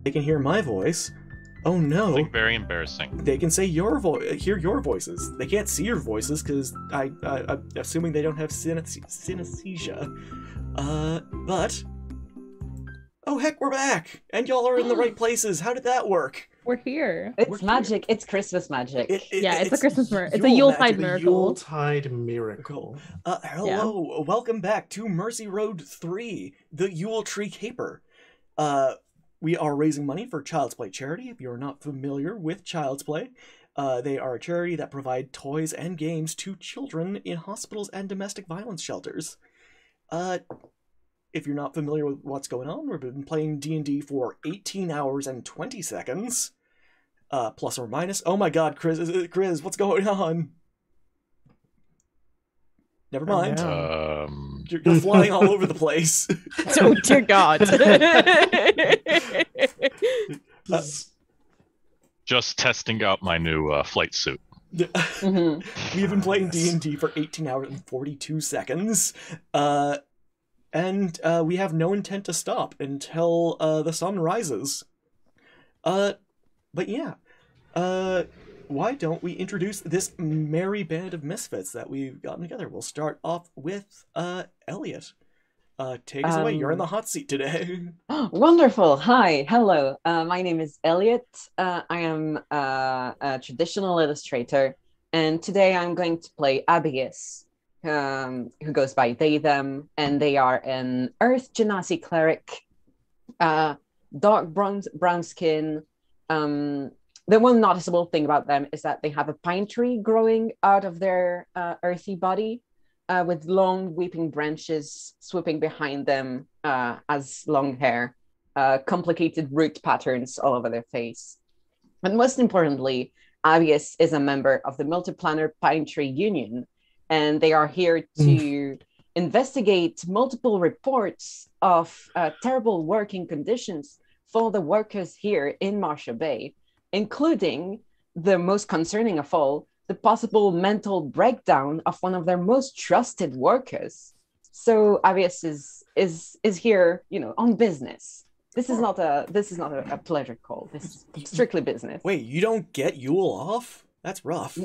They can hear my voice. Oh no. Something very embarrassing. They can say hear your voices. They can't see your voices because I'm assuming they don't have synesthesia. But oh heck, we're back, and y'all are in the right places. How did that work? We're here. It's magic. It's Christmas magic. It's a Christmas miracle. It's a Yuletide miracle. Yuletide miracle. Hello, welcome back to Mercy Road 3, the Yuletree Caper. We are raising money for Child's Play charity. If you're not familiar with Child's Play, they are a charity that provide toys and games to children in hospitals and domestic violence shelters. If you're not familiar with what's going on, we've been playing D&D for 18 hours and 20 seconds. Plus or minus. Oh my god, Chris, what's going on? Never mind. You're flying all over the place. Oh dear god. Just testing out my new flight suit. We've been playing D&D for 18 hours and 42 seconds. And we have no intent to stop until the sun rises. But yeah, why don't we introduce this merry band of misfits that we've gotten together? We'll start off with Elliot. Take us away. You're in the hot seat today. Wonderful. Hi. Hello. My name is Elliot. I am a traditional illustrator, and today I'm going to play Abigail, who goes by they, them, and they are an Earth Genasi cleric, dark brown skin. The one noticeable thing about them is that they have a pine tree growing out of their earthy body, with long weeping branches swooping behind them as long hair, complicated root patterns all over their face. And most importantly, Abius is a member of the Multiplanar Pine Tree Union, and they are here to investigate multiple reports of terrible working conditions for the workers here in Marshall Bay, including the most concerning of all, the possible mental breakdown of one of their most trusted workers. So Abius is here, on business. This is not a pleasure call. This is strictly business. Wait, you don't get Yule off? That's rough.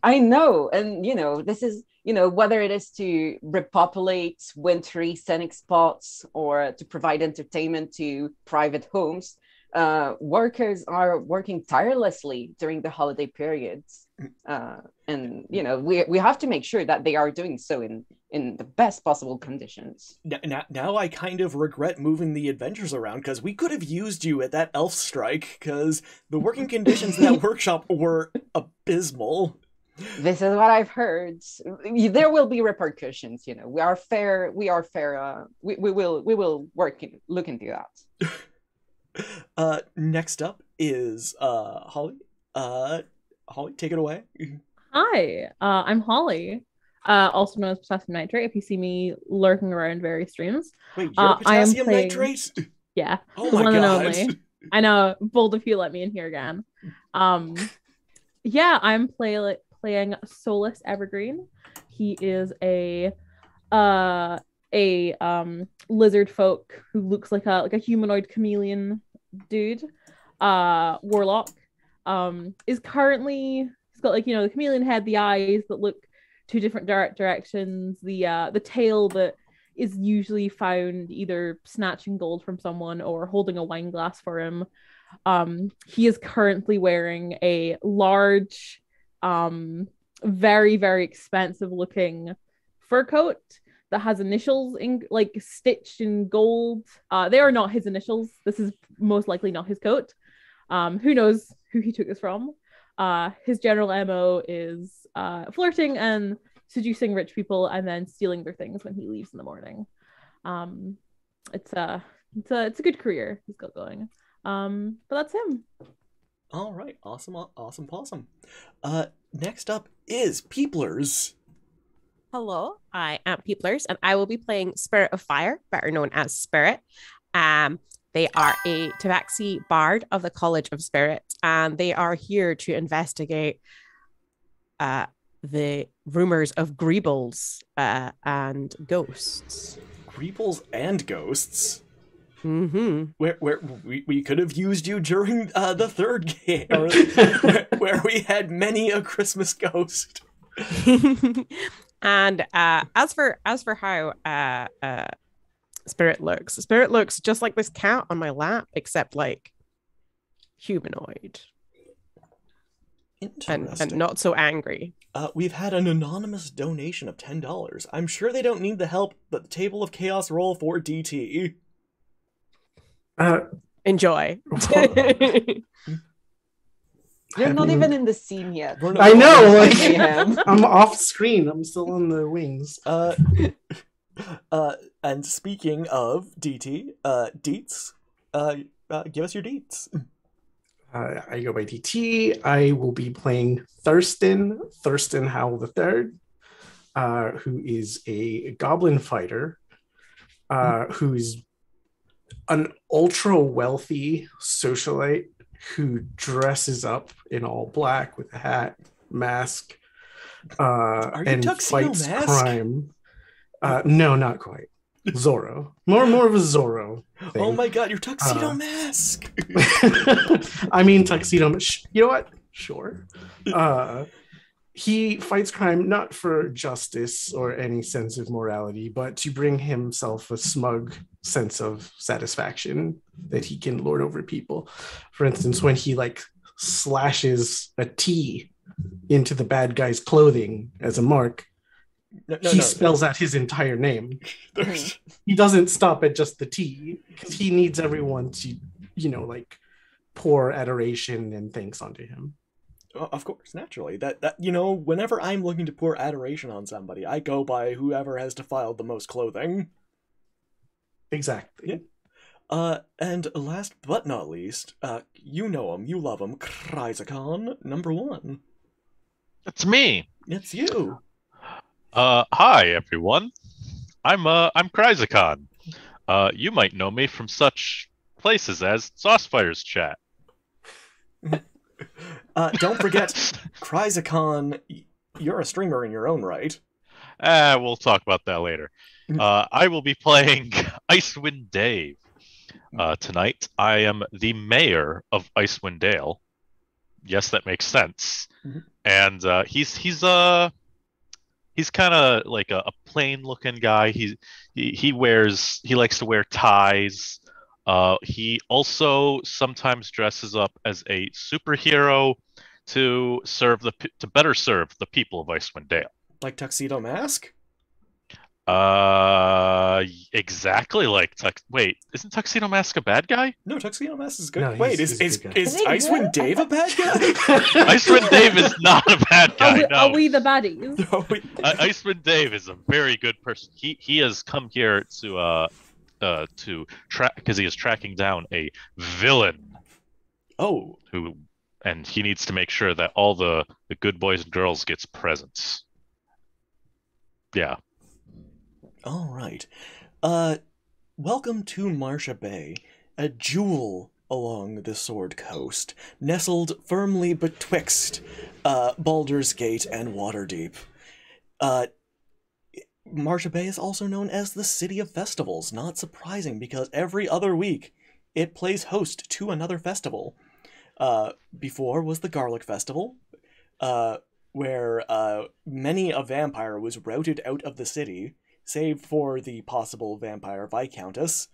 I know, and this is whether it is to repopulate wintry scenic spots or to provide entertainment to private homes. Workers are working tirelessly during the holiday periods, and we have to make sure that they are doing so in the best possible conditions. Now I kind of regret moving the adventures around, because we could have used you at that elf strike, because the working conditions in that workshop were abysmal. This is what I've heard. There will be repercussions. We are fair. We will look into that. Next up is Holly. Holly, take it away. Hi, I'm Holly, also known as PotassiumNitrate. If you see me lurking around various streams, wait, you're potassium nitrate? Yeah, oh my one god! And only. I know, bold of you let me in here again. Yeah, I'm playing Solus Evergreen. He is a lizard folk who looks like a humanoid chameleon dude. Warlock. Is currently, he's got the chameleon head, the eyes that look two different directions, the tail that is usually found either snatching gold from someone or holding a wine glass for him. He is currently wearing a large, very, very expensive looking fur coat that has initials stitched in gold. They are not his initials. This is most likely not his coat. Who knows who he took this from. His general MO is flirting and seducing rich people and then stealing their things when he leaves in the morning. It's a good career he's got going. But that's him. All right, awesome possum. Next up is Peeplers. Hello, I am Peeplers, and I will be playing Spirit of Fire, better known as Spirit. They are a Tabaxi bard of the College of Spirits, and they are here to investigate the rumors of greebles and ghosts. Greebles and ghosts? Mm-hmm. Where we could have used you during the third game, or where we had many a Christmas ghost. And as for how Spirit looks just like this cat on my lap, except like humanoid and not so angry. We've had an anonymous donation of $10. I'm sure they don't need the help, but the Table of Chaos roll for DT. Enjoy. You're not even in the scene yet. I know, like, Mayhem. I'm off screen. I'm still on the wings. And speaking of DT, deets, give us your deets. I go by DT. I will be playing Thurston Howell III, who is a goblin fighter, who's an ultra wealthy socialite who dresses up in all black with a hat, mask, and fights crime. No, not quite. Zorro. More of a Zorro thing. Oh my god, your tuxedo mask! I mean, tuxedo. You know what? Sure. He fights crime not for justice or any sense of morality, but to bring himself a smug sense of satisfaction that he can lord over people. For instance, when he like slashes a T into the bad guy's clothing as a mark, he spells out his entire name. He doesn't stop at just the T because he needs everyone to, like pour adoration and thanks onto him. Of course, naturally. That whenever I'm looking to pour adoration on somebody, I go by whoever has defiled the most clothing. Exactly. Yeah. And last but not least, you know him, you love him, Chrysicon, #1. That's me. It's you. Hi everyone. I'm Chrysicon. You might know me from such places as Saucefires Chat. Don't forget, Chrysicon, you're a streamer in your own right. We'll talk about that later. I will be playing Icewind Dave. Tonight, I am the mayor of Icewind Dale. Yes, that makes sense. And he's kind of like a plain-looking guy. He likes to wear ties. He also sometimes dresses up as a superhero to better serve the people of Icewind Dale. Like Tuxedo Mask? Exactly like Wait, isn't Tuxedo Mask a bad guy? No, Tuxedo Mask is good. No, Wait, is Icewind Dave a bad guy? Icewind Dave is not a bad guy. Are we the baddies? Icewind Dave is a very good person. He has come here to track because he is tracking down a villain. Oh. And he needs to make sure that all the good boys and girls gets presents. Yeah. All right. Welcome to Marcia Bay, a jewel along the Sword Coast, nestled firmly betwixt Baldur's Gate and Waterdeep. Marcia Bay is also known as the City of Festivals, not surprising because every other week it plays host to another festival. Before was the Garlic Festival, where many a vampire was routed out of the city, save for the possible vampire Viscountess.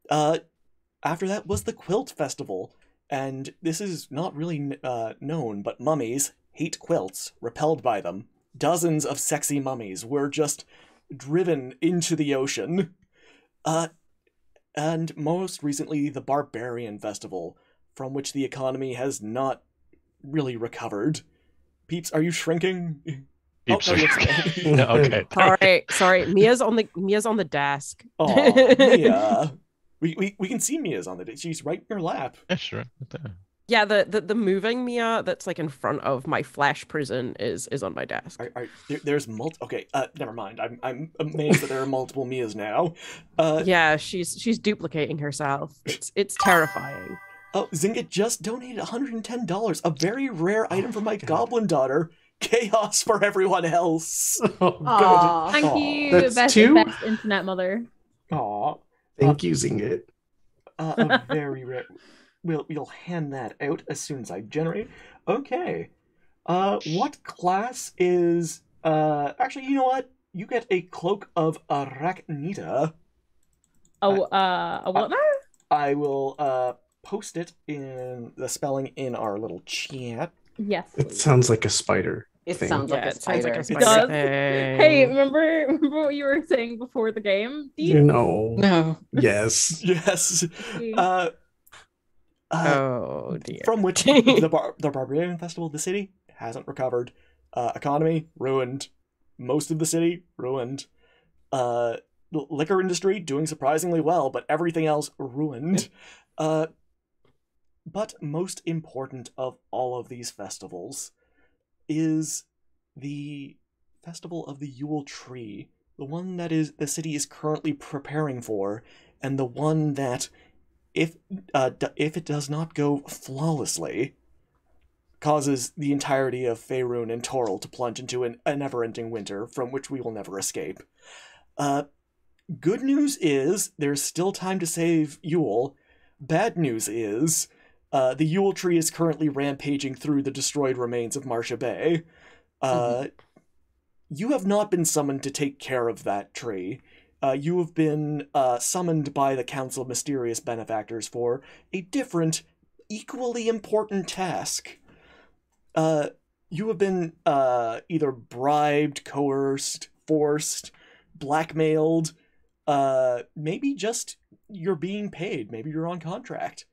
After that was the Quilt Festival, and this is not really known, but mummies hate quilts, repelled by them. Dozens of sexy mummies were just driven into the ocean. And most recently, the Barbarian Festival, from which the economy has not really recovered. Peeps, are you shrinking? Peeps are shrinking. Okay. Sorry. Mia's on the desk. Oh, Mia. We can see Mia's on the desk. She's right in your lap. Yeah, sure. Right there. Yeah, the moving Mia that's like in front of my flesh prison is on my desk. There's Okay, never mind. I'm amazed that there are multiple Mias now. Yeah, she's duplicating herself. It's terrifying. Oh, Zingit just donated $110, a very rare item for my goblin daughter. Chaos for everyone else. Oh, thank you, That's best two? internet mother. Aw. Thank you, Zingit. A very rare. We'll hand that out as soon as I generate. Okay. What class is? Actually, you know what? You get a cloak of Arachnida. A what now? I will post it in the spelling in our little chat. Yes. It please. sounds like a spider. It thing. sounds like a it sounds like a spider. spider does. thing. Hey, remember what you were saying before the game? You know. No. Yes. Yes. Oh dear. From which the Barbarian Festival, the city hasn't recovered. Economy ruined. Most of the city ruined. Liquor industry doing surprisingly well, but everything else ruined. But most important of all of these festivals is the festival of the Yuletree, the one that the city is currently preparing for, and the one that, if it does not go flawlessly, causes the entirety of Faerun and Toril to plunge into a never-ending winter from which we will never escape. Good news is there's still time to save Yule. Bad news is the Yuletree is currently rampaging through the destroyed remains of Marcia Bay. You have not been summoned to take care of that tree. You have been summoned by the Council of Mysterious Benefactors for a different, equally important task. You have been either bribed, coerced, forced, blackmailed, maybe just you're being paid, maybe you're on contract.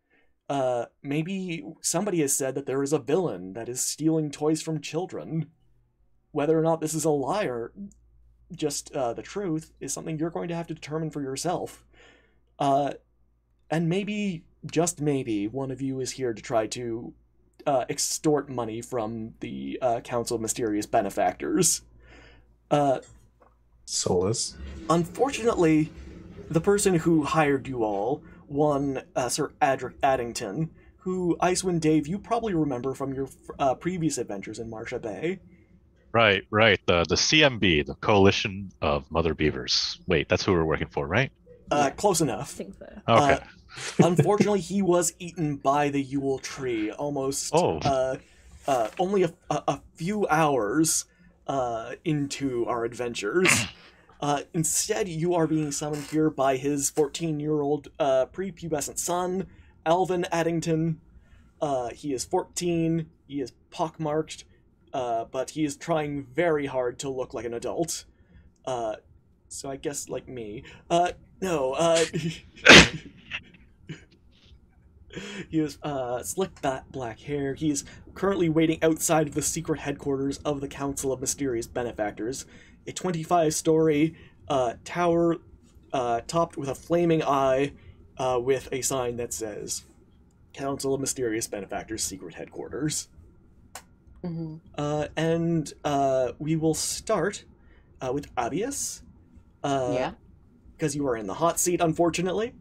Maybe somebody has said that there is a villain that is stealing toys from children. Whether or not this is a lie or just the truth is something you're going to have to determine for yourself. And maybe, just maybe, one of you is here to try to extort money from the Council of Mysterious Benefactors. Solus. Unfortunately, the person who hired you all, one Sir Adric Addington, who, Icewind Dave, you probably remember from your previous adventures in Marcia Bay. Right. The CMB, the Coalition of Mother Beavers. Wait, that's who we're working for, right? Close I enough. think so. Okay. Unfortunately, he was eaten by the Yuletree almost only a few hours into our adventures. Instead, you are being summoned here by his 14-year-old prepubescent son, Alvin Addington. He is 14, he is pockmarked, but he is trying very hard to look like an adult. So I guess like me. No. He has slick black hair. He is currently waiting outside of the secret headquarters of the Council of Mysterious Benefactors, a 25-story tower topped with a flaming eye with a sign that says Council of Mysterious Benefactors Secret Headquarters. And we will start with Abius. Because you are in the hot seat, unfortunately.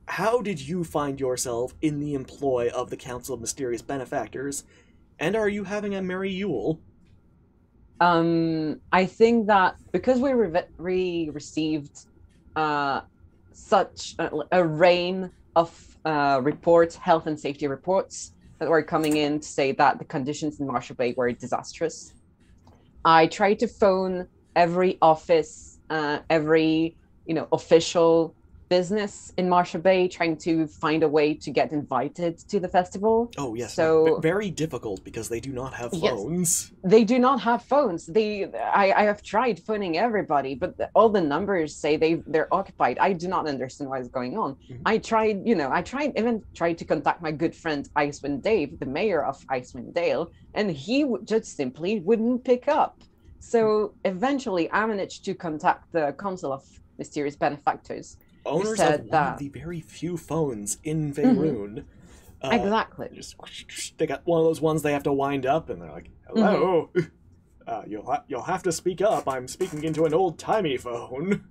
How did you find yourself in the employ of the Council of Mysterious Benefactors, and are you having a merry Yule? I think that because we received such a rain of reports, health and safety reports that were coming in to say that the conditions in Marcia Bay were disastrous, I tried to phone every office, every official business in Marcia Bay, trying to find a way to get invited to the festival. Oh yes, so very difficult because they do not have phones. Yes, they do not have phones. I have tried phoning everybody, but all the numbers say they're occupied. I do not understand what is going on. I tried to contact my good friend Icewind Dave, the mayor of Icewind Dale, and he just simply wouldn't pick up. So eventually I managed to contact the Council of Mysterious Benefactors. Owners of one of the very few phones in Faerun. Exactly. They got one of those ones they have to wind up, and they're like, "Hello, you'll have to speak up. I'm speaking into an old-timey phone."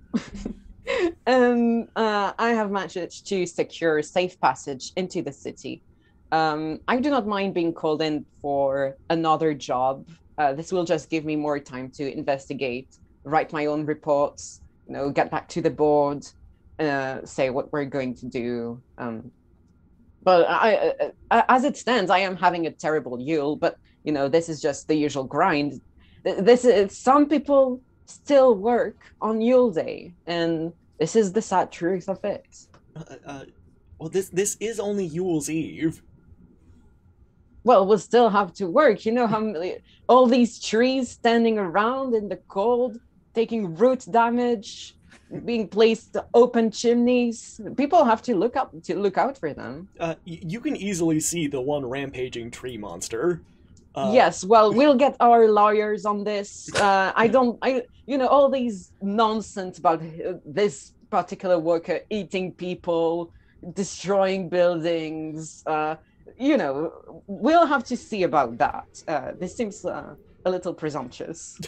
I have managed to secure safe passage into the city. I do not mind being called in for another job. This will just give me more time to investigate, write my own reports, get back to the board. say what we're going to do. But as it stands, I am having a terrible Yule. But this is just the usual grind. This is some people still work on Yule Day, and this is the sad truth of it. Well, this is only Yule's Eve. Well, we'll still have to work. How many, all these trees standing around in the cold, taking root damage, being placed open chimneys. People have to look out for them. You can easily see the one rampaging tree monster. Yes, well, we'll get our lawyers on this. All these nonsense about this particular worker eating people, destroying buildings. We'll have to see about that. This seems a little presumptuous.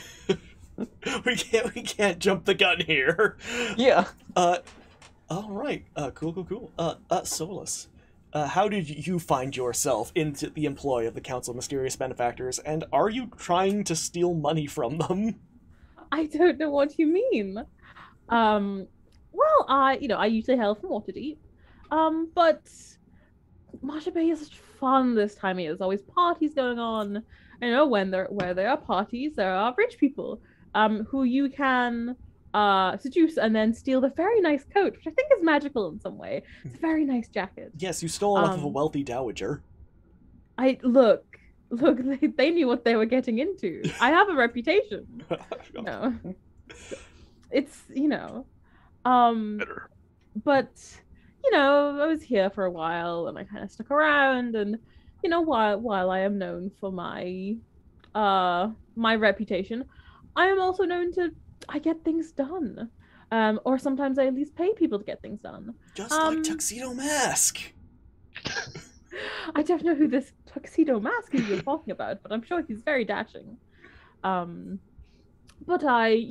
we can't jump the gun here. Yeah. All right. Cool. Solus, how did you find yourself into the employ of the Council of Mysterious Benefactors, and are you trying to steal money from them? I don't know what you mean. Well, I usually hail from Waterdeep. But Marsha Bay is such fun this time of year. There's always parties going on. Where there are parties, there are rich people who you can seduce and then steal the very nice coat, which I think is magical in some way. It's a very nice jacket. Yes, you stole off of a wealthy dowager. Look, they knew what they were getting into. I have a reputation. It's Better. but I was here for a while and I kind of stuck around, and while I am known for my reputation, I am also known I get things done. Or sometimes I at least pay people to get things done. Just like Tuxedo Mask. I don't know who this Tuxedo Mask is you're talking about, but I'm sure he's very dashing. But I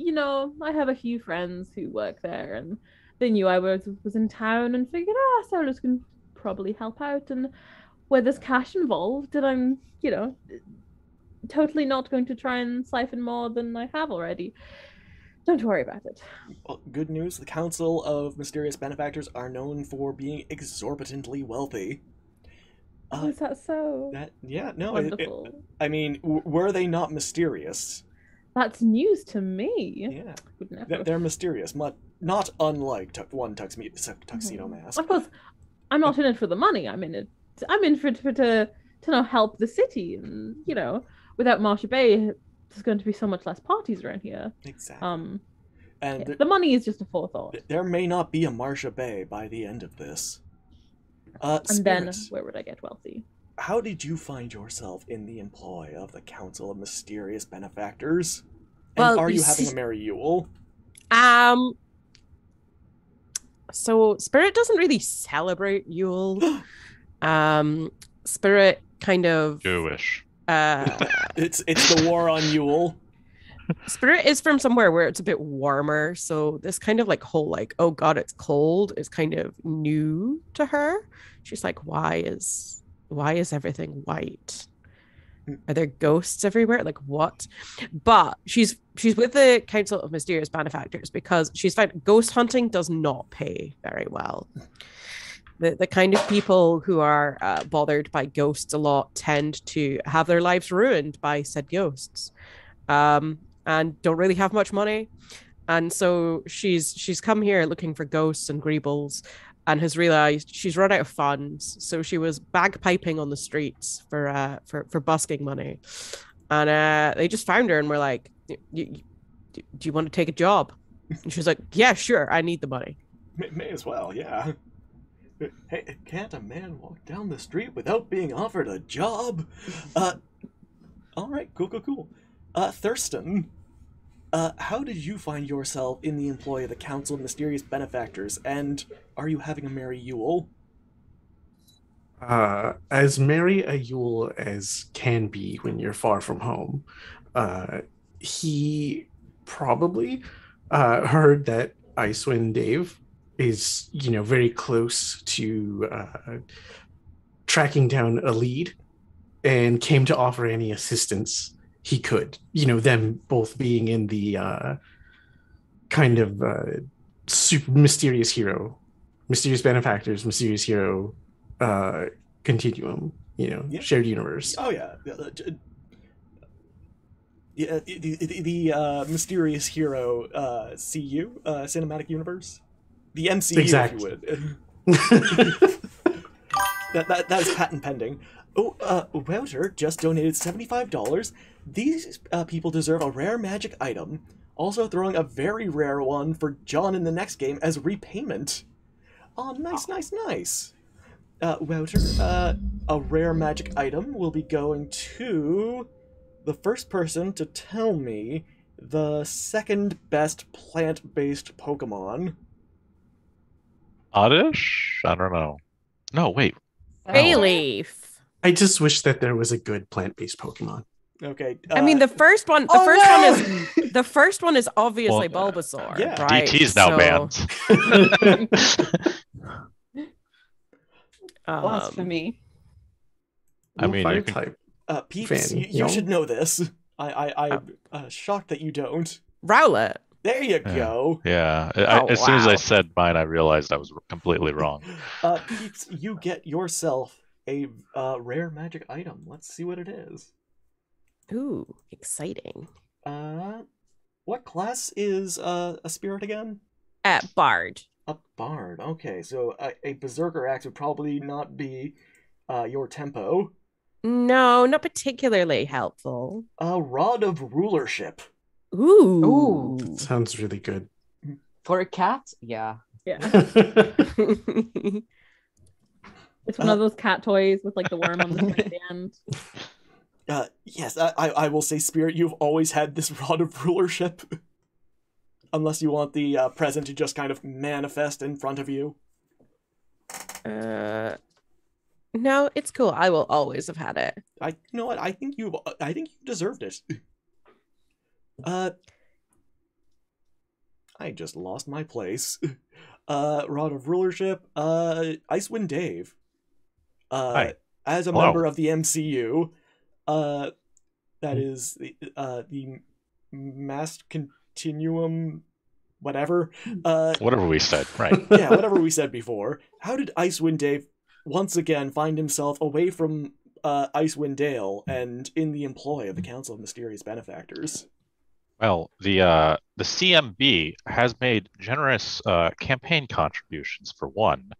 have a few friends who work there, and they knew I was in town and figured, Solus can probably help out. And where there's cash involved, and I'm, totally not going to try and siphon more than I have already. Don't worry about it. Well, good news. The Council of Mysterious Benefactors are known for being exorbitantly wealthy. Is that so? Wonderful. Were they not mysterious? That's news to me. Yeah. They're mysterious, not unlike Tuxedo Mask. Of course, I'm not in it for the money. I'm in for to help the city, and without Marsha Bay, there's going to be so much less parties around here. Exactly. The money is just a forethought. There may not be a Marsha Bay by the end of this. And then, where would I get wealthy? How did you find yourself in the employ of the Council of Mysterious Benefactors? And are you having a merry Yule? So Spirit doesn't really celebrate Yule. Spirit kind of Jewish. It's the war on Yule. Spirit is from somewhere where it's a bit warmer, so this kind of whole oh god, it's cold is kind of new to her. She's like, why is everything white? Are there ghosts everywhere? What? But she's with the Council of Mysterious Benefactors because she's found ghost hunting does not pay very well. The kind of people who are bothered by ghosts a lot tend to have their lives ruined by said ghosts, and don't really have much money. And so she's come here looking for ghosts and greebles, and has realized she's run out of funds. So she was bagpiping on the streets for busking money, and they just found her and were like, do you want to take a job? And she was like, yeah, sure, I need the money. May as well, yeah. Hey, can't a man walk down the street without being offered a job? All right, cool. Thurston, how did you find yourself in the employ of the Council of Mysterious Benefactors, and are you having a merry Yule? As merry a Yule as can be when you're far from home. He probably heard that Icewind Dave is, very close to tracking down a lead, and came to offer any assistance he could. Them both being in the kind of super mysterious hero, mysterious benefactors, mysterious hero, continuum. Yeah. Shared universe. Oh yeah. Yeah, the mysterious hero CU cinematic universe, the MCU, Exactly. if you would. that is patent pending. Oh, Wouter just donated $75. These people deserve a rare magic item. Also throwing a very rare one for John in the next game as repayment. Oh, nice. Wouter, a rare magic item will be going to the first person to tell me the second best plant-based Pokemon. Oddish? I don't know. No, wait. Bayleaf. I just wish that there was a good plant-based Pokemon. Okay. I mean, the first one. The first one is obviously Bulbasaur. yeah. Right? DT's now banned. Blasphemy. I mean, fire you can- type. Peeps, fan, you should know this. I'm shocked that you don't. Rowlet. There you go. Yeah. As soon as I said mine, I realized I was completely wrong. Peeps, you get yourself a rare magic item. Let's see what it is. Ooh, exciting. What class is a spirit again? Bard. A bard. Okay, so a berserker axe would probably not be your tempo. No, not particularly helpful. A rod of rulership. Ooh. That sounds really good. For a cat? Yeah. Yeah. It's one of those cat toys with like the worm on the side at the end. Yes, I will say, Spirit, you've always had this rod of rulership. Unless you want the present to just kind of manifest in front of you. No, it's cool. I will always have had it. You know what? I think you deserved it. I just lost my place. Rod of rulership. Icewind Dave. Hi. As a Hello. member of the MCU, that is the mass continuum, whatever. Whatever we said, right? Yeah, whatever we said before. How did Icewind Dave once again find himself away from Icewind Dale and in the employ of the Council of Mysterious Benefactors? Well, the CMB has made generous campaign contributions. For one,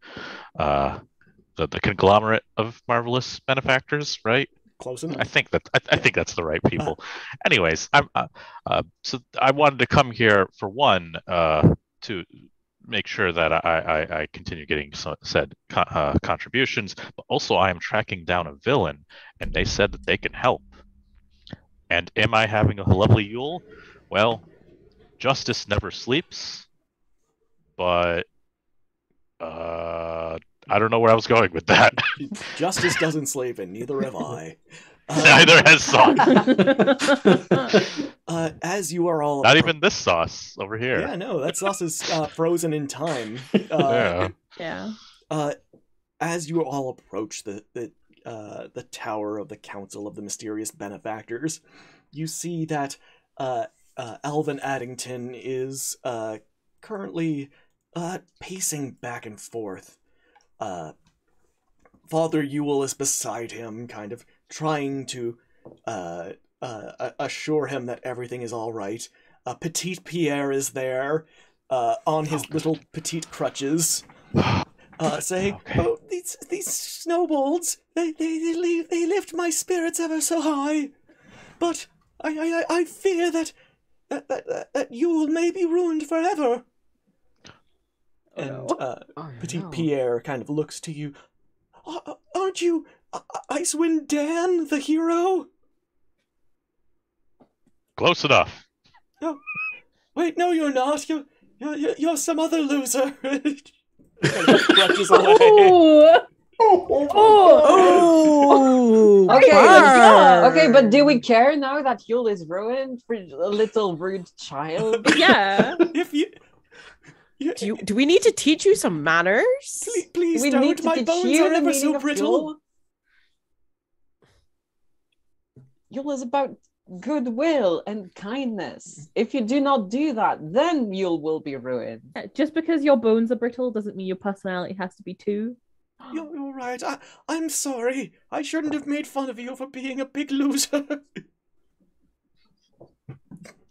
the conglomerate of marvelous benefactors, right? Close enough. I think that's the right people. Anyways, so I wanted to come here for one to make sure that I continue getting said contributions, but also I am tracking down a villain, and they said that they can help. And am I having a lovely Yule? Well, justice never sleeps, but I don't know where I was going with that. Justice doesn't sleep, and neither have I. Neither has sauce. As you are all... Not even this sauce over here. Yeah, no, that sauce is frozen in time. Yeah. As you all approach the tower of the Council of the Mysterious Benefactors, you see that Alvin Addington is currently pacing back and forth. Father Yule is beside him, kind of trying to assure him that everything is all right. Petite Pierre is there, on his little petite crutches, saying, Okay. "Oh, these snowballs, they lift my spirits ever so high, but I fear that Yule may be ruined forever." And Petite Pierre kind of looks to you. Aren't you Icewind Dan, the hero? Close enough. No, wait, no, you're not. You're some other loser. Clutches away. Oh! Okay, but do we care now that Yule is ruined for a little rude child? Yeah. If you, Do we need to teach you some manners? please We don't. need to My teach bones you are the ever meaning so of brittle. Yule. Yule is about goodwill and kindness. If you do not do that, then you will be ruined. Just because your bones are brittle doesn't mean your personality has to be too. You're right. I'm sorry. I shouldn't have made fun of you for being a big loser.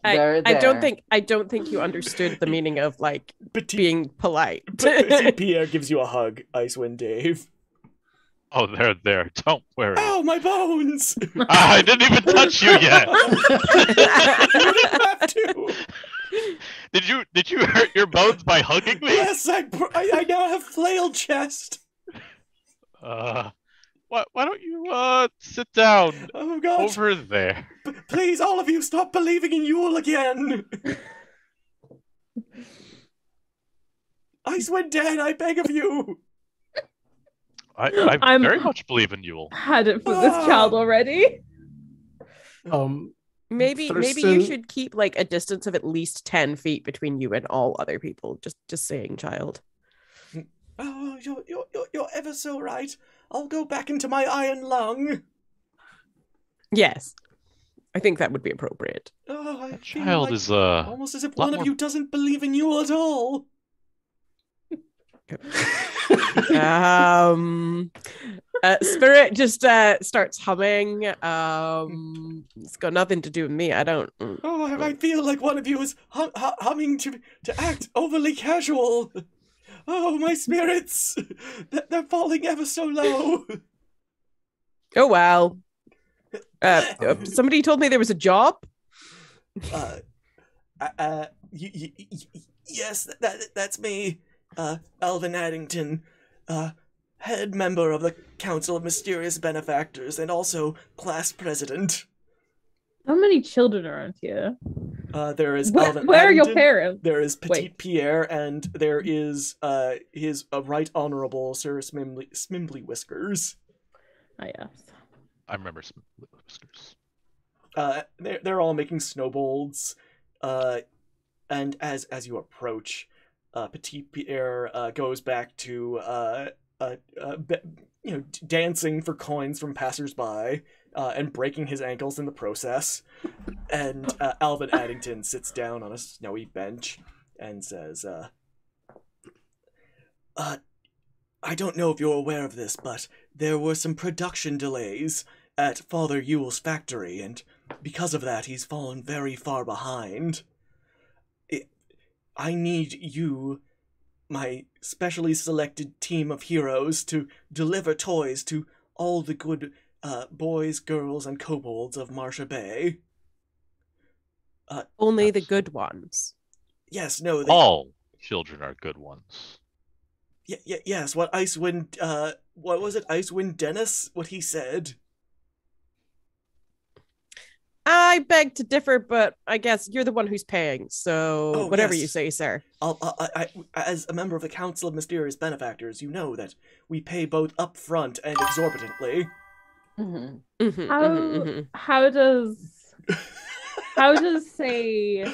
There, I don't there. think you understood the meaning of like Petit, being polite. Petit Pierre gives you a hug, Icewind Dave. Oh, they're there. Don't worry. Ow, my bones! I didn't even touch you yet. You didn't have to. Did you hurt your bones by hugging me? Yes, I now have flail chest. Why don't you sit down Oh gosh. over there? Please, all of you, stop believing in Yule again. Icewind Dad, I beg of you. I I'm- very much believe in Yule. Had it for this child already. Maybe you Thurston- should keep like a distance of at least 10 feet between you and all other people. Just saying, child. Oh, you're ever so right. I'll go back into my iron lung. Yes. I think that would be appropriate. Oh, I That feel child like is almost as if lot one of more- you doesn't believe in Yule at all. Spirit just starts humming. It's got nothing to do with me. I don't. Oh, I feel like one of you is humming to act overly casual. Oh, my spirits! They're falling ever so low. Oh well. Somebody told me there was a job. Yes, that's me, Alvin Addington, head member of the Council of Mysterious Benefactors and also class president. How many children are around here? There is Where, Alvin where are your Addington, parents? there is Petit Wait. Pierre, and there is his Right Honorable Sir Smimbly Whiskers. Ah, yes. I remember some whiskers. They're all making snowballs, and as you approach, Petit Pierre goes back to dancing for coins from passersby, and breaking his ankles in the process. And Alvin Addington sits down on a snowy bench and says, I don't know if you're aware of this, but there were some production delays at Father Yule's factory, and because of that, he's fallen very far behind. I need you, my specially selected team of heroes, to deliver toys to all the good boys, girls, and kobolds of Marsha Bay. Only the good ones. Yes, no, All children are good ones. yes, what Icewind, what was it, Icewind Dennis, what he said. I beg to differ, but I guess you're the one who's paying, so Oh, whatever yes. you say, sir. I, as a member of the Council of Mysterious Benefactors, you know that we pay both up front and exorbitantly. Mhm. How does say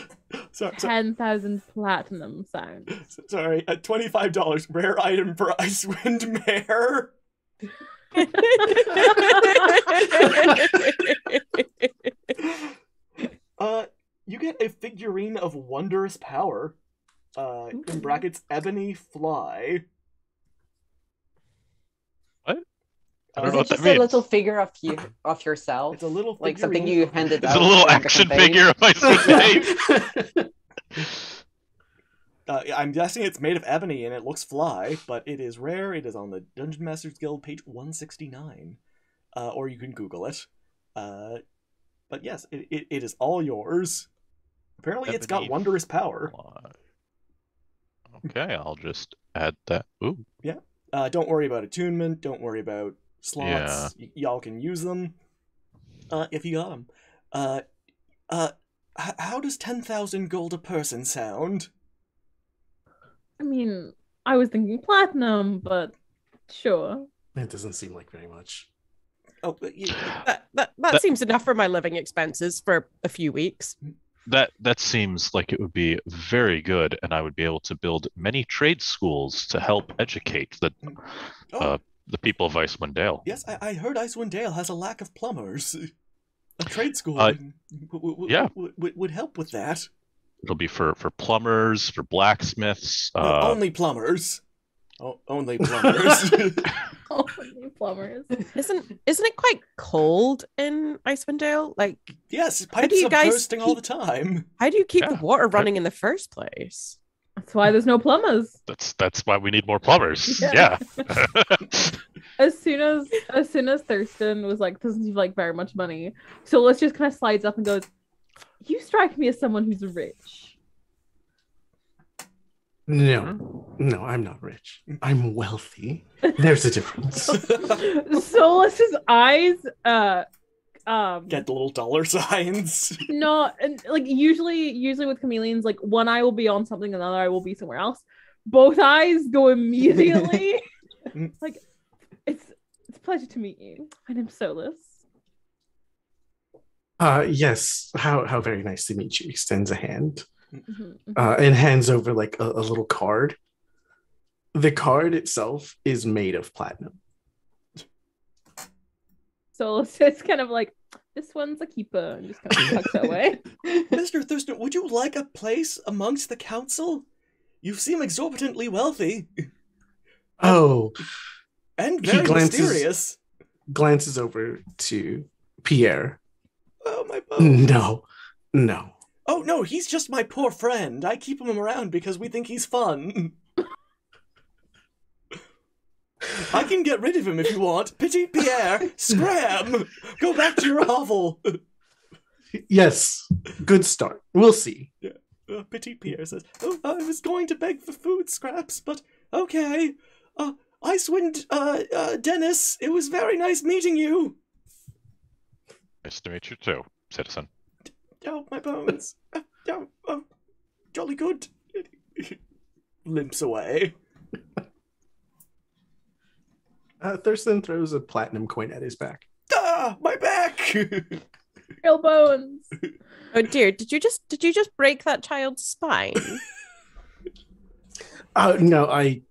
Sorry, 10,000 platinum sound? sorry, $25, rare item for Icewind Mare. You get a figurine of wondrous power. In brackets, ebony fly. What? I don't Is know it what that just a means. little figure of you, of yourself? It's a little like something figurine. you handed It's out a little during the action campaign? figure of my name. I'm guessing it's made of ebony and it looks fly, but it is rare. It is on the Dungeon Masters Guild page 169. Or you can Google it. But yes, it is all yours. Apparently it's got Ebony wondrous power. Okay, I'll just add that. Ooh. Don't worry about attunement. Don't worry about slots. Y'all can use them if you got them. How does 10,000 gold a person sound? I mean, I was thinking platinum, but sure. It doesn't seem like very much. Oh, That seems enough for my living expenses for a few weeks. That seems like it would be very good, and I would be able to build many trade schools to help educate the people of Icewind Dale. Yes, I heard Icewind Dale has a lack of plumbers. A trade school yeah. would help with that. It'll be for plumbers, for blacksmiths. No, only plumbers. Only plumbers. Only plumbers. Isn't it quite cold in Icewind Dale? Like, Yes, do pipes you are guys bursting all the time. how do you keep the Yeah. water running in the first place? That's why there's no plumbers. That's why we need more plumbers. Yeah. Yeah. As soon as Thurston was like, doesn't have like very much money, so let's just kind of slides up and goes, "You strike me as someone who's rich." No, I'm not rich. I'm wealthy. There's a difference. Solus's eyes, Get the little dollar signs. no, and like usually with chameleons, like one eye will be on something, another eye will be somewhere else. Both eyes go immediately. Like, it's a pleasure to meet you. My name's Solus. Yes. How very nice to meet you. Extends a hand. Mhm, And hands over like a little card. The card itself is made of platinum. Solus is kind of like, this one's a keeper, and just kind of tucks it away. Mr. Thurston, would you like a place amongst the council? You seem exorbitantly wealthy. Oh, And He very glances- mysterious. glances over to Pierre. Oh, my bones. No. Oh, no, he's just my poor friend. I keep him around because we think he's fun. I can get rid of him if you want. Petit Pierre, scram! Go back to your hovel. Yes, good start. We'll see. Petit Pierre says, "Oh, I was going to beg for food scraps, but okay. Icewind, Dennis, it was very nice meeting you. Nice to meet you too, citizen. Oh, my bones. Jolly good." Limps away. Thurston throws a platinum coin at his back. Ah, my back! Real bones. Oh dear, did you just break that child's spine? No, I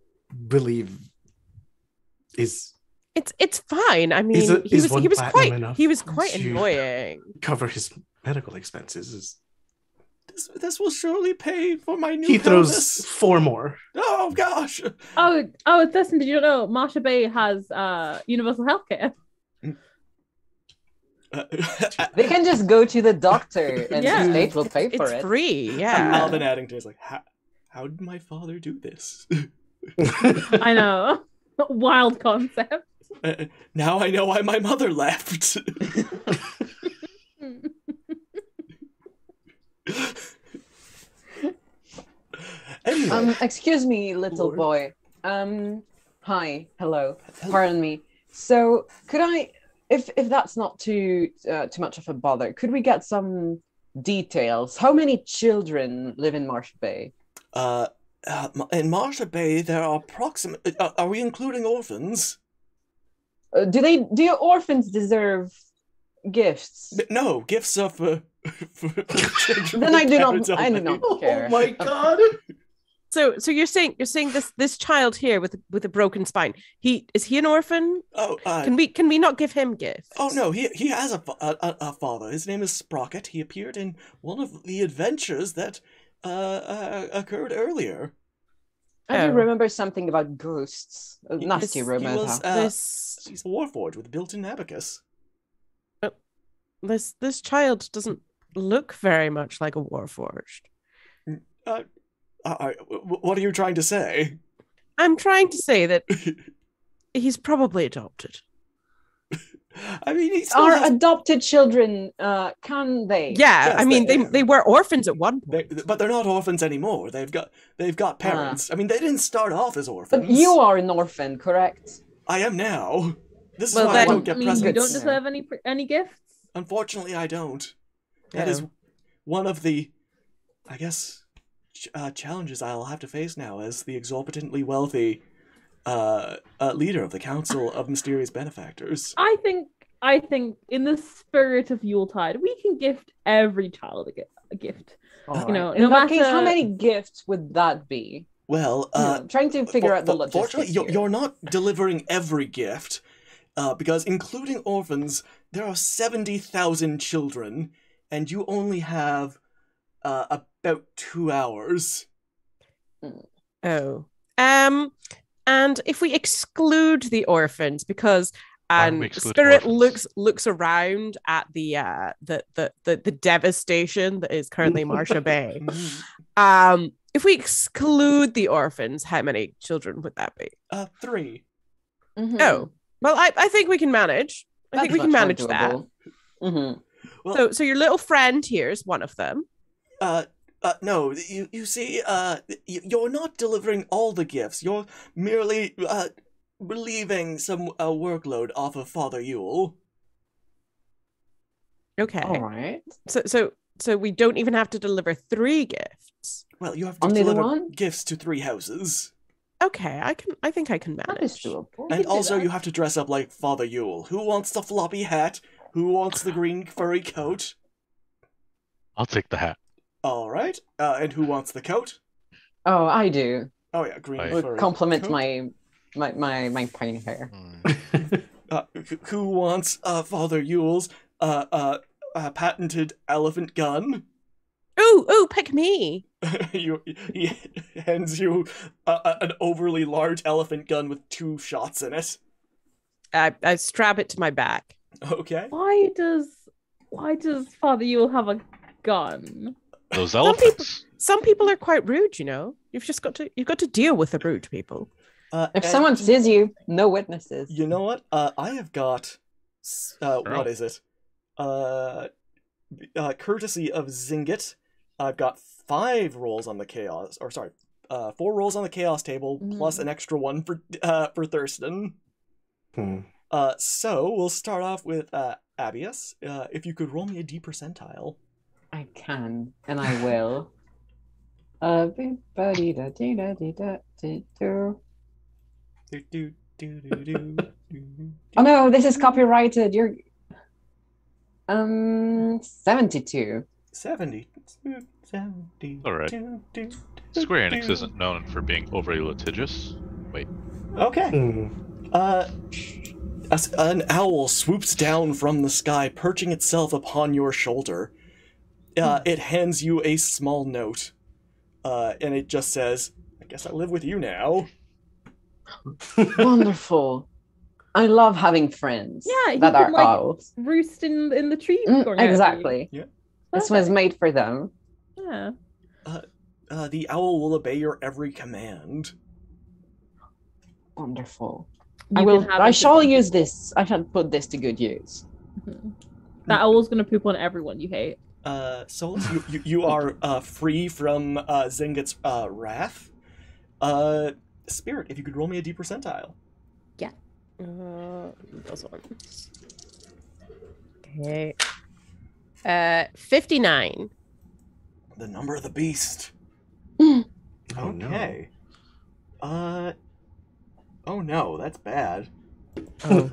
believe is It's fine. I mean, is one platinum enough he was quite to- annoying. cover his medical expenses. This will surely pay for my new He throws pelvis. 4 more. Oh, gosh! Oh, Thurston, did you know Marsha Bay has universal healthcare? They can just go to the doctor and Yeah. the state will pay for It's it. free, yeah. Alvin Addington is like, how did my father do this? I know. Wild concept. Now I know why my mother left. Anyway, Excuse me, little Lord. boy. Hi, hello. Pardon me. So, could I, if that's not too much of a bother, could we get some details? How many children live in Marsh Bay? in Marsha Bay, there are approximately. Are we including orphans? Do orphans deserve gifts? No, gifts are for children. Then I do parents not only. care. Oh my god. So you're saying this child here with a broken spine. Is he an orphan? Oh, Can we not give him gifts? oh no, he has a father. His name is Sprocket. He appeared in one of the adventures that occurred earlier. I do Oh. remember something about ghosts. Nasty He rumor. was, This he's a warforged with a built-in abacus. this child doesn't look very much like a warforged. What are you trying to say? I'm trying to say that he's probably adopted. I mean, he still Are has, adopted children, can they? Yeah, Yes, I mean they- they were orphans at one point. but they're not orphans anymore. They've got parents. I mean, they didn't start off as orphans. But you are an orphan, correct? I am now. This is Well, why I then- don't get you presents. don't deserve any gifts. Unfortunately, I don't. That is Oh. one of the, I guess, challenges I'll have to face now as the exorbitantly wealthy leader of the Council of Mysterious Benefactors. I think in the spirit of Yuletide, we can gift every child a gift. Alright. know, In no that case, how matter- many gifts would that be? Well, Trying to figure out the logistics. fortunately, here. you're not delivering every gift. because including orphans, there are 70,000 children, and you only have about 2 hours. Oh. And if we exclude the orphans, because Why don't we exclude Spirit orphans? looks around at the devastation that is currently Marsha Bay. If we exclude the orphans, how many children would that be? 3. Oh, well, I think we can manage. I think we can manage that. Well, So your little friend here is one of them. No, you see, you're not delivering all the gifts. You're merely relieving some workload off of Father Yule. Okay. All right. So we don't even have to deliver 3 gifts. Well, you have to Only the deliver one? gifts to 3 houses. Okay, I think I can That is manage. doable. And also, you have to dress up like Father Yule. Who wants the floppy hat? Who wants the green furry coat? I'll take the hat. All right. And who wants the coat? Oh, I do. Oh yeah, green Right. Would furry compliment coat. my pine hair. Who wants Father Yule's patented elephant gun? Ooh, pick me. He hands you an overly large elephant gun with 2 shots in it. I strap it to my back. Okay. Why does Father Yule have a gun? Those Some elephants. Some people are quite rude, you know. You've got to deal with the rude people. If And someone sees you, no witnesses. you know what? I have got what is it? Courtesy of Zingit, I've got 5 rolls on the chaos, or sorry, 4 rolls on the chaos table plus an extra one for Thurston. So we'll start off with Abius. If you could roll me a D percentile. I can, and I will. Oh no, this is copyrighted. You're 72. 70. All right. Square Enix isn't known for being overly litigious. Wait. Okay. An owl swoops down from the sky, perching itself upon your shoulder. It hands you a small note, and it just says, "I guess I live with you now." Wonderful. I love having friends Yeah, he that can, are like, owls. Roost in the tree. corner. Exactly. Yeah. This was made for them. Yeah. The owl will obey your every command. Wonderful. You can have I it shall to- use this. I shall put this to good use. That owl's gonna poop on everyone you hate. Solus, you are free from Zingit's wrath. Spirit, if you could roll me a D percentile. Those ones. Okay. 59. The number of the beast. Oh, Okay. Oh no, that's bad. Oh,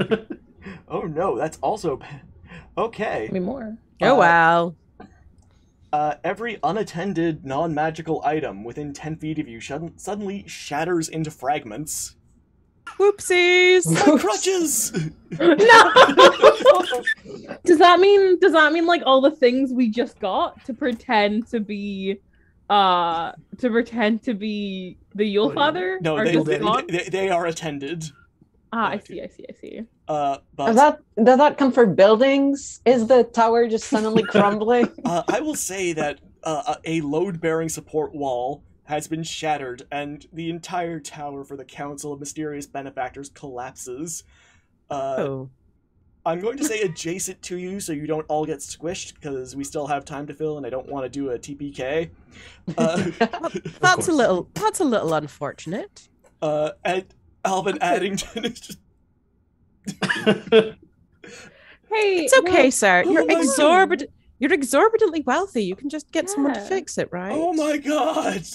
Oh no, that's also bad. Okay. Maybe more. oh wow. Every unattended non-magical item within 10 feet of you suddenly shatters into fragments. Whoopsies. My crutches! No. Does that mean like all the things we just got to pretend to be the Yule Father? No, are they, just they, gone? they are attended. I see. But Does that come for buildings? Is the tower just suddenly crumbling? I will say that a load-bearing support wall has been shattered, and the entire tower for the Council of Mysterious Benefactors collapses. Oh. I'm going to say adjacent to you so you don't all get squished, because we still have time to fill and I don't want to do a TPK. That's a little unfortunate. And Alvin Addington is just... Hey, It's okay, well, sir. Oh my You're exorbitantly wealthy. You can just get someone to Yeah. fix it, right? Oh my god!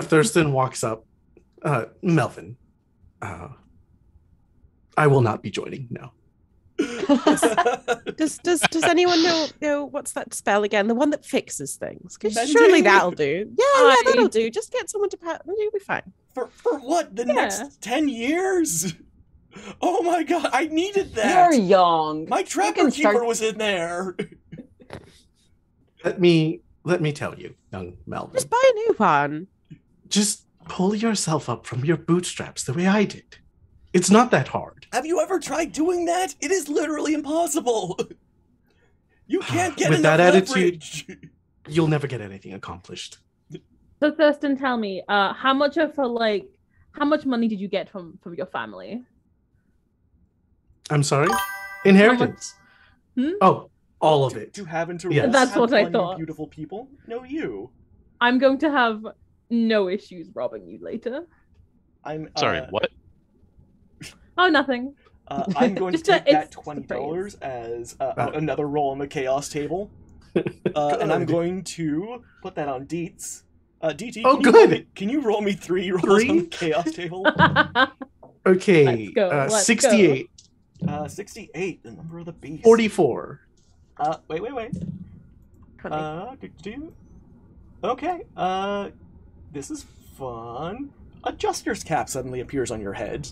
Thurston walks up. Melvin, I will not be joining. No. Does anyone know what's that spell again? The one that fixes things? 'Cause Mending? surely that'll do. Yeah, I- that'll do. Just get someone to pat. You'll be fine. For what? The Yeah. next 10 years? Oh my god, I needed that! You're young. My trapper keeper was in there! Let me tell you, young Melvin. Just buy a new one. Just pull yourself up from your bootstraps the way I did. It's not that hard. Have you ever tried doing that? It is literally impossible. You can't get With enough that leverage. You'll never get anything accomplished. So Thurston, tell me, how much money did you get from your family? I'm sorry? Inheritance. Oh, all of it. To have and to Yes. roll, That's have what I fun, you thought. beautiful people. No, you. I'm going to have no issues robbing you later. I'm Sorry, what? Oh, nothing. I'm going to Just take that it's $20 as another roll on the chaos table, and I'm Good. going to put that on Deets. DT, Oh, can you good. roll me- Can you roll me 3 rolls on the 3? chaos table? Okay, Let's go, let's 68, 68, the number of the beast. 44. Wait. Okay, this is fun. A jester's cap suddenly appears on your head.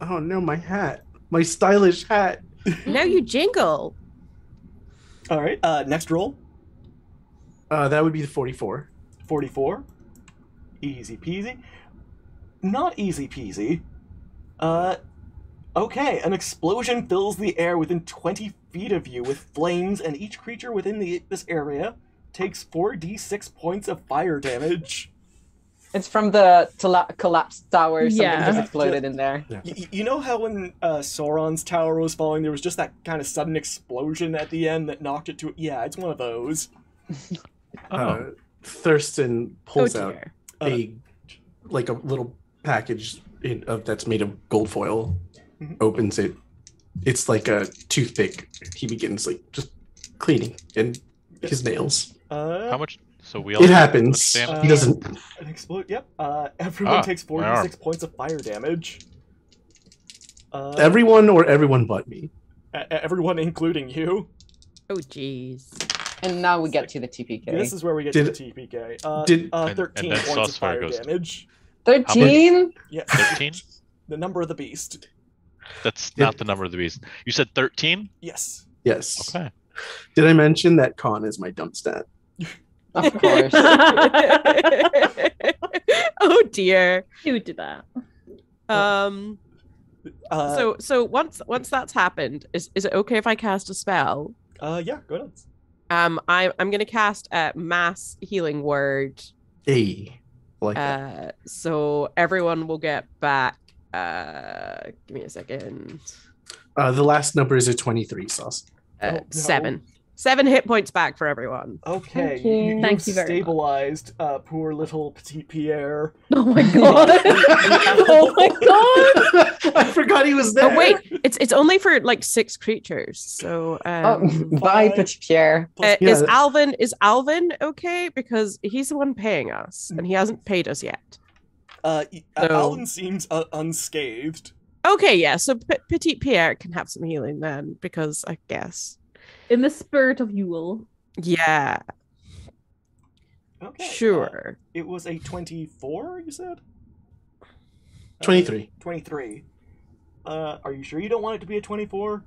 Oh no, my hat. My stylish hat. Now you jingle. All right, next roll. That would be the 44. 44. Easy peasy. Not easy peasy. Okay, an explosion fills the air within 20 feet of you with flames, and each creature within this area takes 4d6 points of fire damage. It's from the collapsed tower. Something Yeah. just exploded in there. You know how when Sauron's tower was falling, there was just that kind of sudden explosion at the end that knocked it to... Yeah, it's one of those. Thurston pulls out dear. a little package that's made of gold foil. Opens it. It's like a toothpick. He begins just cleaning and his nails. How much? So we all It happens. damage? He doesn't. An explode. Yep. Everyone takes my arm. 4d6 points of fire damage. Everyone or everyone but me. Everyone, including you. Oh, jeez. And now we get to the TPK. This is where we get to the TPK. And 13 then points of Sauce Fire fire goes. damage. 13? Yeah. 13? The number of the beast. That's not the number of the beast. You said 13? Yes. Yes. Okay. Did I mention that con is my dump stat? Of course. Oh dear. Who did that? So once that's happened, is it okay if I cast a spell? Yeah, go ahead. I'm gonna cast a mass healing word. Hey. Like that. So everyone will get back. Give me a second. The last number is a 23, Sauce. no. 7 hit points back for everyone. Okay. Thank you. Thank you very much. stabilized poor little Petit Pierre. Oh my god! Oh my god! I forgot he was there. Oh wait, it's only for 6 creatures. So Bye, Petit Pierre. is Yeah. Alvin okay? Because he's the one paying us, and he hasn't paid us yet. Alvin seems unscathed. Okay, yeah. So Petit Pierre can have some healing then, because I guess. In the spirit of Yule. Yeah. Okay. Sure. It was a 24, you said? 23. 23. Are you sure you don't want it to be a 24?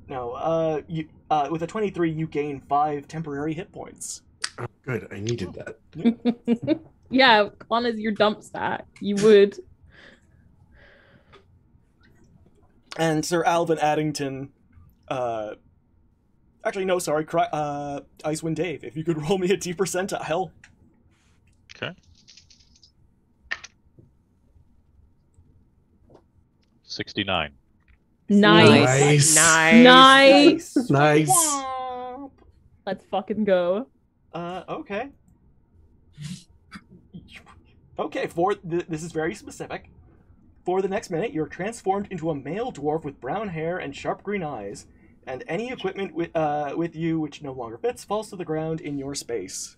No, with a 23, you gain 5 temporary hit points. Oh, good. I needed that. Yeah, one is your dump stat. You would. And Sir Alvin Addington, actually, no, sorry, Icewind Dave, if you could roll me a D percentile. Okay. 69. Nice. Nice. Nice. Nice. Let's fucking go. Okay. Okay, this is very specific. For the next minute, you're transformed into a male dwarf with brown hair and sharp green eyes, and any equipment with you which no longer fits falls to the ground in your space.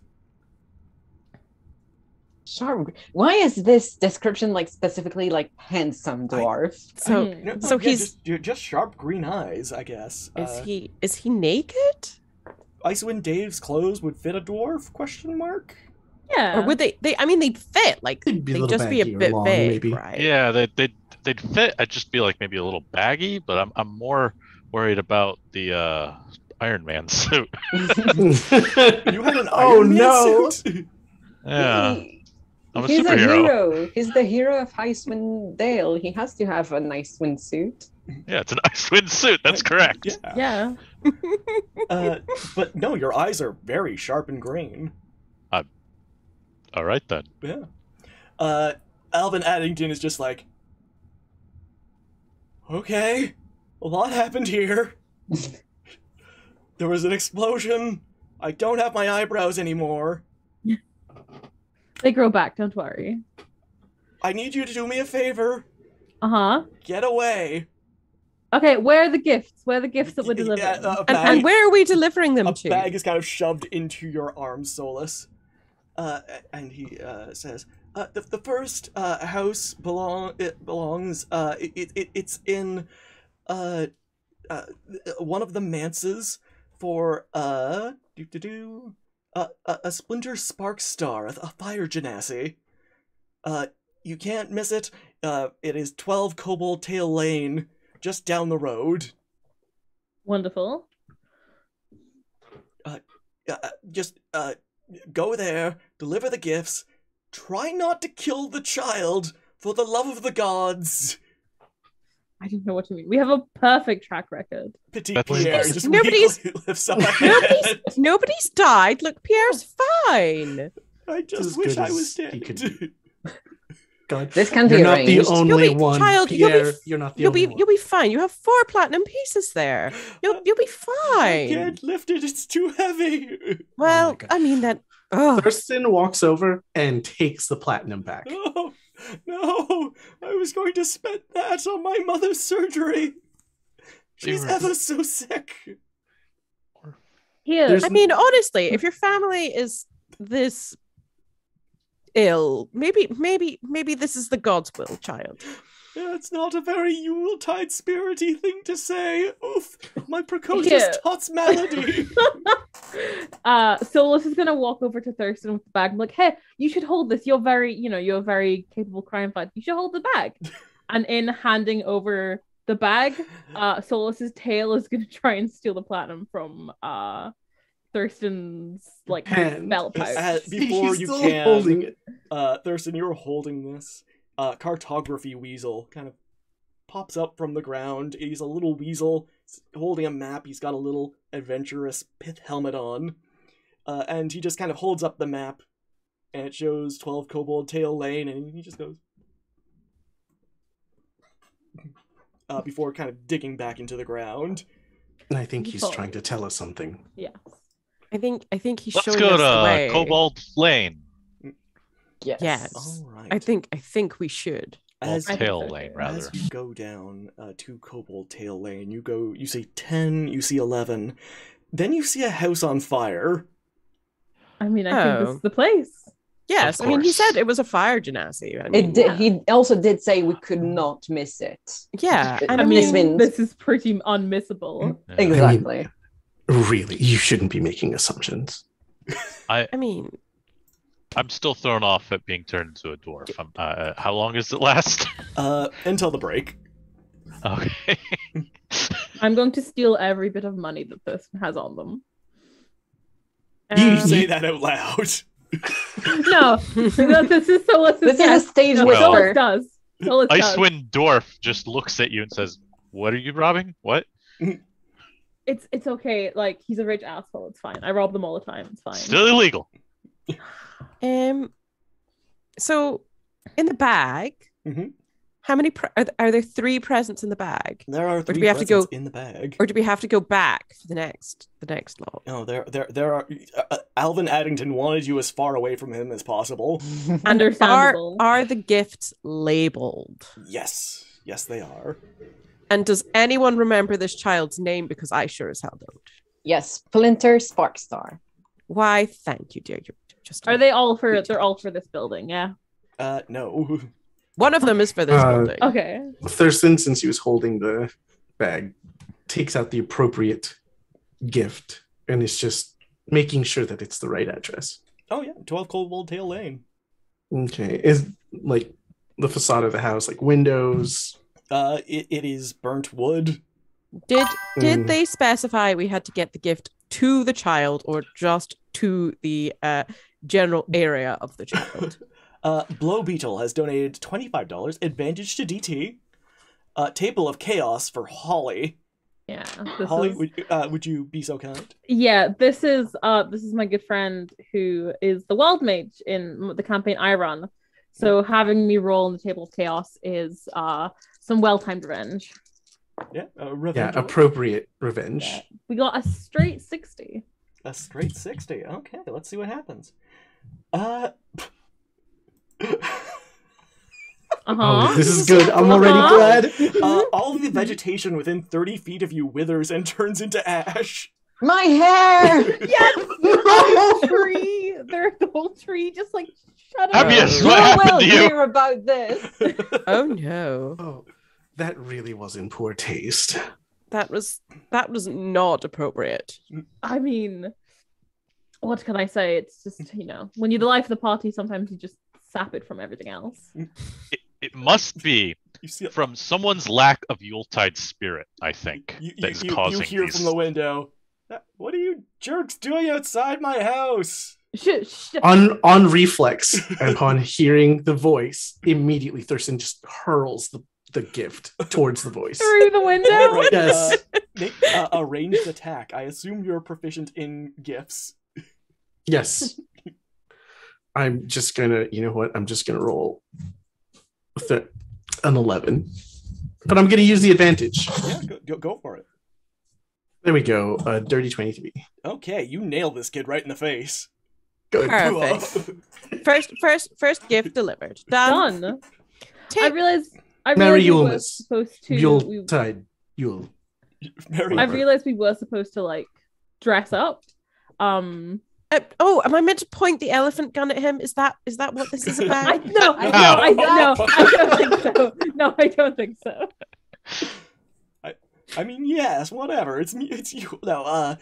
Sharp. Why is this description specifically handsome dwarf? So No, he's just sharp green eyes, I guess. is he naked? Icewind Dave's clothes would fit a dwarf? Question mark. Yeah. Or would they I mean they'd fit, They'd be a they'd little just be a baggy or bit long, vague, maybe. right? Yeah, they they'd fit. I'd just be like maybe a little baggy, but I'm more worried about the Iron Man suit. You had an Oh, Iron Man no. suit? Yeah, I'm a He's a superhero. hero. He's the hero of Icewind Dale. He has to have a nice windsuit. Yeah, it's an Icewind suit. That's correct. Yeah. Yeah. But no, your eyes are very sharp and green. All right then. Yeah. Alvin Addington is just like, okay, a lot happened here. There was an explosion. I don't have my eyebrows anymore. They grow back, don't worry. I need you to do me a favor. Uh-huh. Get away. Okay, where are the gifts? Where are the gifts that we're delivering? Yeah, a And bag, where are we delivering them a to? bag is kind of shoved into your arm, Solus. And he says, the first house belongs. It's in one of the manses for a splinter spark star, a fire genasi. You can't miss it. It is 12 Kobol Tail Lane, just down the road. Wonderful. Just go there, deliver the gifts. Try not to kill the child, for the love of the gods. I didn't know what you mean. We have a perfect track record. Petit That's Pierre nice. just Nobody's- weakly lifts up a hand. Nobody's died. Look, Pierre's fine. I As just wish good I as was he dead. could God, This can be you're not the arranged. only You'll be- one, child, you'll be Pierre. f- You're not the You'll only be one. fine. You have 4 platinum pieces there. You'll be I fine. can't lift it, it's too heavy. Well, God. I mean that. Oh, Thurston walks over and takes the platinum back. Oh, no, I was going to spend that on my mother's surgery. She's were- ever so sick. Here. There's- I mean, honestly, if your family is this ill, maybe this is the God's will, child. It's not a very Yuletide spirity thing to say. Oof, my precocious Yeah. tots malady. Solus is gonna walk over to Thurston with the bag and be like, hey, you should hold this. You're a very capable crime fighter. You should hold the bag. And in handing over the bag, Solus's tail is gonna try and steal the platinum from Thurston's like Hand. belt pouch. Before He's you still can, holding it. Thurston, you're holding this. Cartography weasel kind of pops up from the ground. He's a little weasel holding a map. He's got a little adventurous pith helmet on. And he just kind of holds up the map, and it shows 12 Kobold Tail Lane, and he just goes... before kind of digging back into the ground. And I think he's Beautiful. trying to tell us something. Yes. I think he's Let's showing go us the way. to Cobalt Lane. Yes. Yes. All right. I think we should. As, I think Tail so, Lane, too. rather. as you go down to Kobold Tail Lane, you see 10, you see 11, then you see a house on fire. I mean, I think this Oh. is the place. Yes, Of I mean, he course. said it was a fire genasi. I mean, It did, he also did say we could not miss it. yeah, and I I Miss mean, Min- this is pretty unmissable. Yeah. Exactly. Really, you shouldn't be making assumptions. I mean, I'm still thrown off at being turned into a dwarf. How long does it last? Until the break. Okay. I'm going to steal every bit of money that Thurston has on them. You Um, say that out loud. no, this is Solus. This is a stage No, Well- Solus whisper. does. Solus does. Icewind Dwarf just looks at you and says, "What are you robbing? What? It's okay. Like, he's a rich asshole. It's fine. I rob them all the time. It's fine. Still illegal." so in the bag, Mhm. how many are there 3 presents in the bag, There are do 3 we have to go- presents in the bag. or do we have to go back for the next lot? No, there are. Alvin Addington wanted you as far away from him as possible. And Understandable. are the gifts labeled? Yes, they are. And does anyone remember this child's name? Because I sure as hell don't. Yes, Splinter Sparkstar. Why? Thank you, dear. You're just Are they all for? They're all for this building. Yeah. No. One of them is for this building. Okay. Thurston, since he was holding the bag, takes out the appropriate gift and is just making sure that it's the right address. Oh yeah, 12 Kobold Tail Lane. Okay. Is like the facade of the house, like windows. It is burnt wood. Did Mm. they specify we had to get the gift to the child or just to the general area of the child? Blow Beetle has donated $25. Advantage to DT. Table of Chaos for Holly. Yeah. Holly, would you be so kind? Yeah, this is my good friend who is the wild mage in the campaign I run. So having me roll on the Table of Chaos is some well-timed revenge. Yeah, Yeah, revenge. appropriate revenge. Yeah. We got a straight 60. A straight 60. Okay, let's see what happens. Oh, this is good. I'm already glad. All of the vegetation within 30 feet of you withers and turns into ash. My hair! Yes! The tree! Their whole tree just like shut up. Abius, You what happened will to you? hear about this. Oh no. Oh, that really was in poor taste. That was not appropriate. I mean, what can I say? It's just, when you're the life of the party, sometimes you just sap it from everything else. It must be You see, from someone's lack of Yuletide spirit, I think, that is you causing hear these. from the window. What are you jerks doing outside my house? Shh. On reflex, and upon hearing the voice, immediately Thurston just hurls the gift towards the voice. Through the window? All right, Yes. Make a ranged attack. I assume you're proficient in gifts. Yes. I'm just gonna, you know what? I'm just gonna roll an 11, but I'm gonna use the advantage. Yeah, go for it. There we go. Dirty 23. Okay, you nailed this kid right in the face. Good. Perfect. First gift delivered. Done. Done. Take- I realized Merry we were Yulemas. supposed to. Yuletide. Yule. Very I realized we were supposed to like dress up. am I meant to point the elephant gun at him? Is that what this is about? I don't think so. No, I don't think so. I mean, yes, whatever. It's you. No,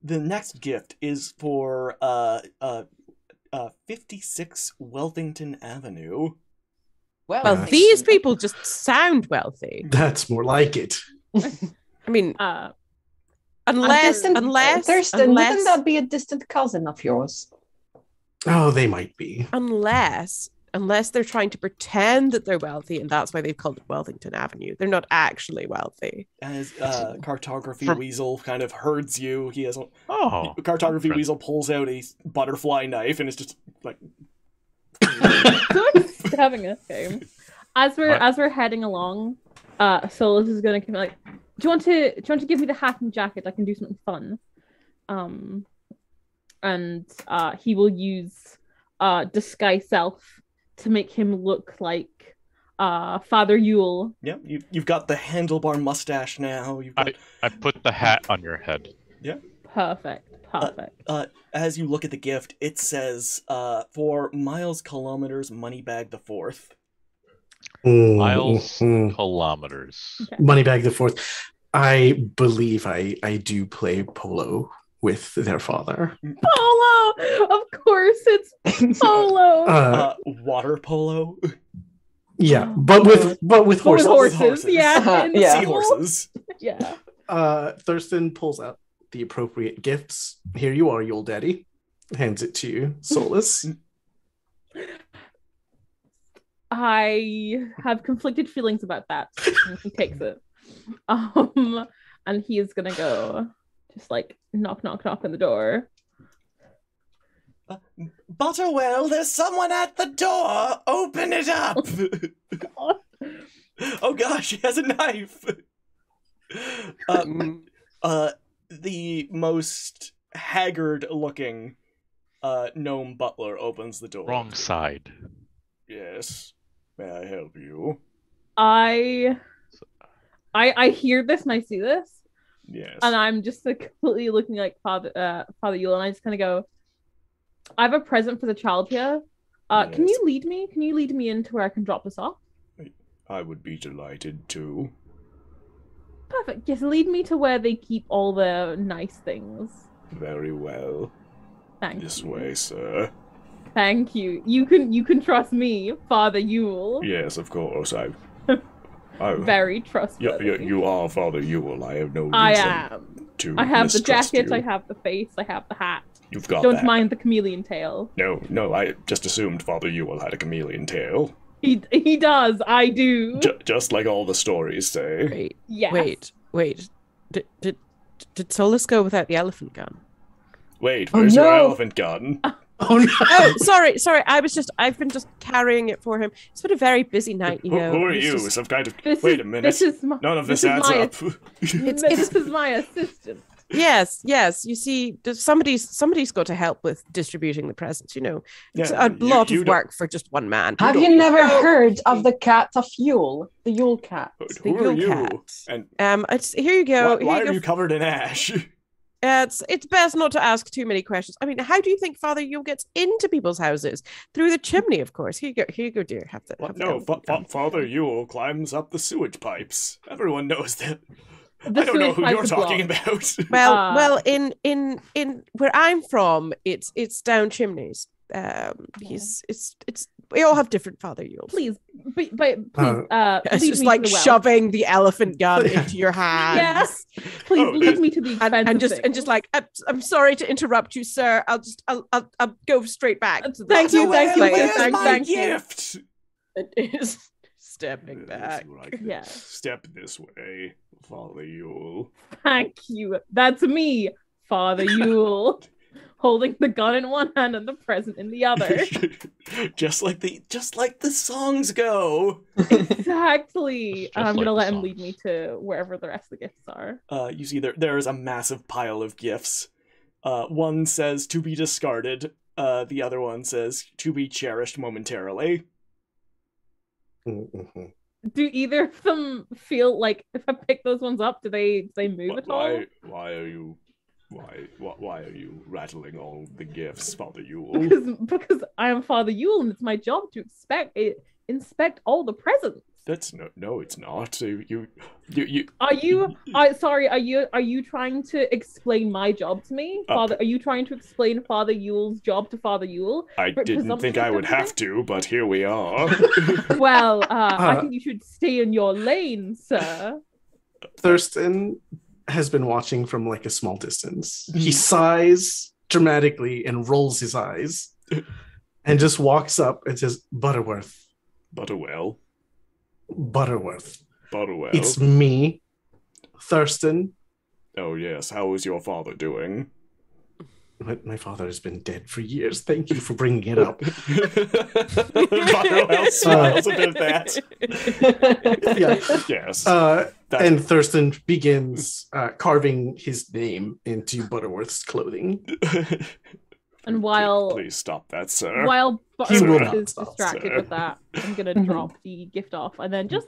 the next gift is for 56 Welthington Avenue. Well, Yes. these people just sound wealthy. That's more like it. I mean, Uh, unless Thurston, wouldn't that be a distant cousin of yours? Oh, they might be. unless they're trying to pretend that they're wealthy, and that's why they've called it Welthington Avenue. They're not actually wealthy. As Cartography From- Weasel kind of herds you, he has Oh, Cartography Friend. Weasel pulls out a butterfly knife and is just like, having a game. As we're heading along, Solus is gonna come like, do you want to give me the hat and jacket? I can do something fun. And he will use disguise self to make him look like Father Yule. yeah, you've got the handlebar mustache now. You've got, I put the hat on your head. Perfect. as you look at the gift, it says, for miles, kilometers, Moneybag the Fourth. Miles, Mhm. kilometers. Okay. Moneybag the Fourth. I believe I do play polo with their father. Polo, of course it's Polo. Water polo. Yeah, but with horses. With horses, horses. yeah, in the Yeah. pool. Seahorses. Yeah. Thurston pulls out the appropriate gifts. Here you are, Yule Daddy. Hands it to you, Solus. I have conflicted feelings about that. And he takes it. And he is gonna go just like knock on the door. Butterwell, there's someone at the door. Open it up. Oh gosh, he has a knife. The most haggard-looking gnome butler opens the door. Wrong side. Yes. May I help you? I hear this and I see this, Yes. and I'm just like completely looking like Father Yule, and I just kind of go, I have a present for the child here. Can Yes. you lead me? Can you lead me into where I can drop this off? I would be delighted to. Perfect. Yes, lead me to where they keep all the nice things. Very well. Thanks. This way, sir. Thank you. You can trust me, Father Yule. Yes, of course. I Very trustworthy. You are Father Yule. I have no reason I am. to I have the mistrust jacket, you. I have the face, I have the hat. You've got Don't that. mind the chameleon tail. No, I just assumed Father Yule had a chameleon tail. He does, I do. Just like all the stories say. Wait, Yes. wait. Did Solus go without the elephant gun? Wait, Oh, where's your no. elephant gun? Oh no! Oh, sorry. I've been just carrying it for him. It's been a very busy night, you know. Who are It's you? just- Some kind of... This Wait is- a minute. this is my- None of this this is adds my- up. This is my assistant. Yes. You see, somebody's got to help with distributing the presents. You know, it's Yeah, a lot you of don't- work for just one man. Have don't- you never heard of the cat of Yule? The Yule cat. Who are Yule you? cat. And Here you go. why Here are you you go. covered in ash? It's best not to ask too many questions. I mean, how do you think Father Yule gets into people's houses? Through the chimney, of course. Here you go, dear. Have the No, elephant gun. Father Yule climbs up the sewage pipes. Everyone knows that. The I don't know sewage who pipes you're are talking blocked. about. Well, in where I'm from, it's down chimneys. It's we all have different Father Yules. Please, but please, It's lead just me like to the well. shoving the elephant gun into your hands. Yes. Please Oh, lead me to the expensive And things. just like I'm sorry to interrupt you, sir. I'll go straight back. To the Thank you, Where's thank my you. gift? It is stepping back. Yeah. Step this way, Father Yule. Thank you. That's me, Father Yule, holding the gun in one hand and the present in the other. just like the songs go. Exactly. Just And I'm like gonna the let him songs. lead me to wherever the rest of the gifts are. You see there is a massive pile of gifts. One says to be discarded. The other one says to be cherished momentarily. Mhm. Do either of them feel like if I pick those ones up, do they move at all? Why are you rattling all the gifts, Father Yule? Because I am Father Yule and it's my job to inspect all the presents. That's no, it's not. You. Are you trying to explain my job to me, Father? Are you trying to explain Father Yule's job to Father Yule? I didn't think I would have to, but here we are. Well, I think you should stay in your lane, sir. Thurston has been watching from like a small distance. He sighs dramatically and rolls his eyes and just walks up and says, Butterworth. Butterwell. It's me, Thurston. Oh yes, how is your father doing? My father has been dead for years. Thank you for bringing it up. Butterwell smiles about that. Yeah. Yes. And Thurston begins carving his name into Butterworth's clothing. And while Please stop that, sir. He will Butterworth not is stop, distracted sir. with that, I'm gonna drop the gift off and then just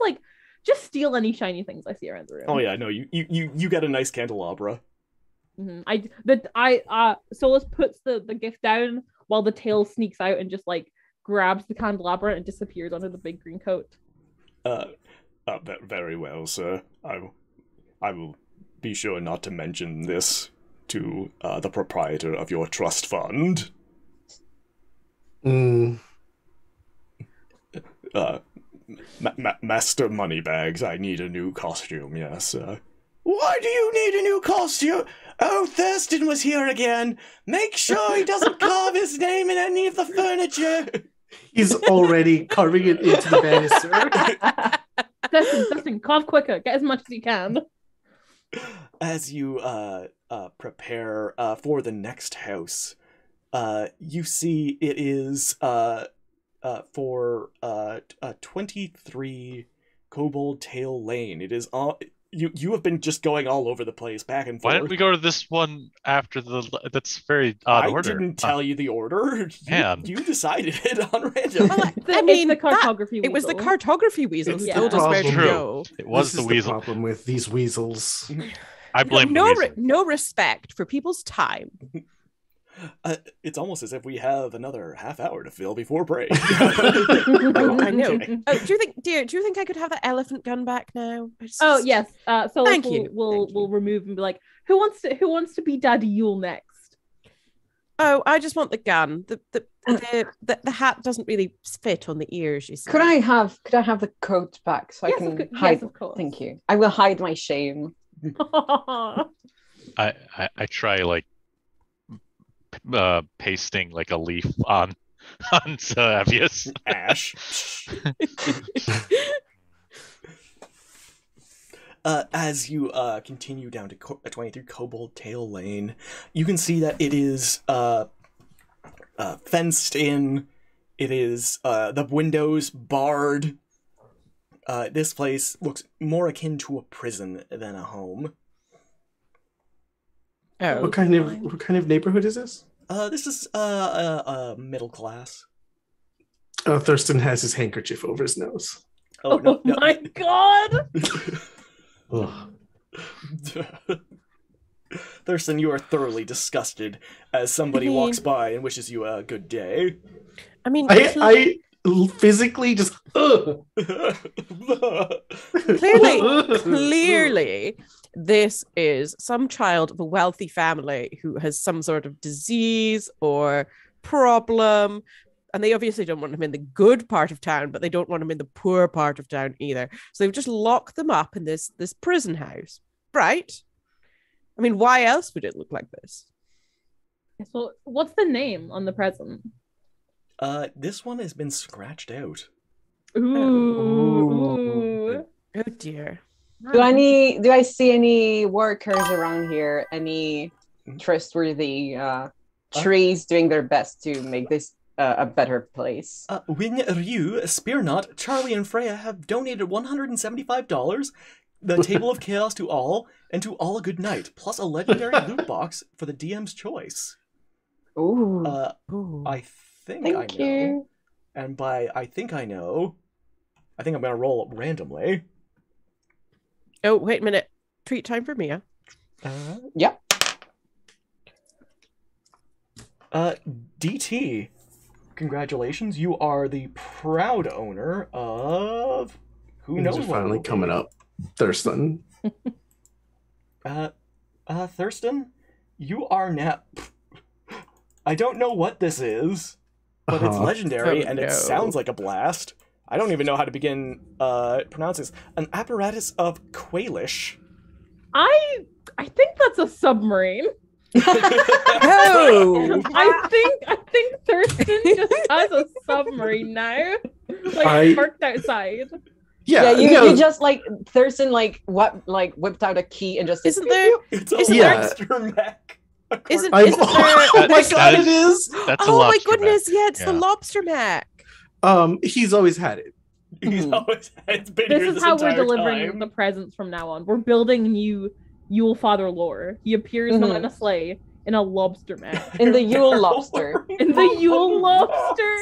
steal any shiny things I see around the room. Oh yeah, no, you get a nice candelabra. Solus puts the gift down while the tail sneaks out and just like grabs the candelabra and disappears under the big green coat. Very well, sir. I will be sure not to mention this to the proprietor of your trust fund. Master Moneybags, I need a new costume, yes. Why do you need a new costume? Oh, Thurston was here again. Make sure he doesn't carve his name in any of the furniture. He's already carving it into the banister. Dustin, cough quicker. Get as much as you can. As you prepare for the next house, you see it is for 23 Kobold Tail Lane. It is all you have been just going all over the place, back and forth. Why didn't we go to this one after the? That's very odd I order. didn't tell you the order. Man. You decided it on random. Well, It's the cartography it was the weasel. cartography weasel It's who the told us where to problem. go. It was This the is weasel. problem with these weasels. I blame the weasel. No respect for people's time. It's almost as if we have another half hour to fill before break. Oh, I know. Okay. Oh, do you think I could have the elephant gun back now? Oh yes. So Thank you. We'll remove and be like, who wants to be Daddy Yule next? Oh, I just want the gun. the hat doesn't really fit on the ears. You see. Could I have the coat back so Yes, I can yes, hide? of course. Thank you. I will hide my shame. I try like pasting like a leaf on Avius. Ash. As you continue down to 23 Kobold Tail Lane, you can see that it is fenced in. It is the windows barred. This place looks more akin to a prison than a home. Oh, What kind of neighborhood is this? This is middle class. Thurston has his handkerchief over his nose. Oh, no, no. My god! Ugh. Thurston, you are thoroughly disgusted as somebody walks by and wishes you a good day. I mean, I physically just clearly, this is some child of a wealthy family who has some sort of disease or problem. And they obviously don't want him in the good part of town, but they don't want him in the poor part of town either. So they've just locked them up in this prison house, right? I mean, why else would it look like this? So, what's the name on the present? This one has been scratched out. Ooh. Oh dear. Do I see any workers around here? Any trustworthy trees doing their best to make this a better place? Wing Ryu, Spearnut, Charlie, and Freya have donated $175, the Table of Chaos to all, and to all a good night, plus a legendary loot box for the DM's choice. Ooh. I think Thank I know. you. And by I think I know, I think I'm going to roll up randomly. Oh, wait a minute. Treat time for Mia. Yep. DT, congratulations. You are the proud owner of... Who knows Things are what finally it'll be. coming up. Thurston. Thurston, you are now... I don't know what this is, but it's legendary, Oh, and no. it sounds like a blast. I don't even know how to begin pronouncing this. An apparatus of Quailish. I think that's a submarine. Oh! I think Thurston just has a submarine now. Like parked outside. Yeah, no, you just like Thurston whipped out a key and just said, Isn't there? It's a Isn't there- lobster mech. Isn't I'm- there? Oh my god, it is! That's a Oh my lobster goodness! mech. Yeah, it's the Yeah. lobster mech. He's always had it. He's always it's been This here is this how we're entire delivering time. the presents from now on. We're building new Yule Father lore. He appears not in a sleigh, in a lobster mech. in the Yule lobster. In the Yule lobster.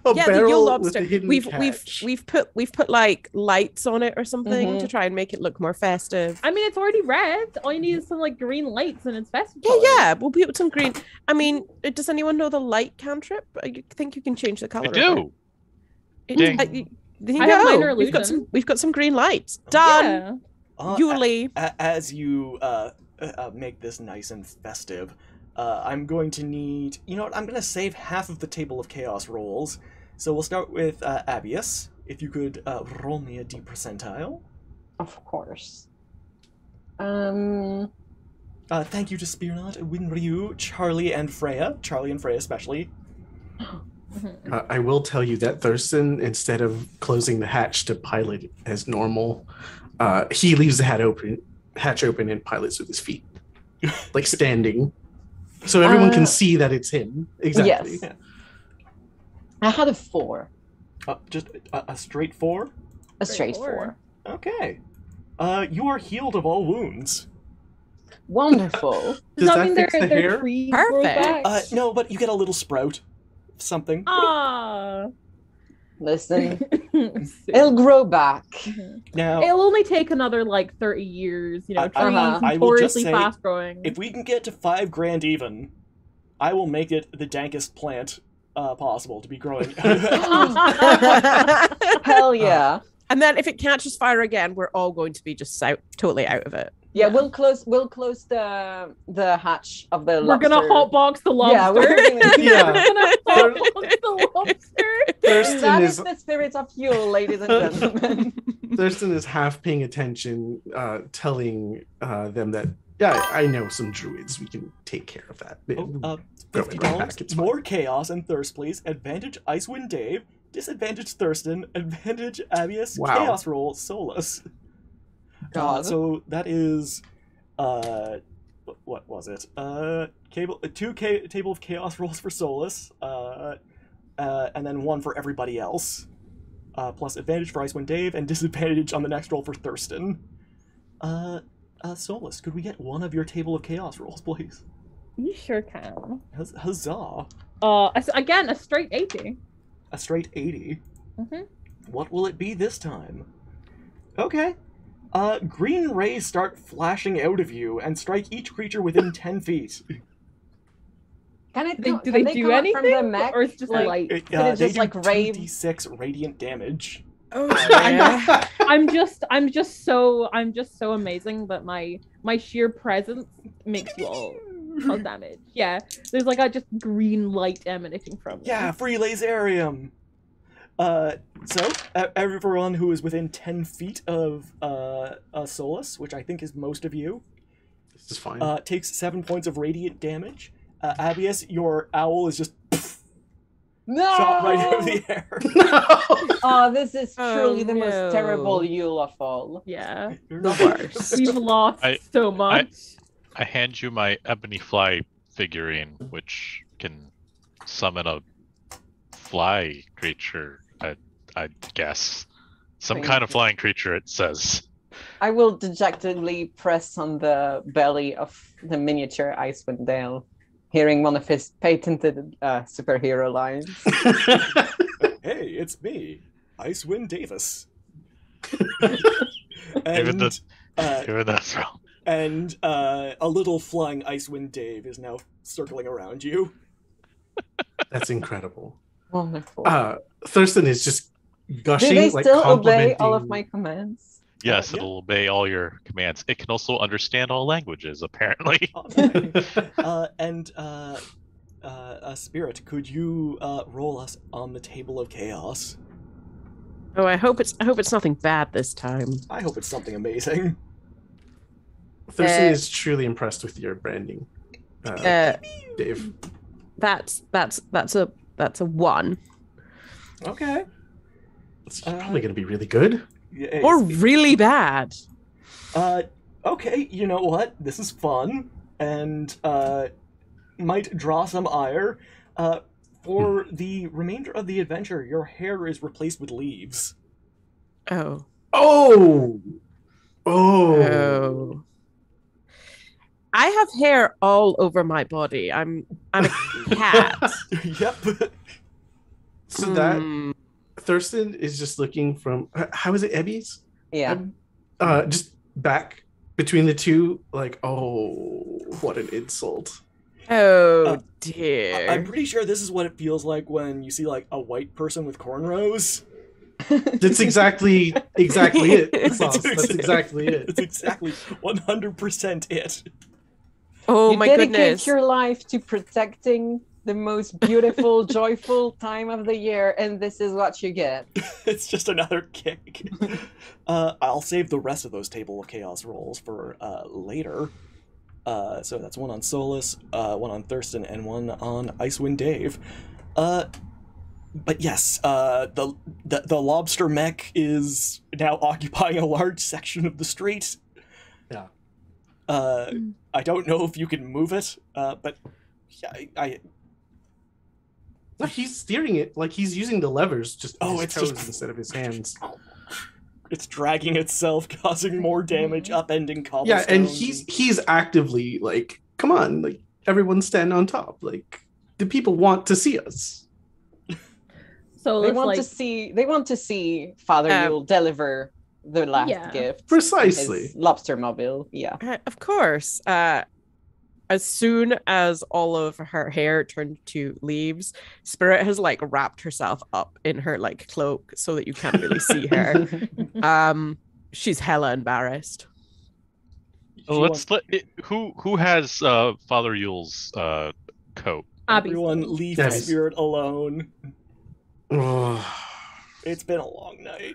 A Yeah, the barrel Yule with lobster. a hidden We've put like lights on it or something to try and make it look more festive. I mean, it's already red. All you need is some like green lights and it's festive. Yeah, colors. yeah. We'll put some green. I mean, does anyone know the light cantrip? I think you can change the I color. of do. it. Ding. There you I have go. minor We've got some green lights. Done. Yeah. Yule. As you make this nice and festive, I'm going to need... You know what? I'm going to save half of the Table of Chaos rolls. So we'll start with Abius. If you could roll me a D percentile. Of course. Thank you to Spearnut, Winryu, Charlie, and Freya. Charlie and Freya especially. I will tell you that Thurston, instead of closing the hatch to pilot as normal, he leaves the hatch open and pilots with his feet, like standing, so everyone can see that it's him. Exactly. Yes. I had a 4. Just a straight 4? A straight 4. Okay. You are healed of all wounds. Wonderful. Does that mean fix the hair? trees grow Perfect. back? No, but you get a little sprout. Something. Ah. Listen, it'll grow back. Now, It'll only take another like 30 years, you know, trees I will just notoriously say, fast growing. if we can get to $5,000 even, I will make it the dankest plant possible to be growing. Hell yeah. And then if it catches fire again, we're all going to be just totally out of it. Yeah, we'll close the hatch of the We're lobster. gonna hotbox the lobster. Yeah, we're gonna, Yeah. We're gonna hotbox the lobster. Thurston that is is the spirit of Yule, ladies and gentlemen. Thurston is half paying attention, telling them that, yeah, I know some druids. We can take care of that. Throw it right back, it's fine. More chaos and thirst, please. Advantage Icewind Dave. Disadvantage Thurston. Advantage Abius. Wow. Chaos roll Solus. God. So that is, what was it? Table of chaos rolls for Solus, and then one for everybody else. Plus advantage for Icewind Dave and disadvantage on the next roll for Thurston. Solus, could we get one of your table of chaos rolls, please? You sure can. Huzzah! Again, a straight 80. A straight 80. Mm-hmm. What will it be this time? Okay. Green rays start flashing out of you and strike each creature within 10 feet. Can Do they they come do out anything? from the mech? Or it's just Like- light? Can it They just do like rave? 2d6 radiant damage. Oh, yeah. I'm just so amazing that my sheer presence makes you all cause damage. Yeah, there's like a just green light emanating from me. Yeah, free laserium. So everyone who is within 10 feet of Solus, which I think is most of you, This is fine. takes 7 points of radiant damage. Abius, your owl is just No! shot right out of the air. No! Oh, this is Oh, truly the most no. terrible Yule of all. Yeah, You're The not- worst. we've lost so much. I hand you my ebony fly figurine, which can summon a fly creature. I guess some Thank kind of you. flying creature. It says. I will dejectedly press on the belly of the miniature Icewind Dale, hearing one of his patented superhero lines. Hey, it's me, Icewind Davis. Even and Even that's wrong. and a little flying Icewind Dave is now circling around you. That's incredible. Wonderful. Thurston is just Do gushing, they like still obey complimenting. all of my commands? Yes, yeah. it'll obey all your commands. It can also understand all languages, apparently. Spirit, could you roll us on the table of chaos? Oh, I hope it's nothing bad this time. I hope it's something amazing. Thurston is truly impressed with your branding, Dave. That's a 1. Okay. It's probably going to be really good. Yeah, Or really bad. okay, you know what? This is fun, and might draw some ire. For the remainder of the adventure, your hair is replaced with leaves. Oh. Oh! Oh. I have hair all over my body. I'm a cat. Yep. So that Hmm. Thurston is just looking from, how is it, Ebby's? Yeah. Just back between the two, like, oh, what an insult. Oh dear. I'm pretty sure this is what it feels like when you see like a white person with cornrows. That's exactly it. Sauce. That's exactly it. It's exactly 100% it. Oh You my dedicate goodness. your life to protecting the most beautiful, joyful time of the year, and this is what you get. It's just another kick. I'll save the rest of those Table of Chaos rolls for later. So that's one on Solus, one on Thurston, and one on Icewind Dave. But yes, the lobster mech is now occupying a large section of the street. Yeah. I don't know if you can move it, but yeah, No, he's steering it, like he's using the levers just with his it's toes just instead of his hands. it's dragging itself, causing more damage, upending cobblestones. Yeah, and he's actively like, come on, like everyone stand on top. Like the people want to see us. So They it's want like to see. They want to see Father Yule deliver the last Yeah. gift. Precisely. His lobster mobile. Yeah. Of course. As soon as all of her hair turned to leaves, Spirit has like wrapped herself up in her like cloak so that you can't really see her. She's hella embarrassed. Who has Father Yule's coat? Abby's Everyone done. leave Yes. the spirit alone. Ugh. It's been a long night.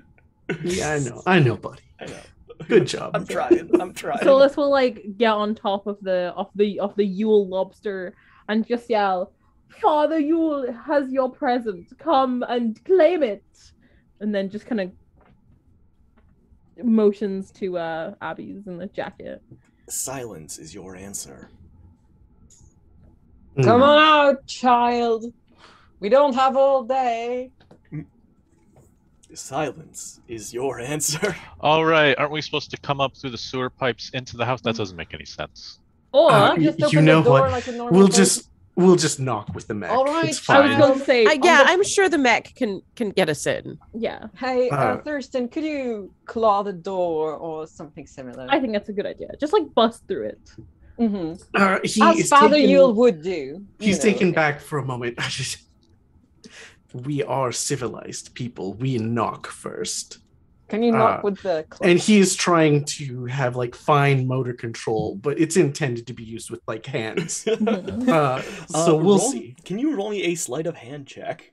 Yeah, I know, buddy. I know. Good job. I'm trying. Solus will like get on top of the Yule lobster and just yell, "Father Yule has your present. Come and claim it." And then just kind of motions to Abby's in the jacket. Silence is your answer. Come on out, child. We don't have all day. Silence is your answer. All right, aren't we supposed to come up through the sewer pipes into the house? That doesn't make any sense. Or Just you open know the door what? like a normal We'll person. just knock with the mech. All right, It's I was fine. going to say, Yeah, I'm sure the mech can get us in. yeah, Hey, Uh, Thurston, could you claw the door or something similar? I think that's a good idea. Just like bust through it. Mm-hmm. He As is Father taken, Yule would do. He's you know. taken back for a moment. We are civilized people. We knock first. Can you knock with the claw? And he is trying to have like fine motor control, but it's intended to be used with like hands. So we'll see. Can you roll me a sleight of hand check?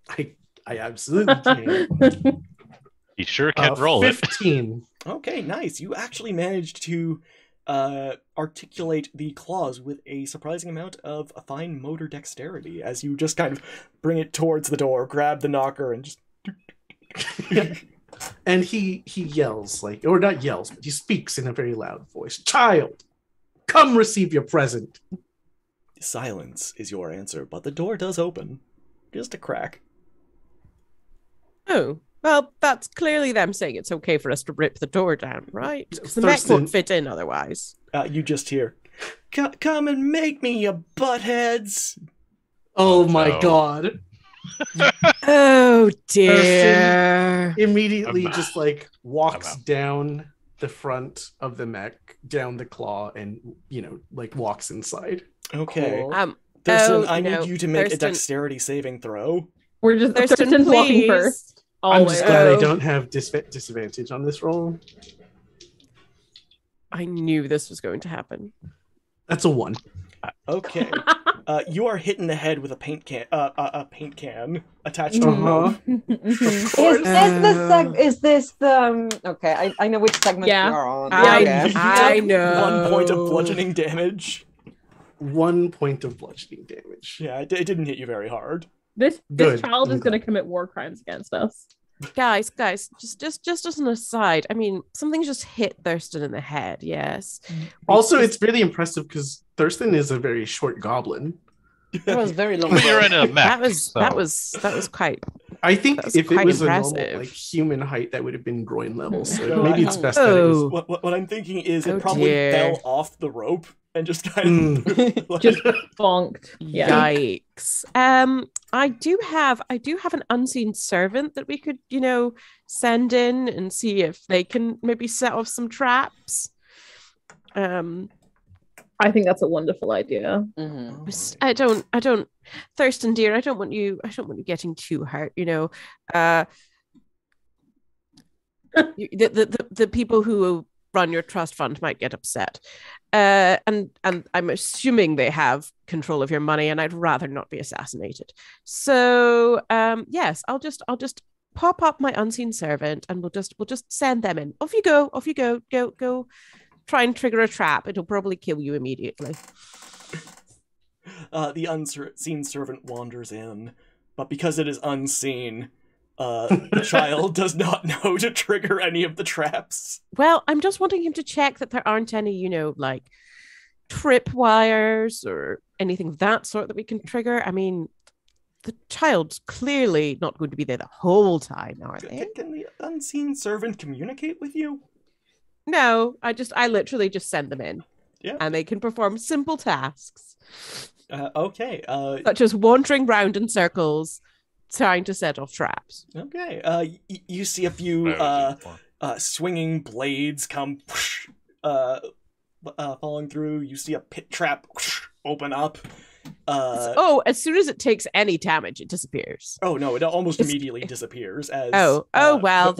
I absolutely can. He sure can roll it. 15. Okay, nice. You actually managed to articulate the claws with a surprising amount of fine motor dexterity as you just kind of bring it towards the door, grab the knocker, and just... And he yells, like, or not yells, but he speaks in a very loud voice. Child, come receive your present. Silence is your answer, but the door does open. Just a crack. Oh, well, that's clearly them saying it's okay for us to rip the door down, right? Because the mech Thurston- won't fit in otherwise. You just hear, come and make me, you buttheads! Oh my no. god. Oh dear. Immediately I'm just like walks out. down the front of the mech, down the claw, and like walks inside. Okay. Cool. Thurston, oh, I no, need you to make a Thurston- dexterity saving throw. We're just Thurston, Thurston's walking please. first. I'm Always. just glad I Oh. don't have disadvantage on this roll. I knew this was going to happen. That's a 1. Okay. You are hit in the head with a paint can attached to a Uh-huh. rope. Is this the okay? I know which segment Yeah. you are on. I You know. have 1 point of bludgeoning damage. 1 point of bludgeoning damage. Yeah, it didn't hit you very hard. This Good. child is Okay. going to commit war crimes against us. Guys, just as an aside, I mean, something just hit Thurston in the head, yes. Also, it's really impressive because Thurston is a very short goblin. It was very long. But you're in a mech. That was quite I think That's if it quite was a impressive. normal like human height, that would have been groin level. So No, maybe I- it's best that it was. Oh. What I'm thinking is Oh, it probably dear. fell off the rope and just kind of Just bonked. Yeah. yikes. I do have an unseen servant that we could, send in and see if they can maybe set off some traps. I think that's a wonderful idea. Mhm. I don't, Thurston dear, I don't want you getting too hurt, the people who run your trust fund might get upset. And I'm assuming they have control of your money, and I'd rather not be assassinated. So yes, I'll just pop up my unseen servant, and we'll just send them in. Off you go, go. Try and trigger a trap. It'll probably kill you immediately. The unseen servant wanders in, but because it is unseen, the child does not know to trigger any of the traps. Well, I'm just wanting him to check that there aren't any, like trip wires or anything of that sort that we can trigger. I mean, the child's clearly not going to be there the whole time, are they? Can the unseen servant communicate with you? No, I literally just send them in. Yeah. And they can perform simple tasks, Okay. such as wandering round in circles, trying to set off traps. Okay. You see a few swinging blades come falling through. You see a pit trap open up. As soon as it takes any damage, it disappears. Oh no! It almost It's- immediately disappears. As well,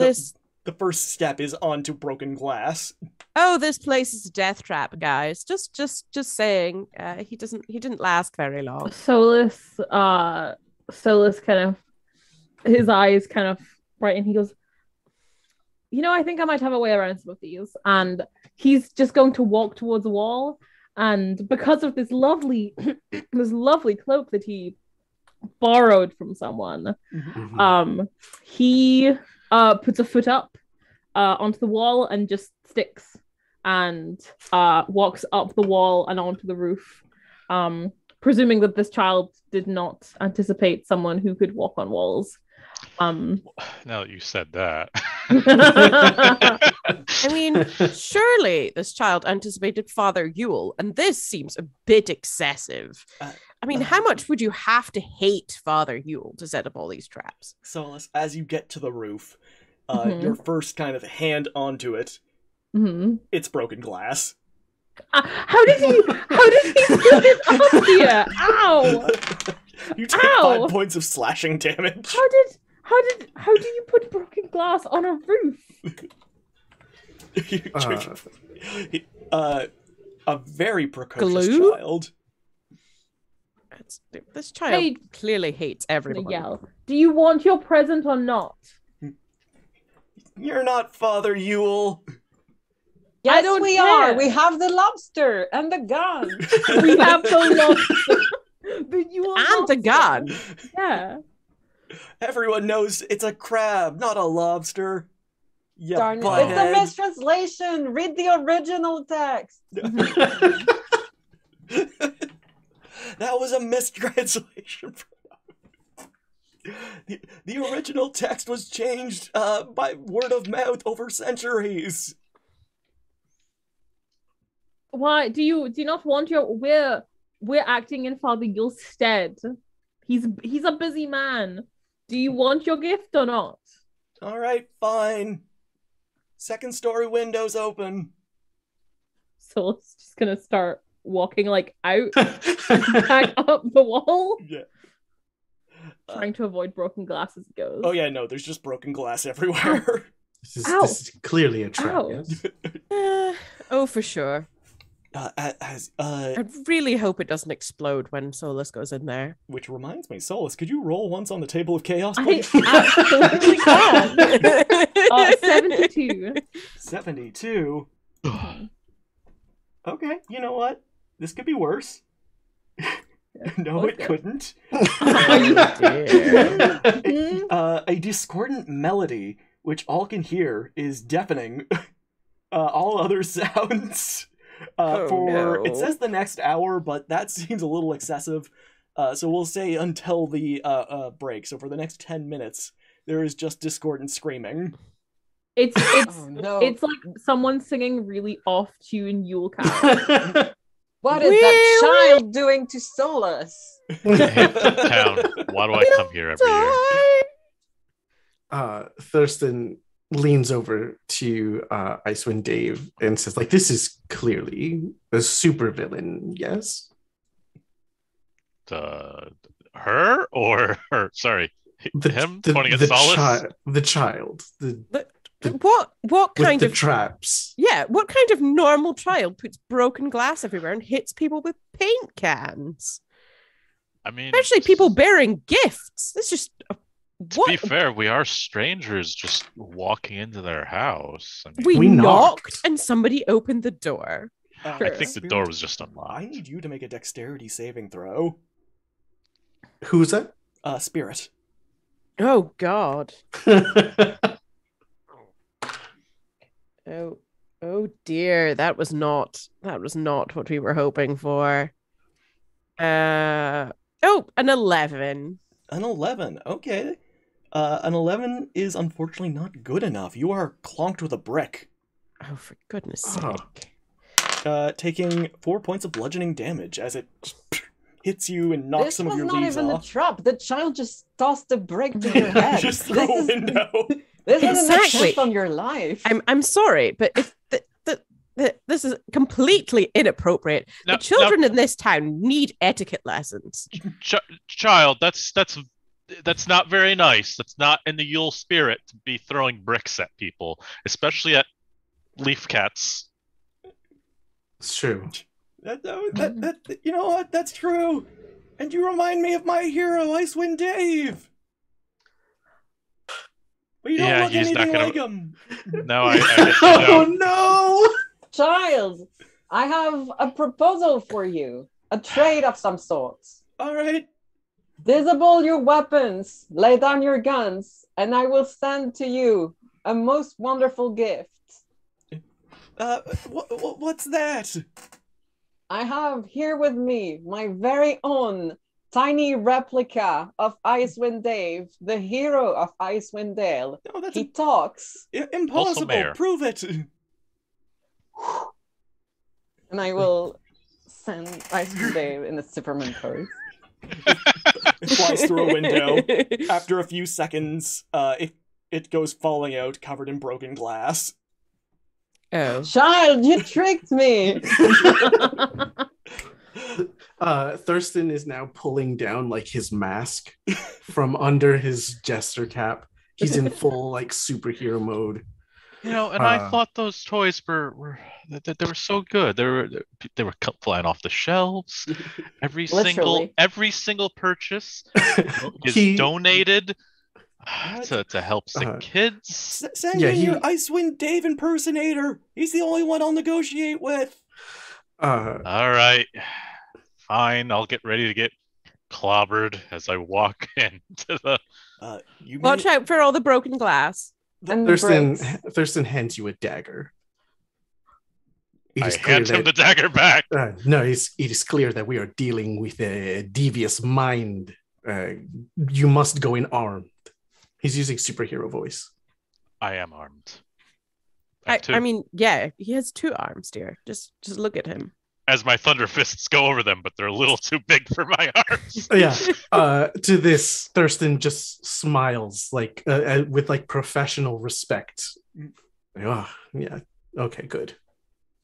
the The first step is onto broken glass. Oh, this place is a death trap, guys. Just saying. He didn't last very long. Solus kind of, his eyes kind of brighten. He goes, I think I might have a way around some of these. And he's just going to walk towards a wall. And because of this lovely cloak that he borrowed from someone, he puts a foot up onto the wall and just sticks and walks up the wall and onto the roof, presuming that this child did not anticipate someone who could walk on walls. Now that you said that. I mean, surely this child anticipated Father Yule, and this seems a bit excessive. I mean, how much would you have to hate Father Yule to set up all these traps? So as you get to the roof, your first kind of hand onto it, it's broken glass. How did he put it up here? Ow! You take 5 points of slashing damage. How do you put broken glass on a roof? A very precocious child. This child clearly hates everyone. Yell. Do you want your present or not? You're not Father Yule. Yes, we are. We have the lobster and the gun. We have the lobster. The gun. Yeah. Everyone knows it's a crab, not a lobster. Yeah, darn it. It's a mistranslation. Read the original text. That was a mistranslation. The original text was changed by word of mouth over centuries. Why do you not want your? We're acting in Father Yule's stead. He's a busy man. Do you want your gift or not? All right, fine. Second story windows open. So it's just gonna start walking like out and back up the wall. Yeah. Trying to avoid broken glass as it goes. Oh yeah, no, there's just broken glass everywhere. This is clearly a trap. Yes? Oh, for sure. I really hope it doesn't explode when Solus goes in there. Which reminds me, Solus, could you roll once on the table of chaos, I please? absolutely can. 72. 72? Okay, you know what? This could be worse. No, it couldn't. A discordant melody, which all can hear, is deafening all other sounds. It says the next hour, but that seems a little excessive. So we'll say until the break. So for the next 10 minutes, there is just discordant screaming. It's Oh, no. it's like someone singing really off-tune Yule carols. What is that child doing to Solus? I hate the town. Why do I come here every year? Thurston leans over to Icewind Dave and says, like, this is clearly a supervillain, yes? Her or her? Sorry, him pointing at Solus? The child. What kind with of the traps? Yeah, what kind of normal child puts broken glass everywhere and hits people with paint cans? I mean, especially people bearing gifts. It's just to be fair, we are strangers just walking into their house. I mean, we knocked and somebody opened the door. I think the door was just unlocked. I need you to make a dexterity saving throw. Who's that? Spirit. Oh God. Oh dear, that was not what we were hoping for. An 11. An 11, okay. An 11 is unfortunately not good enough. You are clonked with a brick. Oh, for goodness sake. Taking 4 points of bludgeoning damage as it hits you and knocks some of your leaves off. This was not even a trap. The child just tossed a brick to your head. Just through a window. This is an attempt on your life. I'm sorry, but if this is completely inappropriate. The children in this town need etiquette lessons. Child, That's not very nice. That's not in the Yule spirit to be throwing bricks at people, especially at leaf cats. It's true. You know what? That's true. And you remind me of my hero, Icewind Dave. But you don't look anything like him. No, I guess you don't. No! Child, I have a proposal for you. A trade of some sort. All right. Disable your weapons, lay down your guns, and I will send to you a most wonderful gift. What's that? I have here with me my very own tiny replica of Icewind Dave, the hero of Icewind Dale. No, that's he talks. Impossible. Prove it. And I will send Icewind Dave in the Superman pose. It flies through a window. After a few seconds, it goes falling out, covered in broken glass. Oh. Child, you tricked me! Thurston is now pulling down like his mask from under his jester cap. He's in full like superhero mode. You know, and I thought those toys were they were so good. They were flying off the shelves. Every single purchase is donated to help sick kids. Send in your Icewind Dave impersonator. He's the only one I'll negotiate with. All right, fine. I'll get ready to get clobbered as I walk into the. Watch out for all the broken glass. Thurston hands you a dagger. I hand him the dagger back. No, it is clear that we are dealing with a devious mind. You must go in armed. He's using superhero voice. I am armed. I mean, yeah, he has 2 arms, dear. Just look at him. As my thunder fists go over them, but they're a little too big for my arms. Yeah. To this, Thurston just smiles like with like professional respect. Oh, yeah. Okay, good.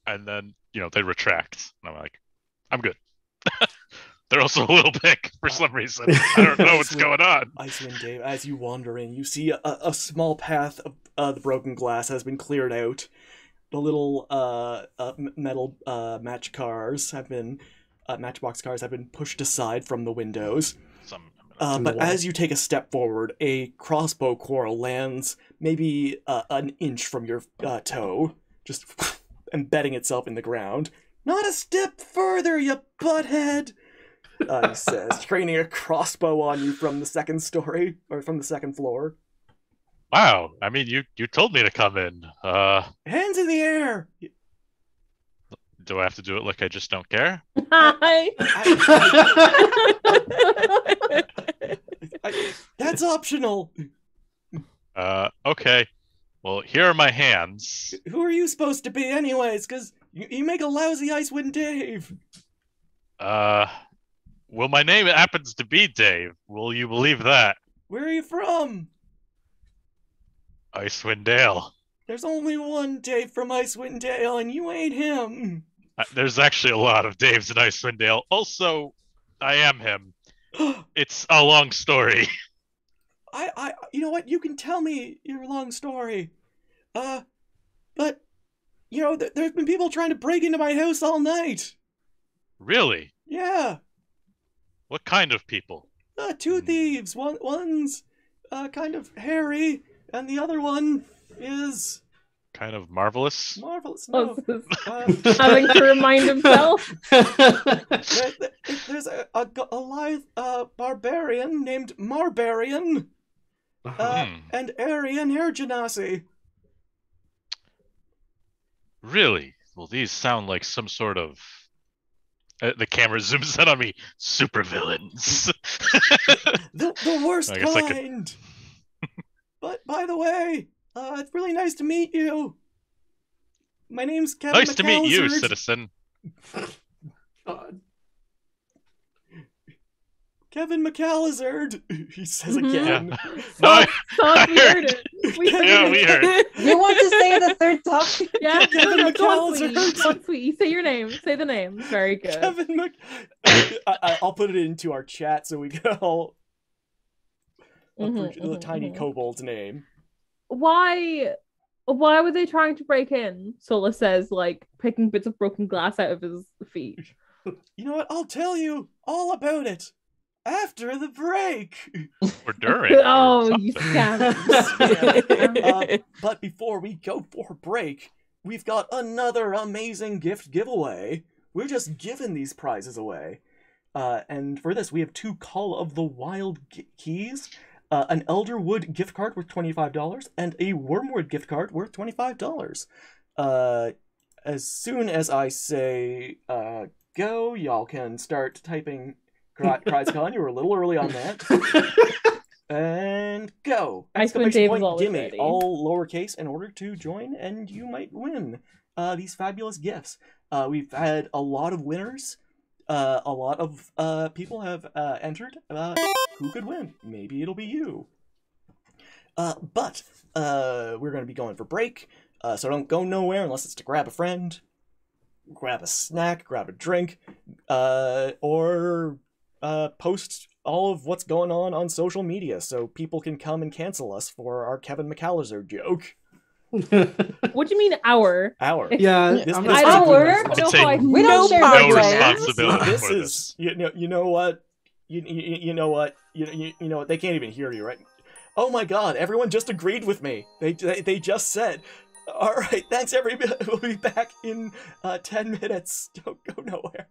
And then they retract, and I'm like, I'm good. They're also a little big for some reason. I don't know what's going on. Icewind Dave, as you wander in, you see a small path of the broken glass has been cleared out. The little metal matchbox cars have been pushed aside from the windows. But as you take a step forward, a crossbow quarrel lands maybe an inch from your toe, just embedding itself in the ground. Not a step further, you butthead! He says, training a crossbow on you from the second story, or from the second floor. Wow, I mean, you told me to come in. Hands in the air! Do I have to do it like I just don't care? Hi. That's optional. Okay. Well, here are my hands. Who are you supposed to be anyways? Because you make a lousy Icewind Dave. Well, my name happens to be Dave. Will you believe that? Where are you from? Icewind Dale. There's only one Dave from Icewind Dale, and you ain't him. There's actually a lot of Daves in Icewind Dale. Also, I am him. It's a long story. You know what? You can tell me your long story. But, there's been people trying to break into my house all night. Really? Yeah. What kind of people? 2 thieves. One's kind of hairy, and the other one is kind of marvelous. Marvelous. No. Having to remind himself. There's a lithe barbarian named Marbarian, and Aryan Hair Genasi. Really? Well, these sound like some sort of. The camera zooms in on me. Super villains. the worst kind. But by the way, it's really nice to meet you. My name's Kevin. Nice to meet you, citizen. Kevin McAllizard, he says again. Yeah. No, we heard it. We heard it. You want to say the third time? Yeah, Kevin McAllizard. Go on, sweet. Say your name. Say the name. Very good. Kevin I'll put it into our chat so we can all. the tiny kobold's name. Why were they trying to break in? Sola says, like picking bits of broken glass out of his feet. You know what? I'll tell you all about it after the break. Or during. Oh, or you something. scam. But before we go for break, we've got another amazing gift giveaway. We're just giving these prizes away. And for this, we have 2 Call of the Wild keys, an Elderwood gift card worth $25, and a Wormwood gift card worth $25. As soon as I say go, y'all can start typing CriesCon. You were a little early on that. And go! Exclamation point, gimme, ready. all lowercase in order to join, and you might win these fabulous gifts. We've had a lot of winners. A lot of people have entered. Who could win? Maybe it'll be you. But we're going to be going for break, so don't go nowhere unless it's to grab a friend, grab a snack, grab a drink, or post all of what's going on social media so people can come and cancel us for our Kevin McAllister joke. What do you mean our? Our. Yeah, This I'm is- not Our? taking To No, take I- We don't share no the blame. responsibility This for is this. you know what you know what you know what, they can't even hear you, right? Oh my god, everyone just agreed with me. They just said, all right, thanks everybody. We'll be back in 10 minutes. Don't go nowhere.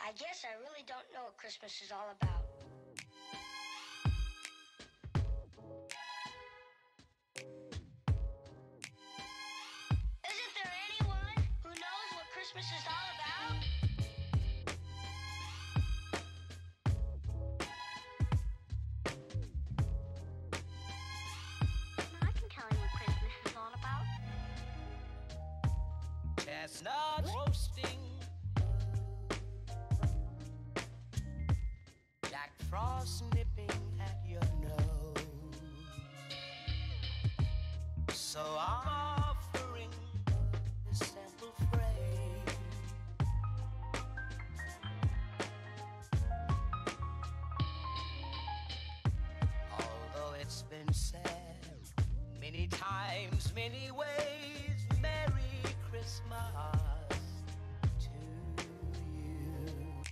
I guess I really don't know what Christmas is all about. Isn't there anyone who knows what Christmas is all about? I can tell you what Christmas is all about. Chestnut roasting, Jack Frost nipping at your nose. So I'm offering this simple phrase. Although it's been said many times, many ways, Merry Christmas to you.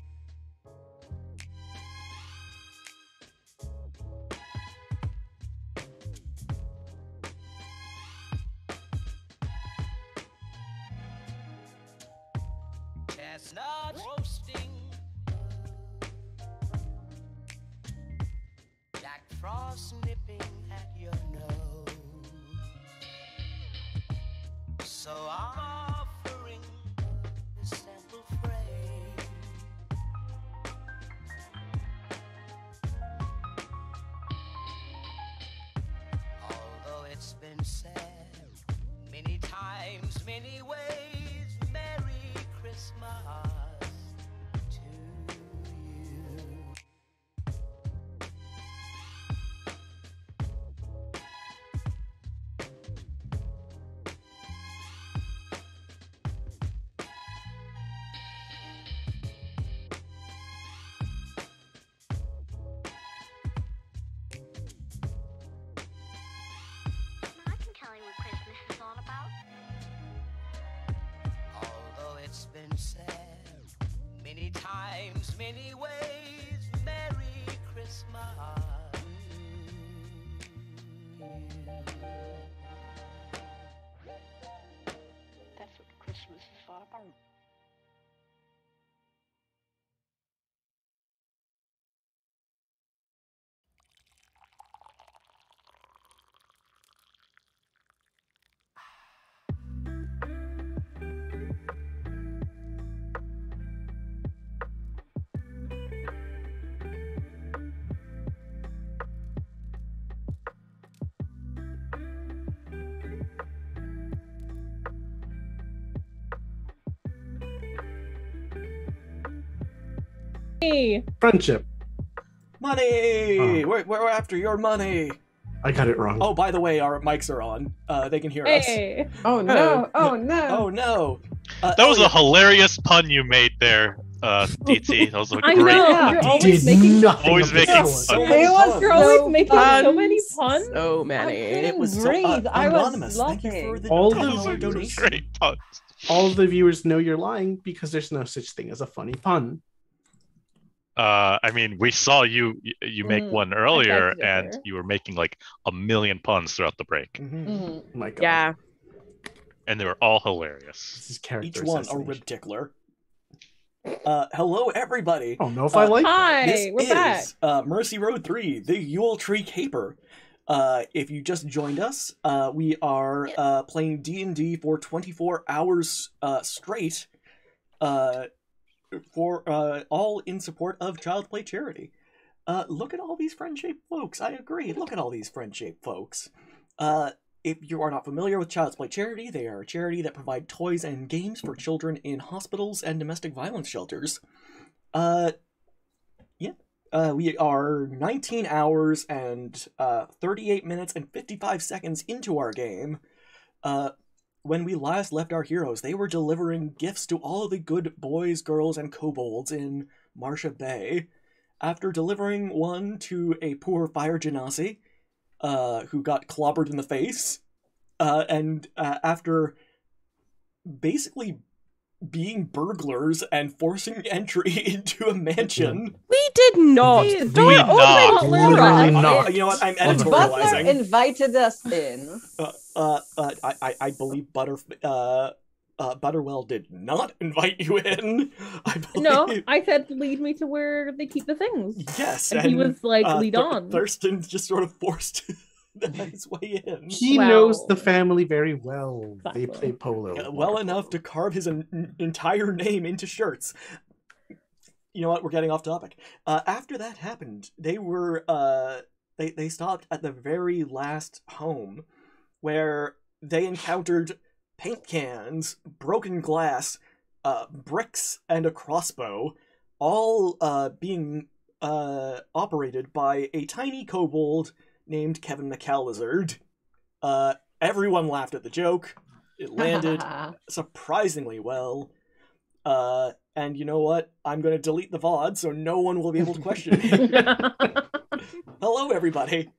Chestnut roasting, Jack Frost nipping at your nose. So I'm offering this simple phrase. Although it's been said many times, many ways, Merry Christmas to you. I can tell you what Christmas is all about. Although it's been said many times, many ways, Merry Christmas. That's what Christmas is all about. Hey, Friendship. Money! We're after your money. I got it wrong. Oh, by the way, our mics are on. They can hear us. hey. Oh no! Oh no! Oh no! That was a Elliot, hilarious pun you made there, DT. That was a I great know. pun. You're Did always making. nothing Always of this making one. so fun. many It was puns. You're always so making so many Puns. puns. So I many. It was so breathe. I was anonymous. Thank you for laughing. the All Those $10 are donation. great puns. All the viewers know you're lying because there's no such thing as a funny pun. I mean, we saw you make Mhm. one earlier, texted it and there. you were making like a million puns throughout the break, Mhm. Mhm. Oh my God. Yeah. and they were all hilarious. This is character Each one a assassination. rib tickler. Hello, everybody. I don't know if I like that. Hi, This we're back. is Mercy Road 3, the Yuletree Caper. If you just joined us, we are playing D&D for 24 hours straight, for all in support of Child Play Charity. Look at all these friend-shaped folks. I agree. Look at all these friend-shaped folks. If you are not familiar with Child's Play Charity, they are a charity that provide toys and games for children in hospitals and domestic violence shelters. We are 19 hours and 38 minutes and 55 seconds into our game. When we last left our heroes, they were delivering gifts to all of the good boys, girls, and kobolds in Marcia Bay. After delivering one to a poor fire genasi, who got clobbered in the face, and after basically being burglars and forcing entry into a mansion. We did not. We The did door not. opened. Literally Laura. not. You know what? I'm On the Butler editorializing. invited us in. I believe Butterwell did not invite you in. I believe. No, I said lead me to where they keep the things. Yes, And he was like, lead on. Thurston just sort of forced his way in. He Wow. knows the family very well. They Exactly. play polo. Well water enough polo. to carve his entire name into shirts. You know what? We're getting off topic. After that happened, they were they stopped at the very last home, where they encountered paint cans, broken glass, bricks, and a crossbow, all being operated by a tiny kobold named Kevin McAllizard. Everyone laughed at the joke. It landed surprisingly well. And you know what? I'm going to delete the VOD so no one will be able to question me. Hello, everybody.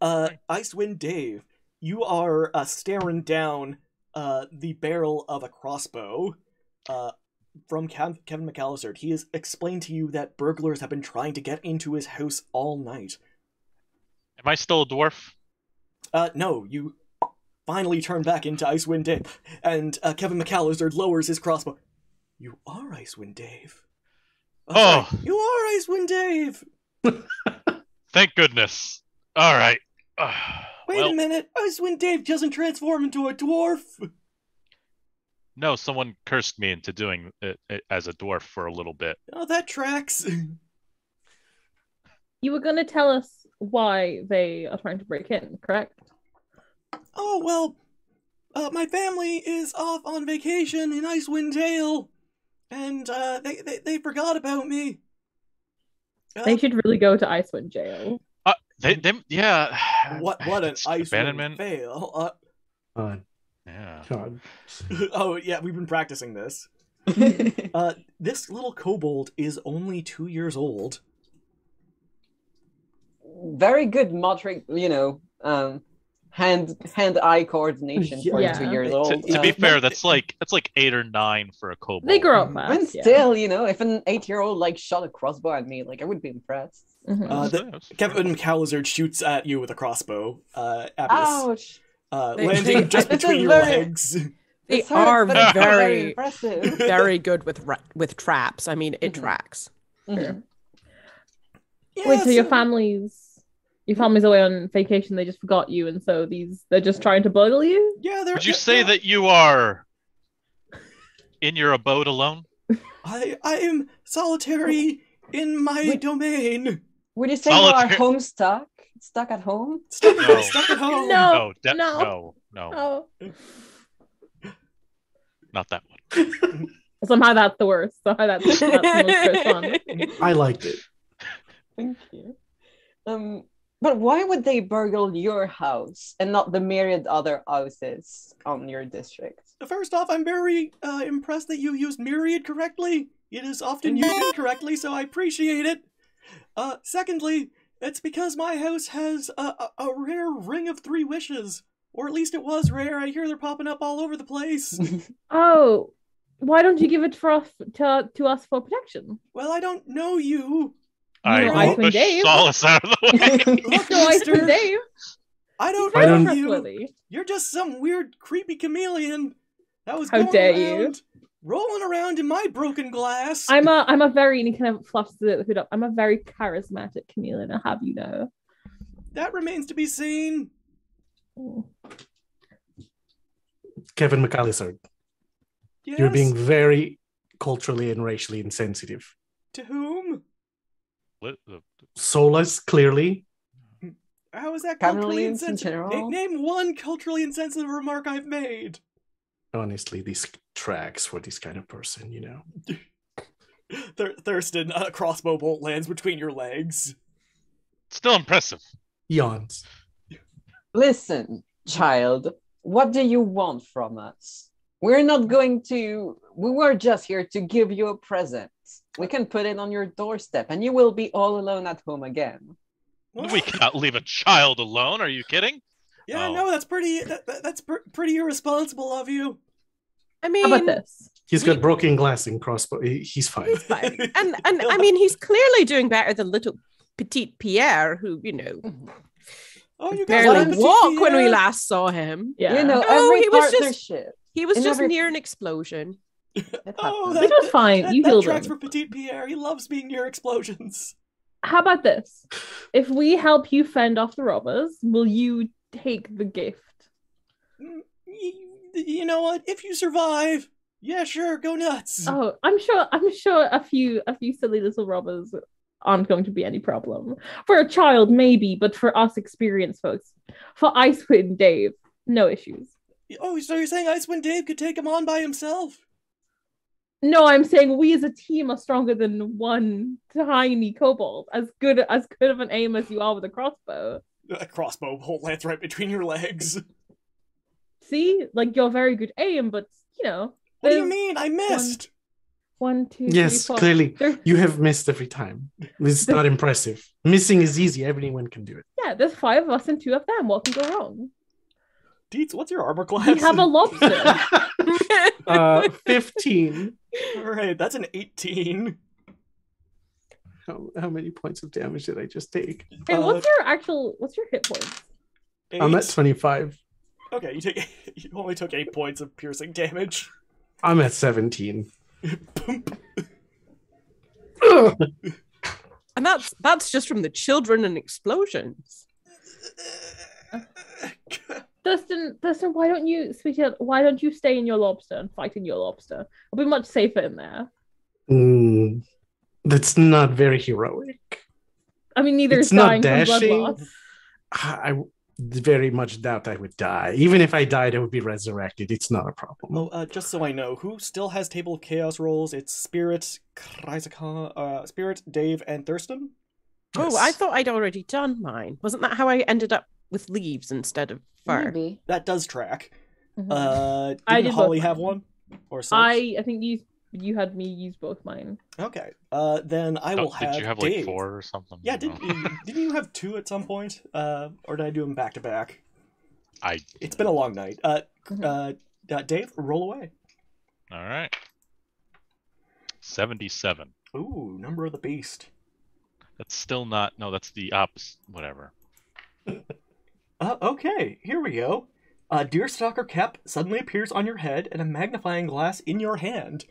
Icewind Dave, you are staring down the barrel of a crossbow from Kevin McAllizard. He has explained to you that burglars have been trying to get into his house all night. Am I still a dwarf? No, you finally turn back into Icewind Dave. And Kevin McAllizard lowers his crossbow. You are Icewind Dave. Oh. Sorry, you are Icewind Dave. Thank goodness. All right. Wait a minute. Icewind Dave doesn't transform into a dwarf. No, someone cursed me into doing it as a dwarf for a little bit. Oh, that tracks. You were going to tell us why they are trying to break in, correct? Oh, well, my family is off on vacation in Icewind Dale, and they forgot about me. They should really go to Icewind Jail. Yeah. What an It's Icewind abandonment. fail. Yeah. God. Oh, yeah, we've been practicing this. This little kobold is only 2 years old. Very good motoric, hand-eye coordination for Yeah. 2 years old. To be fair, that's like 8 or 9 for a kobold. They grow up And fast. still, if an 8-year-old shot a crossbow at me, I would be impressed. Mhm. Kevin McAllizard shoots at you with a crossbow. Abius, Ouch! landing just This is between your very- legs. They This hurts, are but it's very very, impressive. very good with traps. I mean, it tracks. Mhm. Wait, so your so- family's away on vacation, they just forgot you, and so they're just trying to burgle you? Yeah, Would you say that you are in your abode alone? I am solitary in my Wait. Would domain. you say you are Solitaire. home stuck? Stuck at home? Stuck, No. stuck at home. No. No, Oh. not that one. Somehow that's the worst. Somehow that's the most fun. I liked it. Thank you. But why would they burgle your house and not the myriad other houses on your district? First off, I'm very impressed that you used myriad correctly. It is often used incorrectly, so I appreciate it. Secondly, it's because my house has a rare ring of 3 wishes. Or at least it was rare. I hear they're popping up all over the place. Oh, why don't you give it to us for protection? Well, I don't know you. I know will Icewind push Dave. Solace out of the way. Look, No, mister, Icewind Dave. I don't Very know don't- you. trustworthy. You're just some weird, creepy chameleon that was How going dare you. around, rolling around in my broken glass. I'm a very, and he kind of fluffs the hood up. I'm a very charismatic chameleon, I'll have you know. That remains to be seen. Kevin McAllizard, Yes. you're being very culturally and racially insensitive. To whom? Solus, clearly. How is that culturally Chameleons in insensitive? general? Name one culturally insensitive remark I've made. Honestly, this tracks for this kind of person, Thurston, a crossbow bolt lands between your legs. Still impressive. Yawns. Listen, child, what do you want from us? We were just here to give you a present. We can put it on your doorstep and you will be all alone at home again. We cannot leave a child alone. Are you kidding? Yeah, Oh. no, that's pretty irresponsible of you. I How mean, about this? He's got broken glass and crossbow. He's fine. fine. and I mean, he's clearly doing better than little petite Pierre, who Oh, you guys barely have a walk when we TPS. last saw him. Yeah. Every he was just- partnership. He was It just never- near an explosion. Oh, Which was fine. You that healed tracks him. for Petite Pierre. He loves being near explosions. How about this? If we help you fend off the robbers, will you take the gift? You know what? If you survive, yeah, sure, go nuts. Oh, I'm sure a few silly little robbers aren't going to be any problem. For a child, maybe, but for us experienced folks, for Icewind Dave, no issues. Oh, so you're saying Icewind Dave could take him on by himself? No, I'm saying we as a team are stronger than one tiny kobold. As good of an aim as you are with a crossbow. A crossbow bolt lands right between your legs. See, like you're very good aim, but you know. What do you there's mean? I missed. 1, 2, 3, Yes, 4. clearly. There- You have missed every time. It's not impressive. Missing is easy. Everyone can do it. Yeah, there's 5 of us and 2 of them. What can go wrong? Deets, what's your armor class? We have a lobster. 15. All right, that's an 18. How many points of damage did I just take? Hey, what's your hit points? I'm at 8. 25. Okay, you only took 8 points of piercing damage. I'm at 17. And that's just from the children and explosions. Dustin, why don't you stay in your lobster and fight in your lobster? It'll be much safer in there. That's not very heroic. I mean, neither It's is not dying from blood dashing. loss. I very much doubt I would die. Even if I died, I would be resurrected. It's not a problem. Oh, just so I know, who still has Table of Chaos rolls? It's Spirit, Spirit, Dave, and Thurston? Oh, I thought I'd already done mine. Wasn't that how I ended up with leaves instead of fur? Maybe. That does track. Mhm. Didn't did Holly both have mine. one? Or Silks? I think you had me use both mine. Okay. Then I will have Did you have Dave. like 4 or something? Yeah, No. didn't you have 2 at some point? Or did I do them back to back? I. It's been a long night. Dave, roll away. All right. 77. Ooh, number of the beast. That's still not. No, that's the opposite. Whatever. Okay, here we go. Deerstalker cap suddenly appears on your head and a magnifying glass in your hand.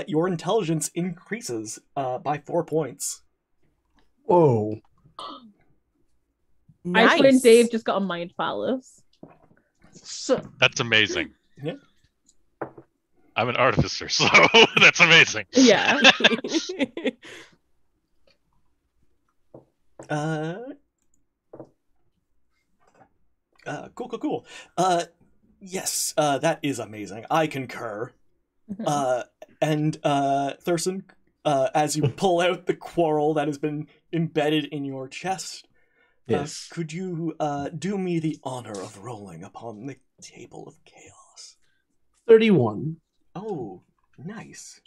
Your intelligence increases by 4 points. Whoa. Icewind and Dave just got a mind phallus. That's amazing. Yeah. I'm an artificer, so that's amazing. Yeah. Cool. Yes, that is amazing. I concur. And Thurston, as you pull out the quarrel that has been embedded in your chest, Yes. could you do me the honor of rolling upon the Table of Chaos? 31. Oh, nice.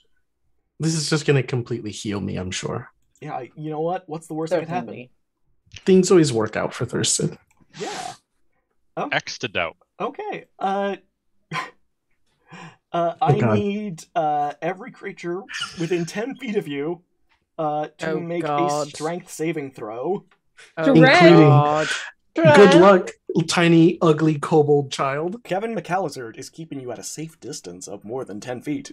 This is just going to completely heal me, I'm sure. Yeah, you know what? What's the worst that could happen? Certainly. Things always work out for Thurston. Yeah. X to doubt. Okay. Oh, I God. need every creature within 10 feet of you to Oh, make a God. strength saving throw. Oh, Including- God. Good luck, tiny, ugly kobold child. Kevin McAllister is keeping you at a safe distance of more than 10 feet.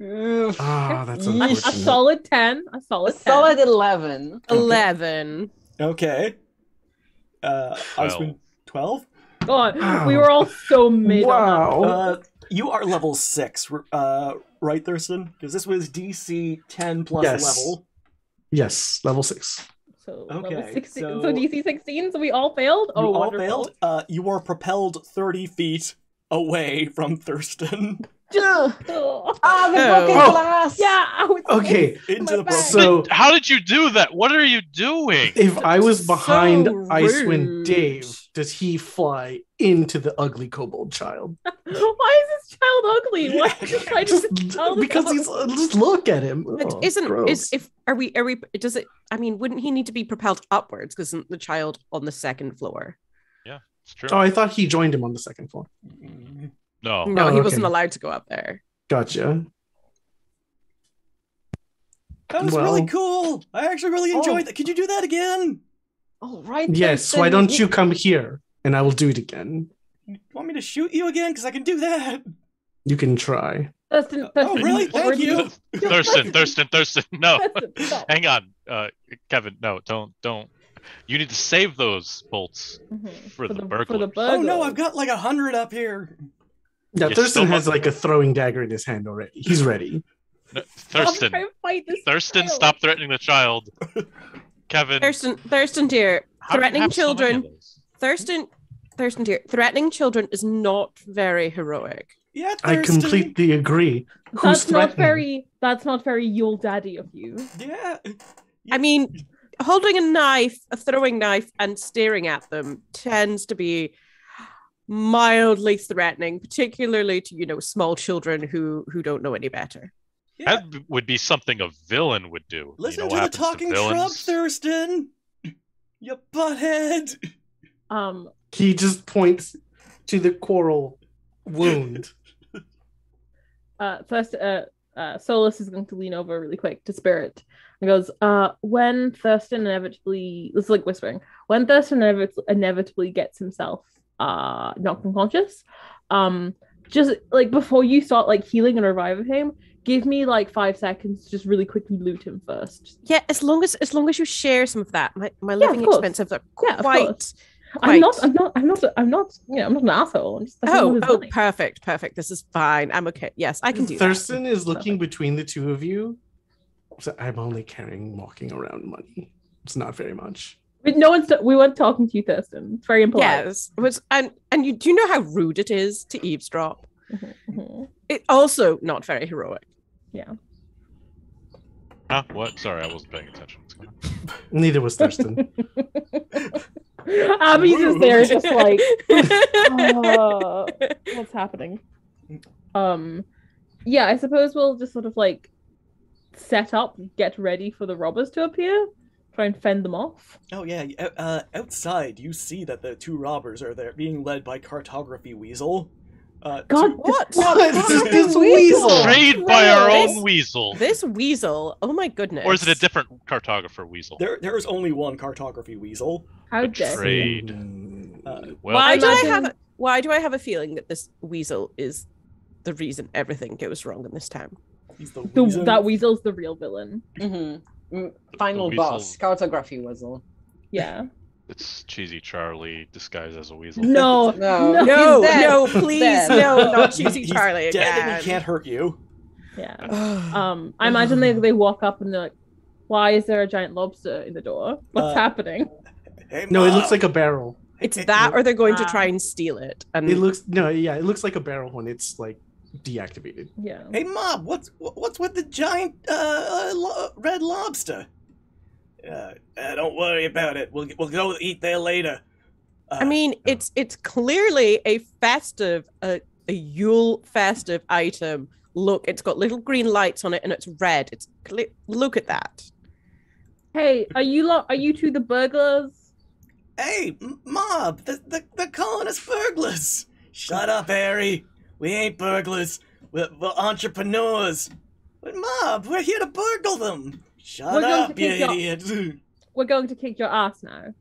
Ah, that's A unfortunate. solid 10. A A solid 10. solid 11. 11. Okay. Icewind 12? God, we were all so mid on Wow. You are level 6, right, Thurston? Because this was DC 10 plus Yes. level. Yes, level 6. that. So, Okay, level 16, so- so DC 16, so we all failed? You Oh, all wonderful. failed. You are propelled 30 feet away from Thurston Oh, Ah, the Oh. broken glass! yeah. Okay, into the back. broken. so How did you do that? What are you doing? if I was behind So Icewind rude. Dave, does he fly into the ugly kobold child? Why is this child ugly? Why are you trying Just to tell the because child- he's just look at him. It Oh, isn't gross. is if are we does it I mean wouldn't he need to be propelled upwards because isn't the child on the second floor? It's true. Oh, I thought he joined him on the second floor. No. No, Oh, he okay. wasn't allowed to go up there. Gotcha. That was really Well- cool. I actually really enjoyed that. Could you do that again? All right. Yes, Thurston, why don't you come here and I will do it again? You want me to shoot you again? Because I can do that. You can try. Thurston, Oh, really? Thank you. Thurston. No, Thurston, stop. hang on, Kevin. No, don't. You need to save those bolts for the burglars. Oh no, I've got like 100 up here. Yeah, You Thurston still has mu- like a throwing dagger in his hand already. He's ready. No, I'm Thurston, trying to fight this Thurston, child. stop threatening the child. Kevin, Thurston, dear, how do you threatening have so many children. of those? Thurston, dear, threatening children is not very heroic. Yeah, I Thurston. completely agree. Who's That's not threatening? very. That's not very Yule Daddy of you. Yeah. I mean, holding a knife, a throwing knife, and staring at them tends to be mildly threatening, particularly to small children who don't know any better. Yeah. That would be something a villain would do. Listen you know to what the happens talking villains? shrub, Thurston. You butthead. He just points to the coral wound. First, Solus is going to lean over really quick to Spirit and goes, when Thurston inevitably, this is like whispering, when Thurston inevitably gets himself knocked unconscious, just like before you start like healing and reviving him, give me like 5 seconds to just really quickly loot him first. Yeah, as long as you share some of that, my living course. expenses are Yeah, of quite. course. I'm not an asshole. Perfect. This is fine. I'm okay. Yes, I can do Thurston that. is looking between the two of you. So I'm only walking around money. It's not very much. We weren't talking to you, Thurston. It's very impolite. Yes, and you do know how rude it is to eavesdrop. Mhm. It also not very heroic. Yeah. Huh? What? Sorry, I wasn't paying attention. What's going on? Neither was Thurston. Abby's just there, just like, what's happening? Yeah, I suppose we'll just sort of like set up, get ready for the robbers to appear, try and fend them off. Oh yeah, outside you see that the 2 robbers are there, being led by Cartography Weasel. God, What? This weasel. Trained by our own weasel. This weasel. Oh my goodness. Or is it a different cartographer weasel? There is only one Cartography Weasel. How dare you. Trade. Mm, Well, Why do imagine- I have a feeling that this weasel is the reason everything goes wrong in this town? He's the weasel. That weasel's the real villain. Final The boss, weasel. cartography weasel. Yeah. it's cheesy Charlie disguised as a weasel. No, No. No, He's dead. no, please, Dead. no, not cheesy He's Charlie dead again. and he can't hurt you. Yeah. I imagine they walk up and they're like, why is there a giant lobster in the door? What's happening? Hey, No, it Mom. looks like a barrel. It's that, or they're going to Ah. try and steal it. And It looks like a barrel when it's like deactivated. Yeah. Hey, Mob, what's with the giant red lobster? Don't worry about it. We'll go eat there later. I mean, it's clearly a festive, a Yule festive item. Look, it's got little green lights on it, and it's red. Look at that. Hey, are you two the burglars? Hey, Mob, they're calling us burglars. Shut up, Harry. We ain't burglars. We're entrepreneurs. But Mob, we're here to burgle them. Shut We're going up, to you kick your- idiot. We're going to kick your ass now.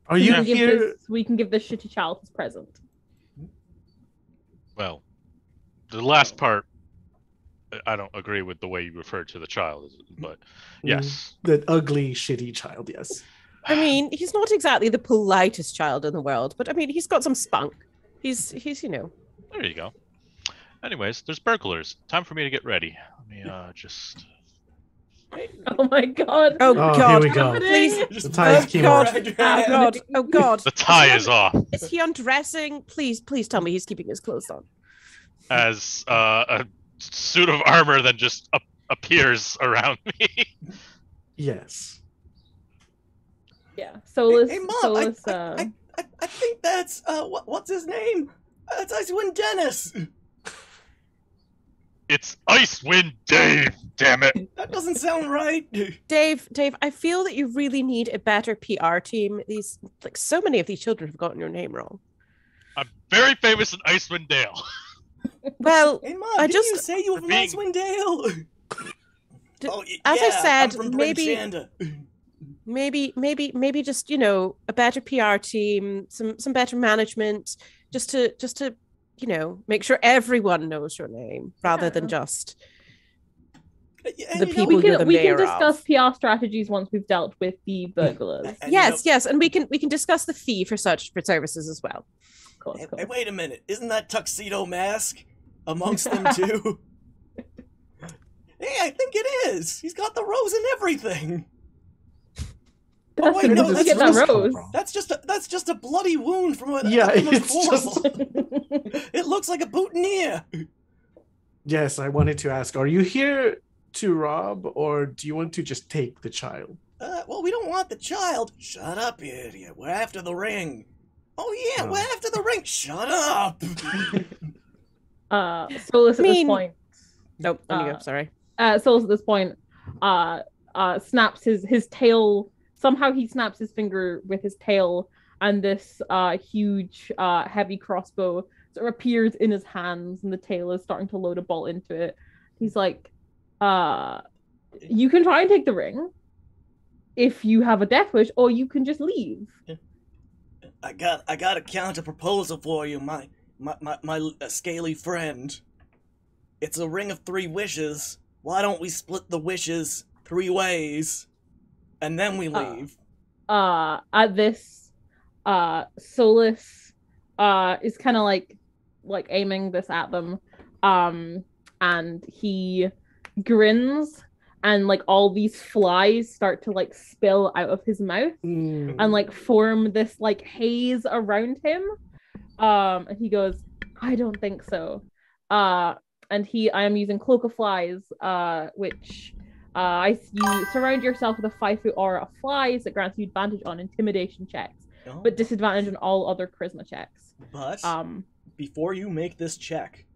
Are you We can give here? we can give this shitty child his present. Well, the last part, I don't agree with the way you referred to the child, but yes. That ugly, shitty child, yes. I mean, he's not exactly the politest child in the world, but I mean, he's got some spunk. He's There you go. Anyways, there's burglars. Time for me to get ready. Let me just. Oh my god. Oh, Oh, God. here we go. Please. Just The ties came off. drag your Oh hand. God! Oh God! The tie is off Is he undressing? Please tell me he's keeping his clothes on. as a suit of armor then just appears around me. Yes. Yeah. Solus. Hey, Mom, Solus. I think that's what's his name? That's Icewind Dennis. It's Icewind Dave. Damn it! That doesn't sound right. Dave, I feel that you really need a better PR team. So many of these children have gotten your name wrong. I'm very famous in Icewind Dale. Well, Hey, Mom, I didn't just- you say you were from being- Icewind Dale? D- yeah, as I I'm said, from maybe- Shanda. maybe just a better PR team, some better management, just to make sure everyone knows your name rather than just And the you know, people you're the we mayor can discuss of. PR strategies once we've dealt with the burglars. And, you Yes, and we can discuss the fee for such services as well. Of course, know, of course. hey, wait a minute. Isn't that Tuxedo Mask amongst them too? Hey, I think it is. He's got the rose and everything. That's wait, the no, no, that's get that rose come rose. from? That's just a bloody wound from a Yeah, from a it's quarrel. just. It looks like a boutonniere. Yes, I wanted to ask: are you here to rob, or do you want to just take the child? Well, we don't want the child. Shut up, you idiot. We're after the ring. Oh yeah, Oh. we're after the ring. Shut up. Solus at this mean- point. Nope, on you go. Sorry. Solus at this point snaps his tail. Somehow he snaps his finger with his tail, and this huge heavy crossbow sort of appears in his hands, and the tail is starting to load a bolt into it. He's like, you can try and take the ring if you have a death wish, or you can just leave. I got a counter proposal for you, my scaly friend. It's a ring of 3 wishes. Why don't we split the wishes 3 ways, and then we leave? At this, Solus is kind of like aiming this at them, and he grins, and like all these flies start to like spill out of his mouth and like form this like haze around him. And he goes, I don't think so. I am using Cloak of Flies, which you surround yourself with a 5-foot aura of flies that grants you advantage on intimidation checks, Oh, but disadvantage on all other charisma checks. but before you make this check,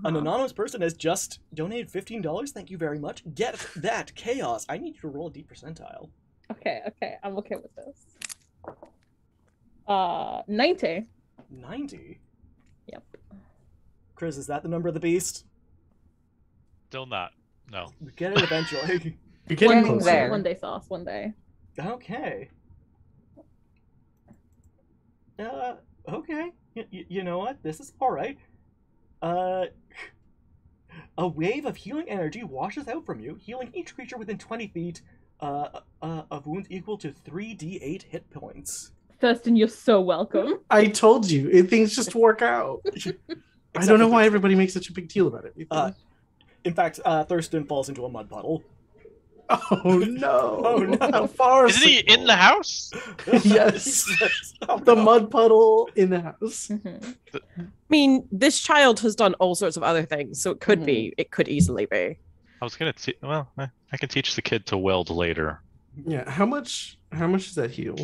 an anonymous person has just donated $15. Thank you very much. Get that chaos. I need you to roll a D percentile. Okay, I'm okay with this. 90. 90. Yep. Chris, is that the number of the beast? Still not. No. We get it eventually. You're getting Getting closer. there. One day, Sauce. One day. Okay. Okay. You know what? This is alright. A wave of healing energy washes out from you, healing each creature within 20 feet of wounds equal to 3d8 hit points. Thurston, you're so welcome. I told you, things just work out. I don't know why everybody makes such a big deal about it. In fact, Thurston falls into a mud puddle. Oh no! Oh, no. How far? Isn't he in the house? Yes. Oh, The no. mud puddle in the house. Mhm. I mean, this child has done all sorts of other things, so it could be. It could easily be. I was gonna. I can teach the kid to weld later. Yeah. How much does that heal?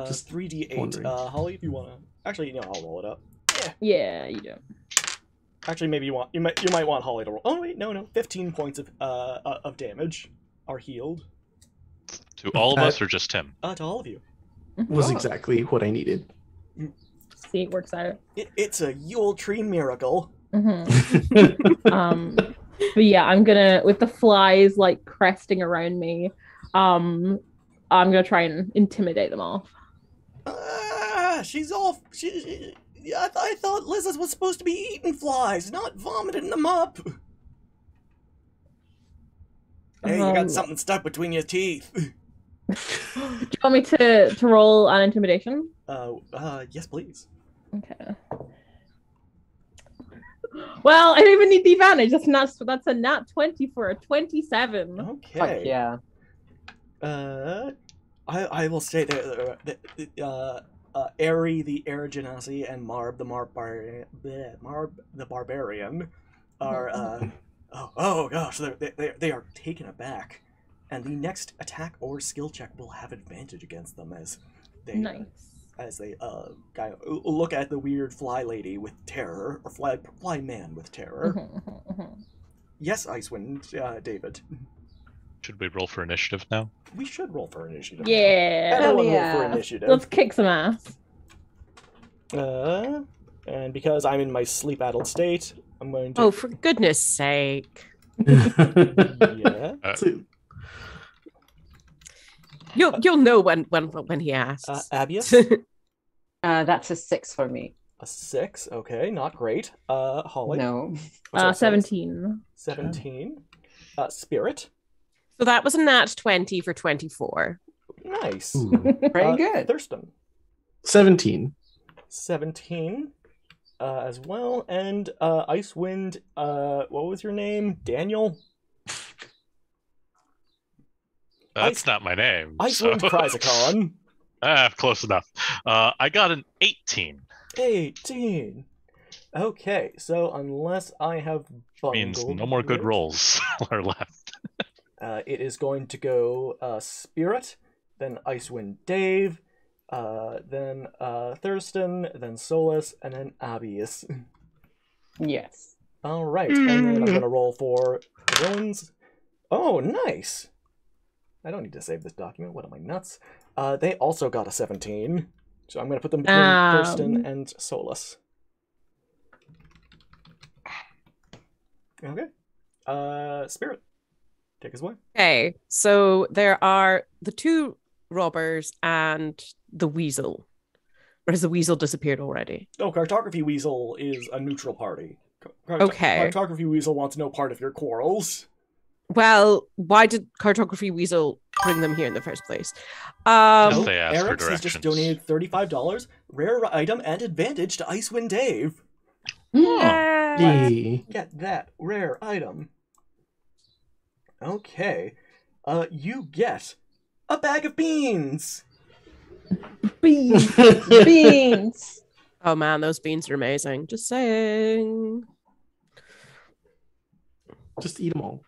Just 3d8. wondering. Holly, if you wanna, actually, no, I'll roll it up. Yeah, you do. Actually, maybe you might want Holly to roll. Oh wait, no. 15 points of damage are healed. To all of us or just him? To all of you. Was Oh. exactly what I needed. See, it works out. It's a Yuletree miracle. Mhm. But yeah, I'm gonna, with the flies like cresting around me, I'm gonna try and intimidate them off. She's off. I thought lizards was supposed to be eating flies, not vomiting them up. Hey, you got something stuck between your teeth. Do you want me to roll an intimidation? Yes, please. Okay. Well, I don't even need the advantage. That's a nat 20 for a 27. Okay. Fuck yeah. I will say that Airy the Air Genasi and Marb the Barbarian are oh gosh, they are taken aback, and the next attack or skill check will have advantage against them as they kind of look at the weird fly lady with terror, or fly man with terror. Yes, Icewind, David. Should we roll for initiative now? We should roll for initiative. Yeah. Everyone yeah. roll for initiative. Let's kick some ass. And because I'm in my sleep addled state, I'm going to. Oh, for goodness sake! Yeah. You'll know when he asks. Abius? That's a 6 for me. A 6. Okay, not great. Holly. No. Oh, sorry, 17. 17. Spirit. So that was a nat 20 for 24. Nice. Very good. Thurston. 17. 17 as well. And Icewind, what was your name? Daniel? That's not my name. Icewind so- Chrysicon. Close enough. I got an 18. 18. Okay, so unless I have bungled Means no more good it, rolls are left. it is going to go Spirit, then Icewind Dave, then Thurston, then Solus, and then Abius. Yes. All right, and then I'm going to roll for the villains. Oh, nice. I don't need to save this document. What am I, nuts? They also got a 17. So I'm going to put them between Thurston and Solus. Okay. Spirit, take us away. Okay, so there are the 2 robbers and the weasel. Or has the weasel disappeared already? Oh, Cartography Weasel is a neutral party. Okay. Cartography Weasel wants no part of your quarrels. Well, why did Cartography Weasel bring them here in the first place? Just they asked for Eric's has just directions. donated $35. Rare item and advantage to Icewind Dave. Yay. Get that rare item. Okay. You get a bag of beans. Beans. Beans. Oh man, those beans are amazing. Just saying. Just eat them all.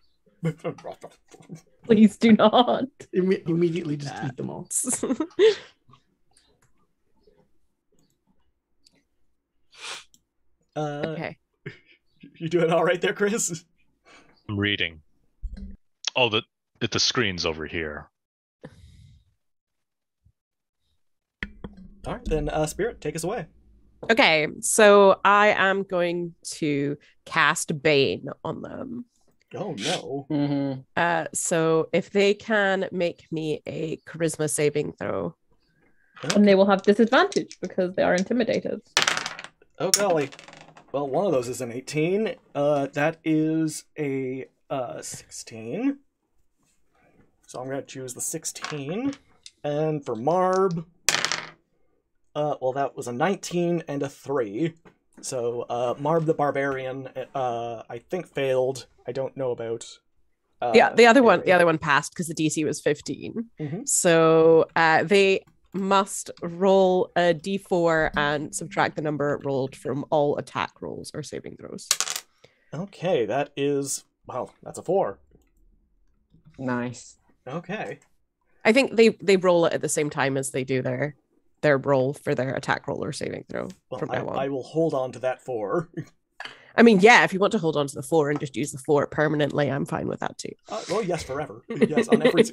Please do not. Immediately just eat them all. Okay. You doing all right there, Chris? I'm reading. Oh, the screen's over here. All right, then Spirit, take us away. Okay, so I am going to cast Bane on them. Oh no. Mm-hmm. So if they can make me a charisma saving throw. And they will have disadvantage because they are intimidated. Oh golly. Well, one of those is an 18. That is a 16. So I'm going to choose the 16. And for Marb, well, that was a 19 and a 3. So Marb the Barbarian, I think failed. I don't know about. The other one passed because the DC was 15. Mhm. So they must roll a d4 and subtract the number rolled from all attack rolls or saving throws. Okay, that is, wow, that's a 4. Nice. Okay. I think they roll it at the same time as they do their roll for their attack roll or saving throw Well, from now on. I will hold on to that 4. I mean, yeah, if you want to hold on to the 4 and just use the 4 permanently, I'm fine with that too. Oh, yes, forever. Yes, on every.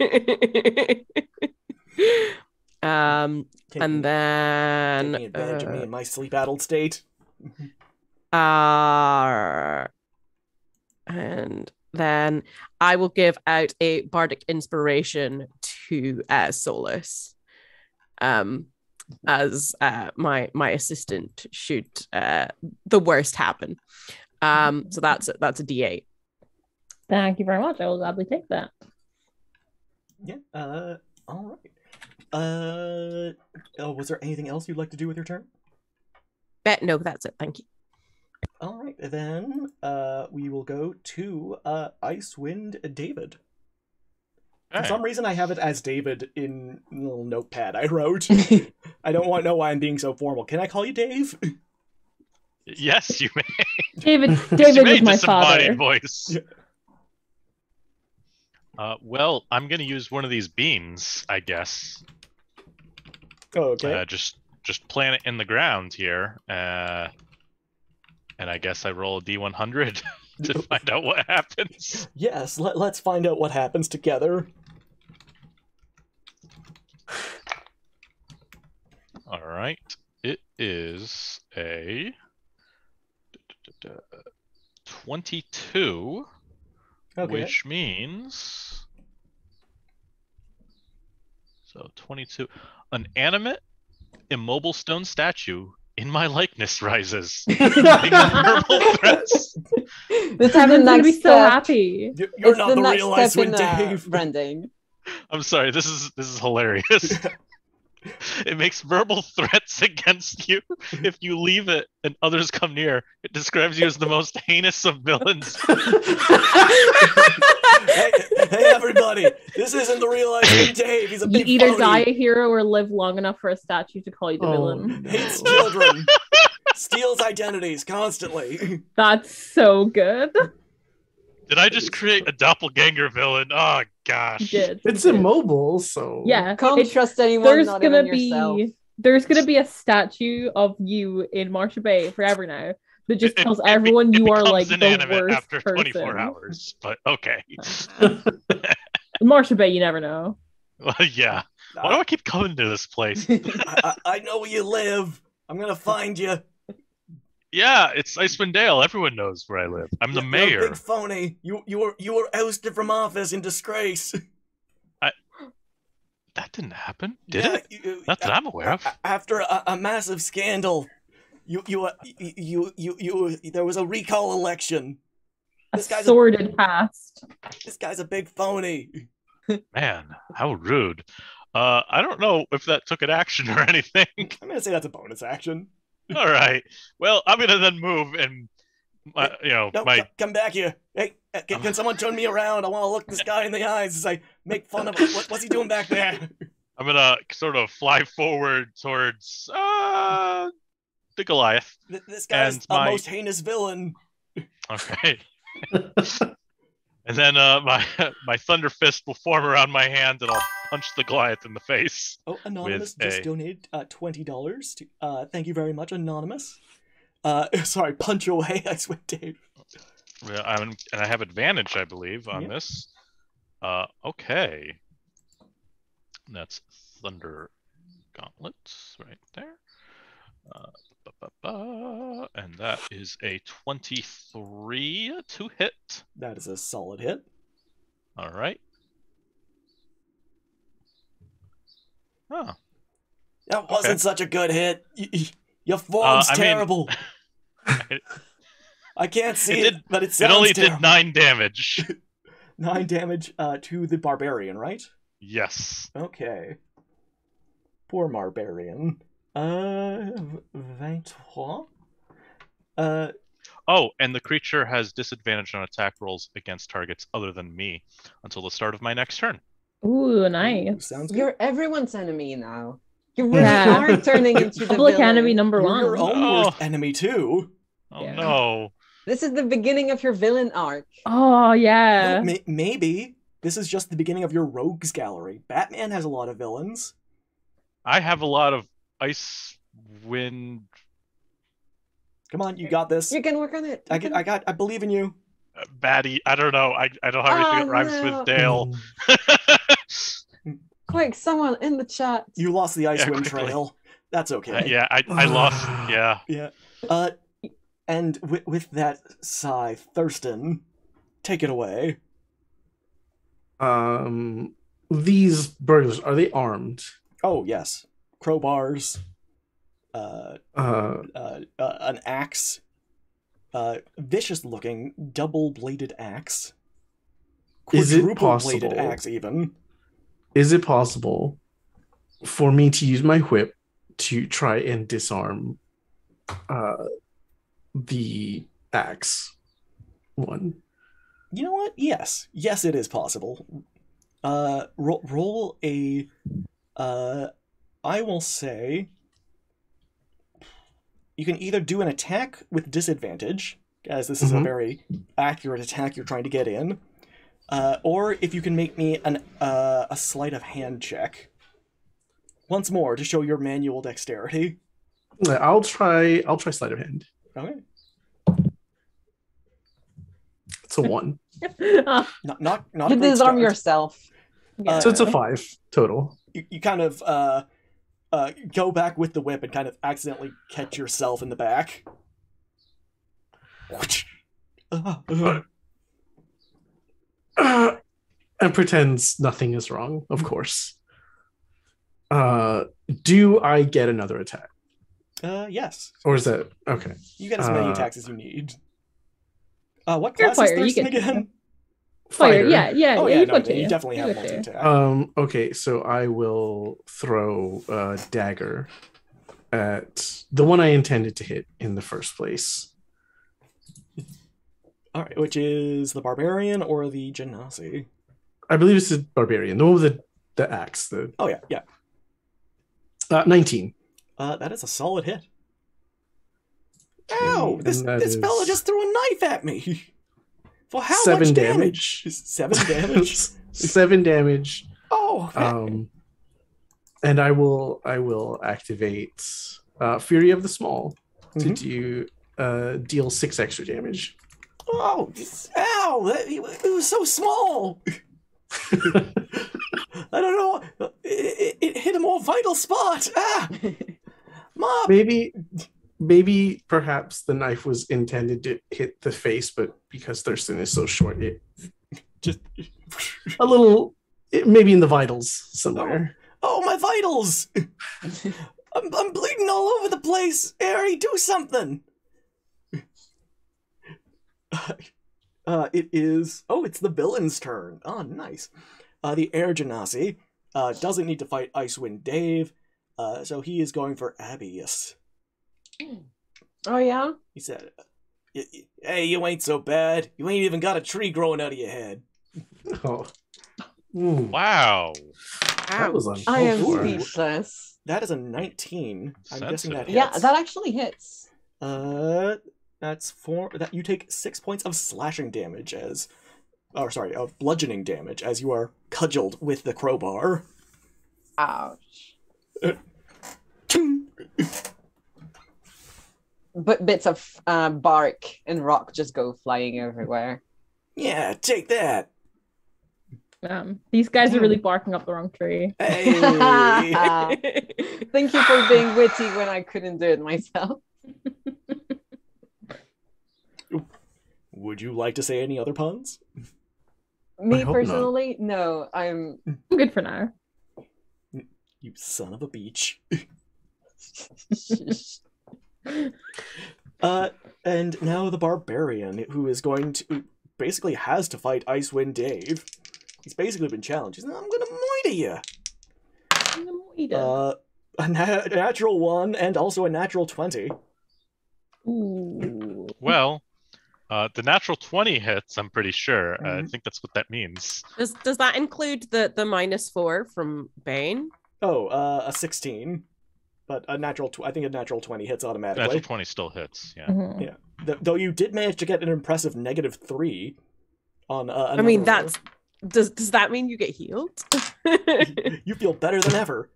And Taking then advantage of me in my sleep-addled state. And then I will give out a bardic inspiration to Solus, as my assistant should the worst happen. So that's a D8. Thank you very much. I will gladly take that. Yeah. All right. Was there anything else you'd like to do with your turn? No, that's it. Thank you. All right, then we will go to Icewind David. For some reason, I have it as David in a little notepad I wrote. I don't want to know why I'm being so formal. Can I call you Dave? Yes, you may. David You was made my disembodied father. voice. Well, I'm gonna use one of these beans, I guess. Oh, okay. Just plant it in the ground here, and I guess I roll a D100 to find out what happens. Yes, let's find out what happens together. All right, it is a 22, Okay. which means 22. An animate, immobile stone statue in my likeness rises. Making verbal threats. Let's have the Everyone's gonna be next so step. happy. You're It's not the the next real step Icewind in Dave. branding. I'm sorry. This is hilarious. It makes verbal threats against you if you leave it and others come near. It describes you as the most heinous of villains. Hey, everybody! This isn't the real Icewind Dave. He's a You big either phony. die a hero or live long enough for a statue to call you the villain. Hates children. Steals identities constantly. That's so good. Did I just create a doppelganger villain? Oh gosh. You did. It's you did. immobile, so Yeah. Can't it's- trust anyone, There's not gonna even yourself. be a statue of you in Marsha Bay forever now that just tells everyone you are becomes like the inanimate worst after person. 24 hours. But okay. Marsha Bay, you never know. Well, yeah. Why do I keep coming to this place? I know where you live. I'm gonna find you. Yeah, it's Icewind Dale. Everyone knows where I live. I'm the You're mayor. a big phony. You were ousted from office in disgrace. That didn't happen, did Yeah, it? Not that I'm aware of. After a massive scandal, you there was a recall election. A This guy's sordid past. This guy's a big phony. Man, how rude. I don't know if that took an action or anything. I'm gonna say that's a bonus action. All right. Well, I'm gonna then move and No, come back here. Hey, can someone turn me around? I want to look this guy in the eyes as I make fun of him. What's he doing back there? I'm gonna sort of fly forward towards the Goliath. This guy's And a most heinous villain. Okay. And then my thunder fist will form around my hand, and I'll punch the Goliath in the face. Oh, Anonymous with just a- donated $20. Thank you very much, Anonymous. Sorry, punch away, Icewind Dave. Yeah, and I have advantage, I believe, on Yep. this. Okay. That's Thunder Gauntlets right there. And that is a 23 to hit. That is a solid hit. All right. Oh. That wasn't such a good hit. Your form's I mean- terrible. I can't see It it, did- but it It sounds only terrible. did 9 damage. 9 damage to the barbarian, right? Yes. Okay. Poor barbarian. 23. Oh, and the creature has disadvantage on attack rolls against targets other than me until the start of my next turn. Ooh, nice. Sounds good. You're everyone's enemy now. You really Yeah. are turning into the Public villain. enemy number You're one. your own Oh. worst enemy too. Oh Yeah. no. This is the beginning of your villain arc. Oh yeah. No, maybe this is just the beginning of your rogues gallery. Batman has a lot of villains. I have a lot of ice wind Come on, you got this. You can work on it. I believe in you. baddie. I don't know. I don't have anything that rhymes no. with Dale. Quick, someone in the chat. You lost the Icewind quickly. Trail. That's okay. Yeah, I lost. Yeah. Yeah. And with that sigh, Thurston, take it away. These burglars, are they armed? Oh yes, crowbars, an axe, vicious-looking double-bladed axe, Is it quadruple-bladed possible? axe even. Is it possible for me to use my whip to try and disarm the axe one? You know what? Yes, it is possible. Roll a. I will say. You can either do an attack with disadvantage, as this is a very accurate attack you're trying to get in, or if you can make me a sleight of hand check. Once more to show your manual dexterity. I'll try sleight of hand. Okay. It's a 1. Ah, Not You a great disarm start. yourself. yeah. So it's a 5 total. You kind of go back with the whip and kind of accidentally catch yourself in the back. And pretends nothing is wrong, of course. Do I get another attack? Yes. Or is that okay? You get as many attacks as you need. What You're class is fighter, you Thurston get again? Fire, yeah, Oh yeah, you no, got then you to. definitely have You got to. multi-attack. Okay, so I will throw a dagger at the one I intended to hit in the first place. All right, which is the barbarian or the genasi? I believe it's the barbarian, the one with the axe. Oh yeah. 19. That is a solid hit. Okay, Ow! This and that fella is just threw a knife at me. For how 7 much damage. 7 damage. 7 damage. Oh. Man. And I will activate Fury of the Small to deal 6 extra damage. Oh, ow! It was so small. I don't know. It hit a more vital spot. Ah, Mom. Maybe perhaps the knife was intended to hit the face, but because Thurston is so short, it just a little, maybe in the vitals somewhere. Oh, my vitals! I'm bleeding all over the place. Harry, do something. It's the villain's turn. Oh, nice. The Air Genasi doesn't need to fight Icewind Dave, so he is going for Abius. Oh, yeah? He said, hey, you ain't so bad. You ain't even got a tree growing out of your head. Oh. Ooh. Wow. That was I am uncalled for. speechless. That is a 19. I'm guessing that hits. Yeah, that actually hits. That's 4. That you take 6 points of slashing damage of bludgeoning damage as you are cudgeled with the crowbar. Ouch. But bits of bark and rock just go flying everywhere. Yeah, take that. These guys are really barking up the wrong tree. Hey. Thank you for being witty when I couldn't do it myself. Would you like to say any other puns? Me hope personally, no. I'm good for now. You son of a beach. And now the barbarian, who is going to basically has to fight Icewind Dave. He's basically been challenged. He's like, I'm gonna moita you. A natural 1 and also a natural 20. Ooh. Well, the natural 20 hits, I'm pretty sure. I think that's what that means. Does that include the -4 from Bane? Oh, a 16. But a natural, I think a natural 20 hits automatically. Natural 20 still hits, yeah. Mhm. Yeah. Though you did manage to get an impressive -3 on. I mean, that's does that mean you get healed? You feel better than ever.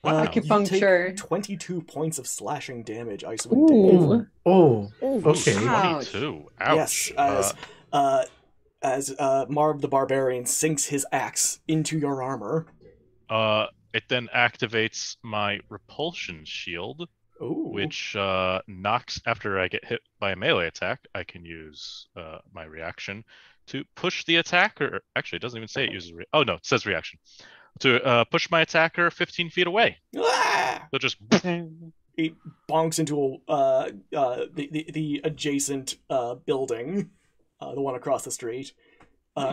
Wow. Acupuncture. You take 22 points of slashing damage, Icewind Dave. Ooh. Oh, okay. Ouch. 22. Ouch. Yes, as Marb the Barbarian sinks his axe into your armor. It then activates my repulsion shield, Ooh. which knocks after I get hit by a melee attack. I can use my reaction to push the attacker. Actually, it doesn't even say it uses. Oh no, it says reaction to push my attacker 15 feet away. Ah! So just He bonks into the adjacent building, the one across the street,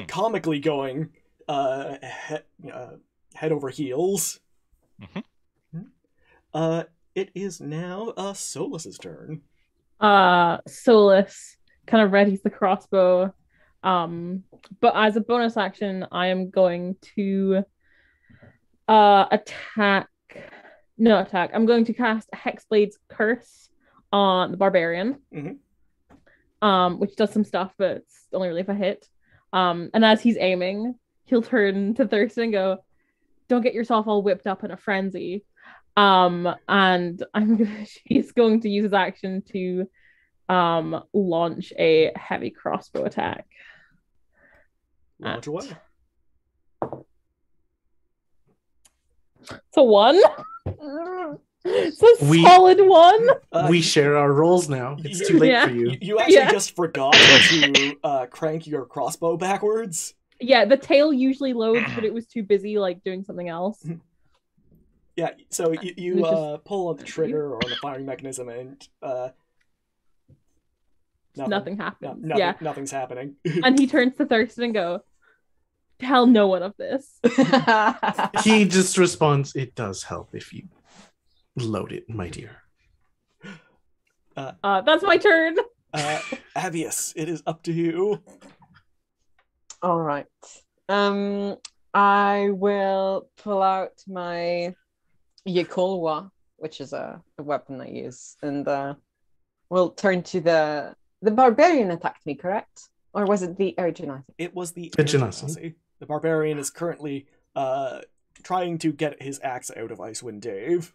comically going head over heels. It is now Solus's turn. Solus kind of readies the crossbow. But as a bonus action, I am going to attack. No attack. I'm going to cast Hexblade's Curse on the barbarian. Which does some stuff, but it's only really if I hit. And as he's aiming, he'll turn to Thurston and go, "Don't get yourself all whipped up in a frenzy." And he's going to use his action to launch a heavy crossbow attack. Launch away. It's a 1. It's a solid 1. We share our roles now. It's too late for you. You actually just forgot to crank your crossbow backwards. Yeah, the tail usually loads, but it was too busy like doing something else. Yeah, so you pull on the trigger or on the firing mechanism, and Nothing happens. nothing's happening. And he turns to Thurston and go, "Tell no one of this." He just responds, "It does help if you load it, my dear." That's my turn. Avius, it is up to you. All right. I will pull out my Yakolwa, which is a weapon I use, and we'll turn to the barbarian attacked me, correct? Or was it the Genasi? It was the Genasi. Genasi. The barbarian is currently trying to get his axe out of Icewind Dave.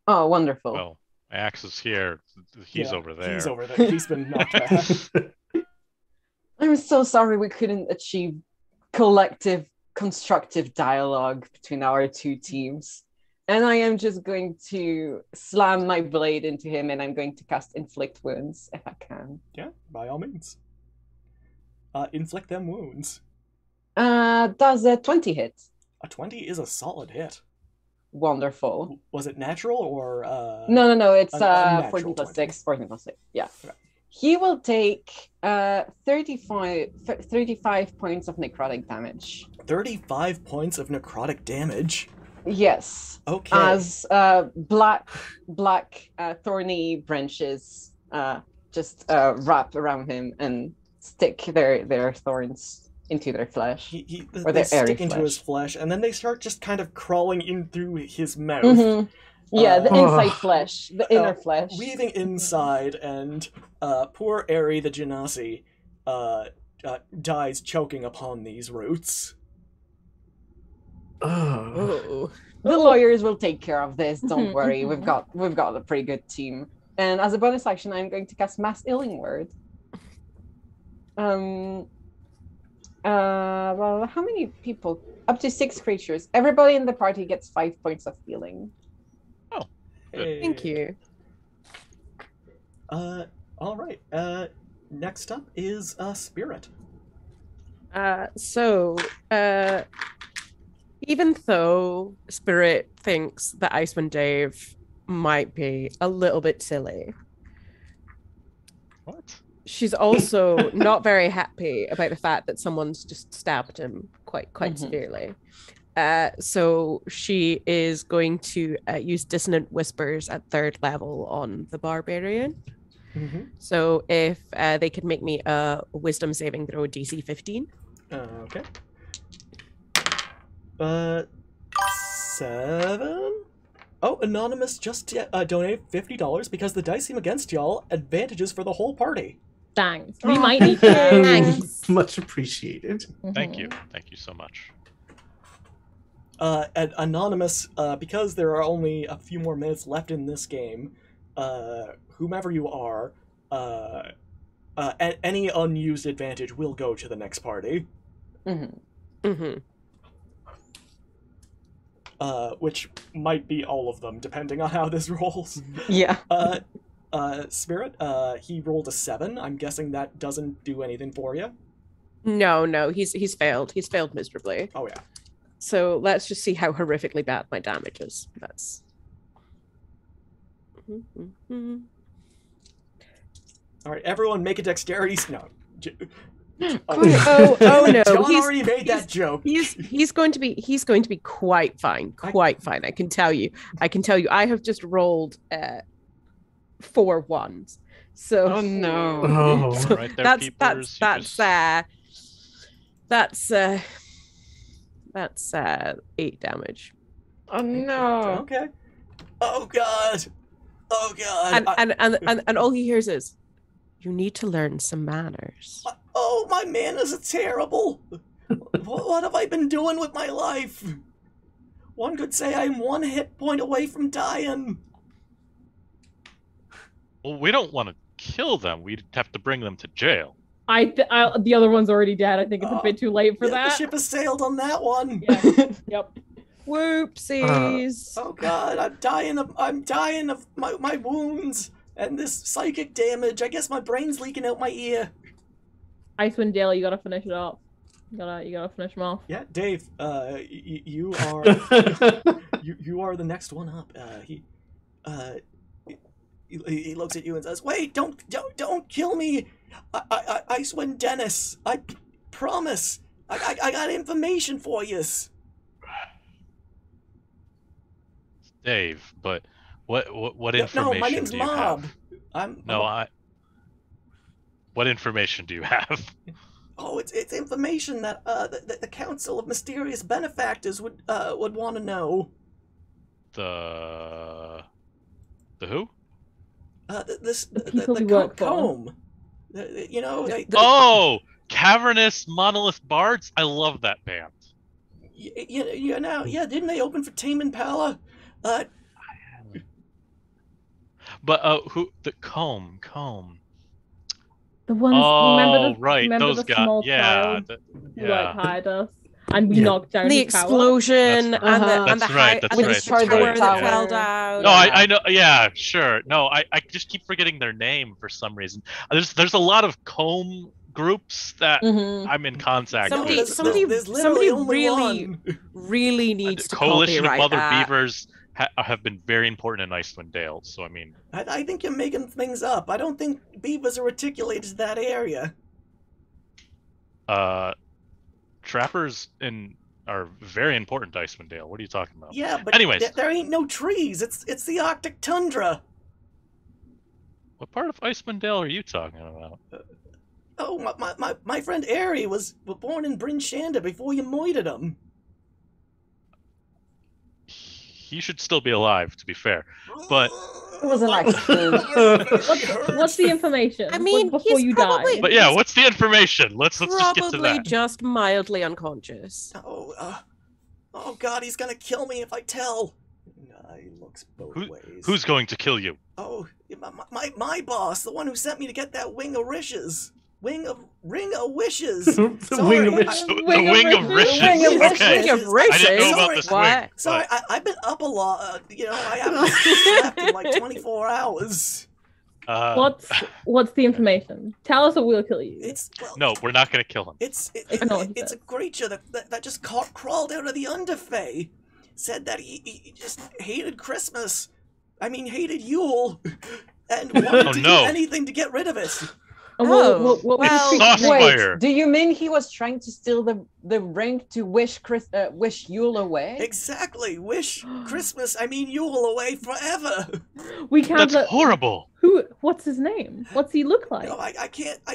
Oh, wonderful. Well, Axe is here. He's over there. He's over there. He's been knocked back. I'm so sorry we couldn't achieve collective, constructive dialogue between our two teams. And I am just going to slam my blade into him, and I'm going to cast Inflict Wounds if I can. Yeah, by all means. Inflict them wounds. Does a 20 hit? A 20 is a solid hit. Wonderful. Was it natural or No, it's unnatural 14 plus 20? 6, 14 plus 6. Yeah. Okay. He will take 35 points of necrotic damage. 35 points of necrotic damage. Yes. Okay. As black thorny branches just wrap around him and stick their thorns into their flesh. They stick into his flesh, and then they start just kind of crawling in through his mouth. Mm-hmm. Yeah, the inside flesh, the inner flesh. Weaving inside, and poor Airy the Genasi dies choking upon these roots. Oh. The lawyers will take care of this. Don't worry. We've got a pretty good team. And as a bonus action, I'm going to cast Mass Healing Word. Well, how many people? Up to 6 creatures. Everybody in the party gets 5 points of healing. Oh, Hey. Thank you. All right. Next up is Spirit. Even though Spirit thinks that Icewind Dave might be a little bit silly, What? she's also not very happy about the fact that someone's just stabbed him quite severely. So she is going to use Dissonant Whispers at 3rd level on the Barbarian. Mm-hmm. So if they could make me a Wisdom saving throw DC 15. Okay. 7. Oh, Anonymous just donated $50 because the dice seem against y'all. Advantages for the whole party. Thanks. We might need that. Thanks. Much appreciated. Thank you. Thank you so much. And Anonymous, because there are only a few more minutes left in this game, whomever you are, any unused advantage will go to the next party. Mm-hmm. Mm-hmm. Which might be all of them, depending on how this rolls. Yeah. Spirit, he rolled a 7. I'm guessing that doesn't do anything for you. No, he's failed. He's failed miserably. Oh yeah. So let's just see how horrifically bad my damage is. That's. Mm-hmm. All right, everyone, make a dexterity. No. Oh no! John He's already made that joke. He's going to be quite fine. Quite fine. I can tell you. I have just rolled 4 1s. So Oh no. Oh, so Right there, peepers, that's 8 damage. Oh no. Okay. Oh god. Oh god. And all he hears is, "You need to learn some manners." Oh, my manners are terrible. What have I been doing with my life? One could say I'm 1 hit point away from dying. Well, we don't want to kill them. We'd have to bring them to jail. The other one's already dead. I think it's a bit too late for Yeah, that. the ship has sailed on that one. Yeah. Yep. Whoopsies. Oh god, I'm dying of my wounds and this psychic damage. I guess my brain's leaking out my ear. Icewind Dale, you gotta finish it off. You gotta finish him off. Yeah, Dave, you are You are the next one up. He looks at you and says, "Wait, don't kill me. Icewind Dennis. I promise. I got information for you." Dave, but what information No, my name's do you Mob. have? What information do you have? Oh, it's information that the Council of Mysterious Benefactors would want to know. The who? The people we work for. comb. You know, Oh, Cavernous Monolith Bards. I love that band. didn't they open for Tame Impala? But who? The comb. The ones. Remember those the guys. small child who like hired us, and we knocked down the his tower? explosion That's and right. the That's right. tower That's that right. fell down. No, I know. Yeah, sure. No, I just keep forgetting their name for some reason. There's a lot of comb groups that I'm in contact with. Somebody really really needs to Coalition of copyright Mother that. Beavers have been very important in Icewind Dale. So I mean, I think you're making things up. I don't think beavers are reticulated to that area. trappers are very important to Icewind Dale. What are you talking about? Yeah, but anyways, there ain't no trees. It's the Arctic tundra. what part of Icewind Dale are you talking about? Oh, my friend Ari was born in Bryn Shander before you moited him. He should still be alive, to be fair. But It was an accident. What's the information? I mean, before he's you probably- die. but yeah, what's the information? Let's just get to Probably that. just mildly unconscious. Oh God, he's gonna kill me if I tell. He looks both ways. Who's going to kill you? Oh, my boss, the one who sent me to get that ring of wishes. Ring of wishes. The Sorry, wing of wishes. The wing of riches. Wing of Okay. Wing of I didn't know riches? about this What? wing. Sorry, but- I've been up a lot. I haven't slept in like 24 hours. What's the information? Tell us or we'll kill you. No, we're not going to kill him. It's Ignore a this. creature that just crawled out of the Underfey. Said that he just hated Christmas. I mean, hated Yule, and wanted to do anything to get rid of it. Oh, what well, Sauce fire. Wait, do you mean he was trying to steal the ring to wish Yule away? Exactly. Wish Christmas, Yule away forever. We can't That's let... horrible. What's his name? What's he look like? No, I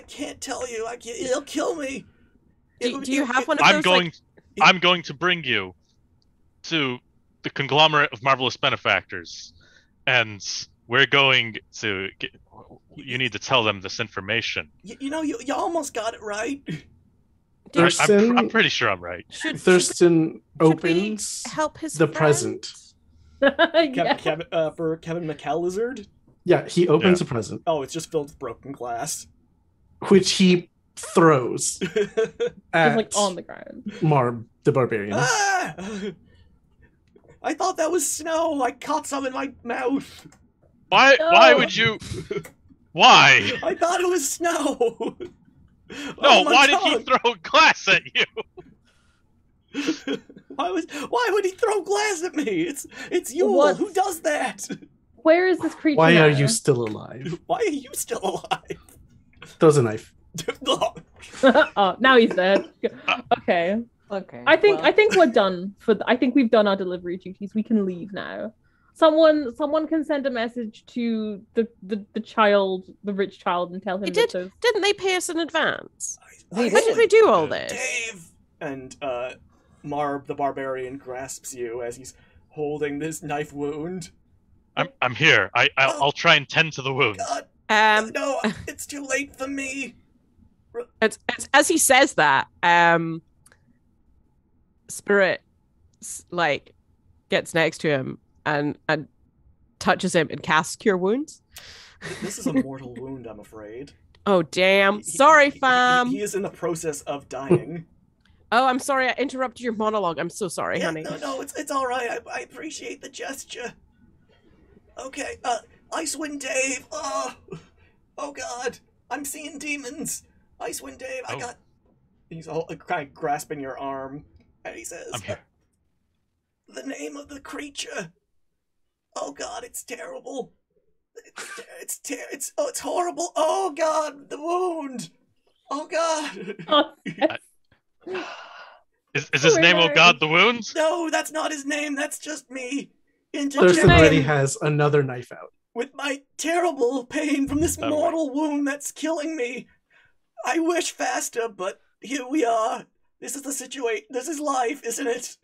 can't tell you. He'll kill me. Do you have one of I'm those? I'm going to bring you to the conglomerate of marvelous benefactors, and we're going to get. You need to tell them this information. You almost got it right. I'm pretty sure I'm right. Thurston opens help his the friend? present. Yeah. For Kevin McAllister. Yeah, he opens a present, Oh, it's just filled with broken glass. which he throws at Just like on the ground. Marb the barbarian. Ah! I thought that was snow. I caught some in my mouth. Why would you? Why? I thought it was snow. No, why did he throw glass at you? Why would he throw glass at me? It's Yule. What? Who does that? Where is this creature? Why are now? you still alive? Why are you still alive? Throws a knife. Oh, now he's dead. Okay. Okay. I think we're done I think we've done our delivery duties. We can leave now. Someone can send a message to the child, the rich child, and tell him that there's... Didn't they pay us in advance? We When did we do all this? Dave! And Marb the barbarian grasps you as he's holding this knife wound. I'm here. I'll try and tend to the wound. God, no, it's too late for me. As he says that, Spirit gets next to him and touches him and casts Cure Wounds. This is a mortal wound, I'm afraid. Oh damn! Sorry, fam. He is in the process of dying. Oh, I'm sorry. I interrupted your monologue. I'm so sorry, honey. No, it's all right. I appreciate the gesture. Okay, Icewind Dave. Oh God, I'm seeing demons. Icewind Dave, He's all kind of grasping your arm, and he says, I'm here. the name of the creature. Oh God, it's terrible. It's horrible. Oh God, the wound. Oh God. Oh, Is his name, oh God, the wound? No, that's not his name. That's just me. Thurston name? already has another knife out. With my terrible pain from this Oh, mortal wound that's killing me. I wish faster, but here we are. This is the situation. This is life, isn't it?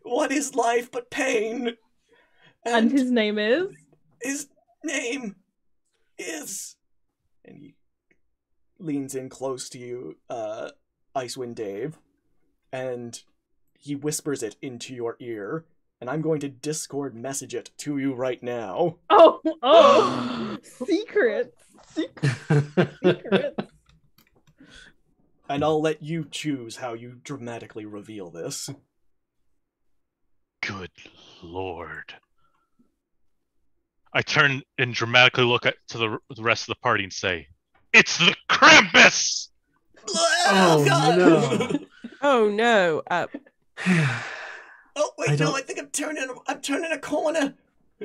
What is life but pain? and his name is? His name is... And he leans in close to you, Icewind Dave, and he whispers it into your ear, and I'm going to Discord message it to you right now. Oh! Secrets! Secrets! And I'll let you choose how you dramatically reveal this. Good Lord. I turn and dramatically look to the rest of the party and say, "It's the Krampus!" Oh, God! no. Oh no. Oh wait, I no! don't- I think I'm turning a corner.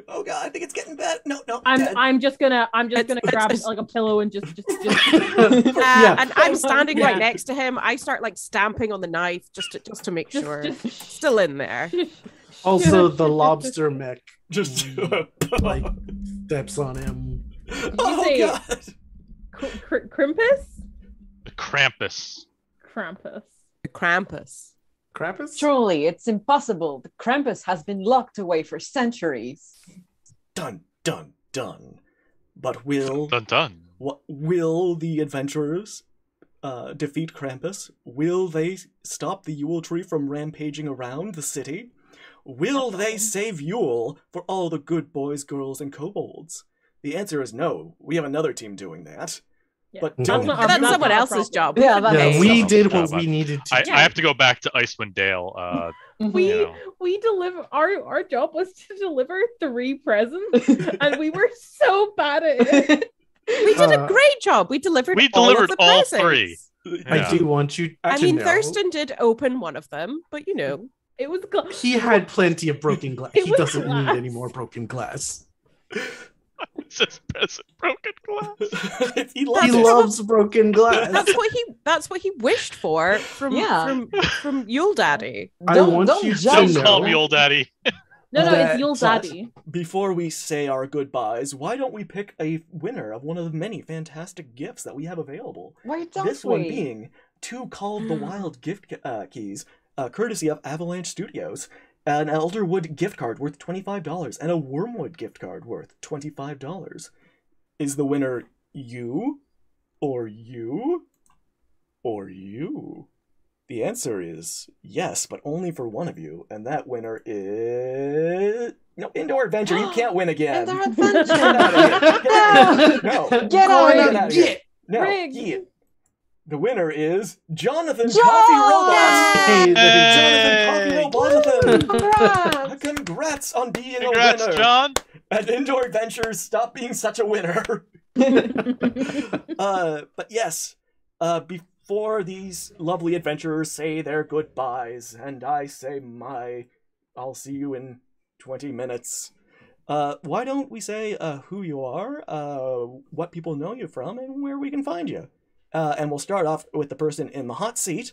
Oh God, I think it's getting bad. No, dead. I'm just gonna grab it's- like a pillow and just Yeah. And I'm standing Yeah. right next to him. I start like stamping on the knife just to make sure it's still in there. Also, the lobster mech Just. like steps on him. Oh say- God! Crimpus? The Krampus. Krampus. The Krampus. Krampus? Truly, it's impossible. The Krampus has been locked away for centuries. Dun dun dun. But will Dun. what will the adventurers defeat Krampus? Will they stop the Yuletree from rampaging around the city? Will they save Yule for all the good boys, girls, and kobolds? The answer is no. We have another team doing that. Yeah. But That's don't. not our- That's that's someone not our else's problem. job. Yeah, that's Yeah, Okay. we So, did what but we needed to do. I have to go back to Icewind Dale. We You know. we deliver our job was to deliver 3 presents and we were so bad at it. We did a great job. We delivered We all of delivered the all presents. 3. I Yeah. do want you I to mean, know Thurston did open one of them, but you know. It was he had plenty of broken glass. It He was doesn't need glass. any more broken glass. It's just peasant broken glass. He loves He it. loves broken glass. That's what he wished for from Yeah. from Yule Daddy. I want you to Don't know. call me old daddy. No, that- it's Yule Daddy. Before we say our goodbyes, why don't we pick a winner of one of the many fantastic gifts that we have available? Why don't This we? one being 2 Called the Wild gift keys, courtesy of Avalanche Studios, an Elderwood gift card worth $25, and a Wormwood gift card worth $25. Is the winner you? Or you? Or you? The answer is yes, but only for one of you, and that winner is... No, Indoor Adventure, you can't win again. Indoor Adventure. Get out of here. Get out of here. No. Get out Get of out of here. here. No. Rigged. Yeah. The winner is Jonathan John! Coffee Robot. Hey, Jonathan Coffee Robot. Congrats. Congrats on being Congrats, a winner. John. And Indoor Adventures, stop being such a winner. But yes, before these lovely adventurers say their goodbyes, and I say I'll see you in 20 minutes. Why don't we say who you are, what people know you from, and where we can find you. And we'll start off with the person in the hot seat,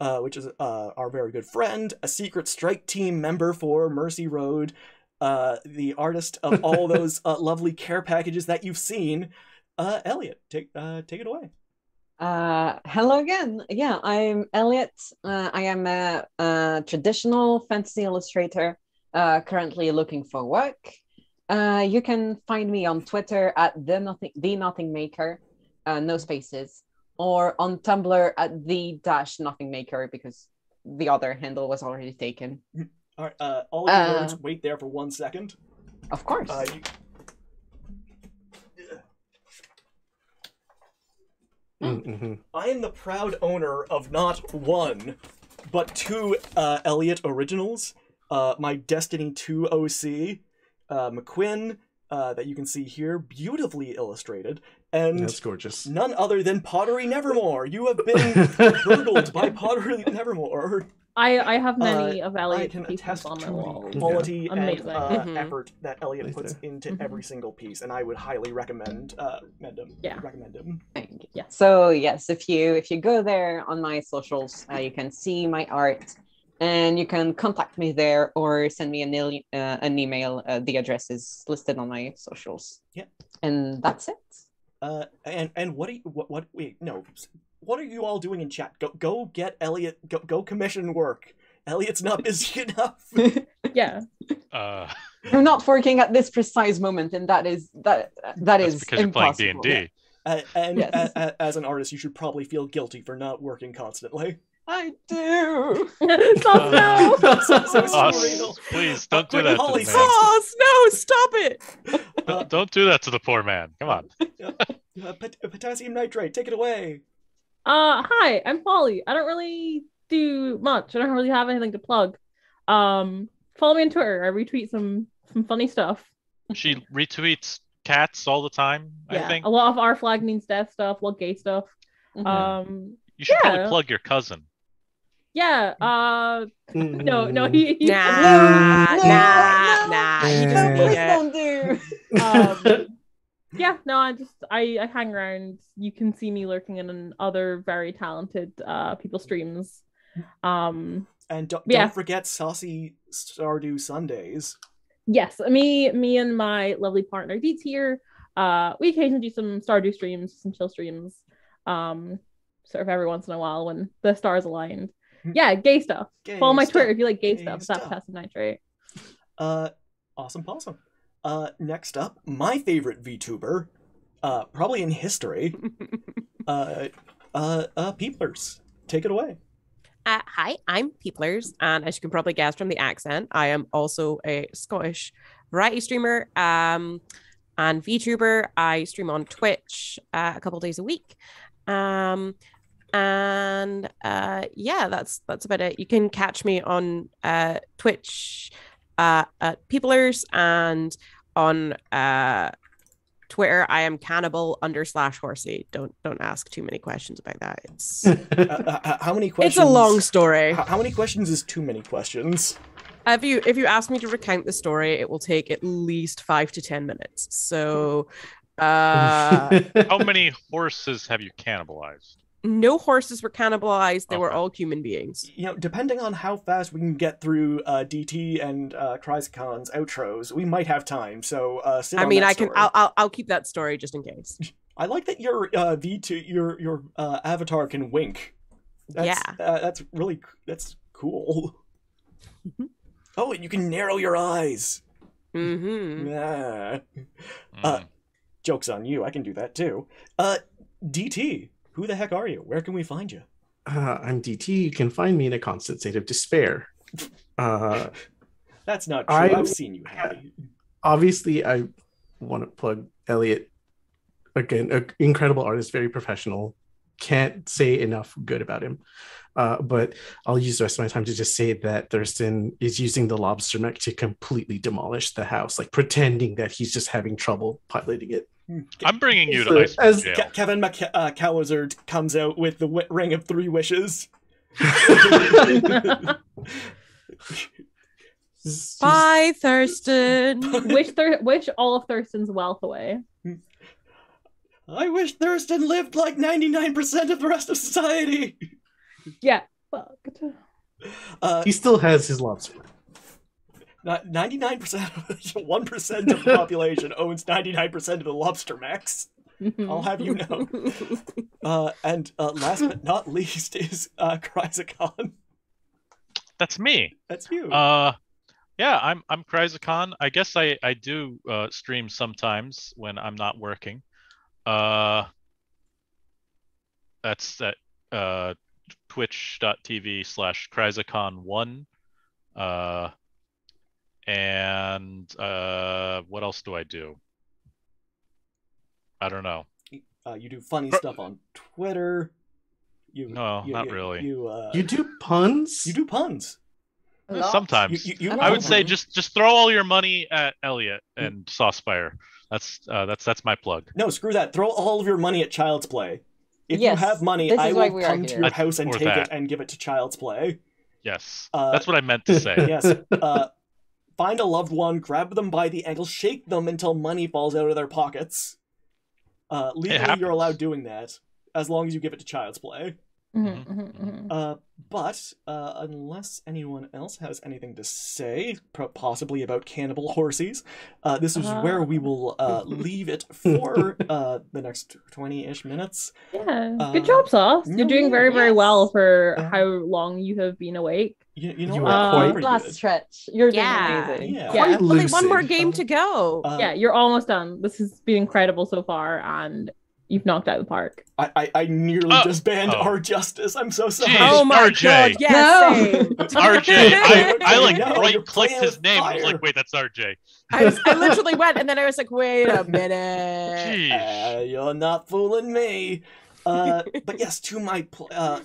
which is our very good friend, a secret strike team member for Mercy Road, the artist of all those lovely care packages that you've seen. Elliot, take it away. Hello again. Yeah, I'm Elliot. I am a traditional fantasy illustrator, currently looking for work. You can find me on Twitter at the Nothing Maker, no spaces, or on Tumblr at the-Nothing Maker because the other handle was already taken. All right, all of you nerds, wait there for 1 second. Of course. Mm-hmm. I am the proud owner of not 1, but 2 Elliot originals. My Destiny 2 OC, McQuinn, that you can see here, beautifully illustrated, and That's gorgeous. none other than Pottery Nevermore. You have been hurdled by Pottery Nevermore. I have many of I Elliot's can pieces attest on my to wall. the quality and Amazing. effort that Elliot Nice puts there. into every single piece, and I would highly recommend Yeah. recommend him. Yeah. So yes, if you go there on my socials, you can see my art, and you can contact me there or send me an email. The address is listed on my socials. Yeah. And that's it. And what do you what wait no, what are you all doing in chat? Go get Elliot. Go commission work. Elliot's not busy enough. Yeah. I'm not working at this precise moment, and that is That's because you're playing impossible. D&D. And Yes. as an artist, you should probably feel guilty for not working constantly. I do. Stop now. So Oh, surreal. please don't do Quick, that to Holly, the man. Oh no! Stop it! Don't do that to the poor man. Come on. Potassium nitrate, take it away. Hi, I'm Polly. I don't really do much. I don't really have anything to plug. Follow me on Twitter. I retweet some funny stuff. She retweets cats all the time, Yeah, I think. a lot of our flag means death stuff, a lot of gay stuff. Mhm. You should probably yeah. plug your cousin. Yeah. No, he Nah. You just No, mean please it. don't do. Yeah, no, I hang around. You can see me lurking in other very talented people's streams. And don't Yeah. forget Saucy Stardew Sundays. Yes, me and my lovely partner Deets here. We occasionally do some Stardew streams, some chill streams. Sort of every once in a while when the stars aligned. Yeah, gay stuff. Gay Follow my stuff. Twitter if you like gay Gay stuff. It's stuff. at PotassiumNitrate. Awesome possum. Next up, my favorite VTuber, probably in history. Peeplers. Take it away. Hi, I'm Peeplers, and as you can probably guess from the accent, I am also a Scottish variety streamer and VTuber. I stream on Twitch a couple days a week. Yeah, that's about it. You can catch me on Twitch at Peeplers, and on Twitter I am cannibal_horsey. Don't ask too many questions about that. It's How many questions? it's a long story. How many questions is too many questions? If you ask me to recount the story, it will take at least 5 to 10 minutes. So How many horses have you cannibalized? no horses were cannibalized. They were Okay. all human beings. You know, depending on how fast we can get through DT and Chrysacon's outros, we might have time. So sit I on mean, that I can. story. I'll keep that story just in case. I like that your V2 your avatar can wink. That's really cool. Oh, and you can narrow your eyes. Mm-hmm. Yeah. Mm. Joke's on you. I can do that too. DT, who the heck are you? Where can we find you? I'm DT. You can find me in a constant state of despair. That's not true. I've seen you happy. Obviously, I want to plug Elliot. Again, an incredible artist, very professional. Can't say enough good about him. But I'll use the rest of my time to just say that Thurston is using the lobster mech to completely demolish the house, like pretending that he's just having trouble piloting it. I'm bringing you to So, ice cream as jail. Kevin McCowazard comes out with the ring of 3 wishes. Bye, Thurston. Wish all of Thurston's wealth away. I wish Thurston lived like 99% of the rest of society. Yeah. Fucked. He still has his lobster mech. Not 99%, 1% of the population owns 99% of the lobster mechs. I'll have you know. And last but not least is Chrysacon. That's me. That's you. Yeah, I'm Chrysacon. I guess I do stream sometimes when I'm not working. That's at twitch.tv/Chrysacon1. And what else do I do? I don't know. You do funny stuff on Twitter. Not really. You do puns? You do puns. Sometimes. I would say just throw all your money at Elliot and Saucepire. That's my plug. No, screw that. Throw all of your money at Child's Play. If Yes, you have money, this I is why will we are come to here. your house and Or take that. it and give it to Child's Play. Yes, Uh, that's what I meant to say. Yes. Find a loved one, grab them by the ankle, shake them until money falls out of their pockets. Legally, you're happens. allowed doing that, as long as you give it to Child's Play. But unless anyone else has anything to say, possibly about cannibal horsies, this is where we will leave it for the next 20-ish minutes. Yeah, good job, Sauce. You're doing very, very well for how long you have been awake. You know, You are quite pretty Last good. stretch. You're doing Yeah. amazing. Yeah. Quite Only lucid. one more game to go. Yeah, you're almost done. This has been incredible so far, and you've knocked out the park. I nearly just banned our justice. I'm so sorry. Jeez, Oh my RJ. god, yes, No. same. It's RJ. I like No, you're right clicked playing his with name. I was fire. like, wait, that's RJ. I literally went, and then I was like, wait a minute. Jeez. You're not fooling me. But yes, to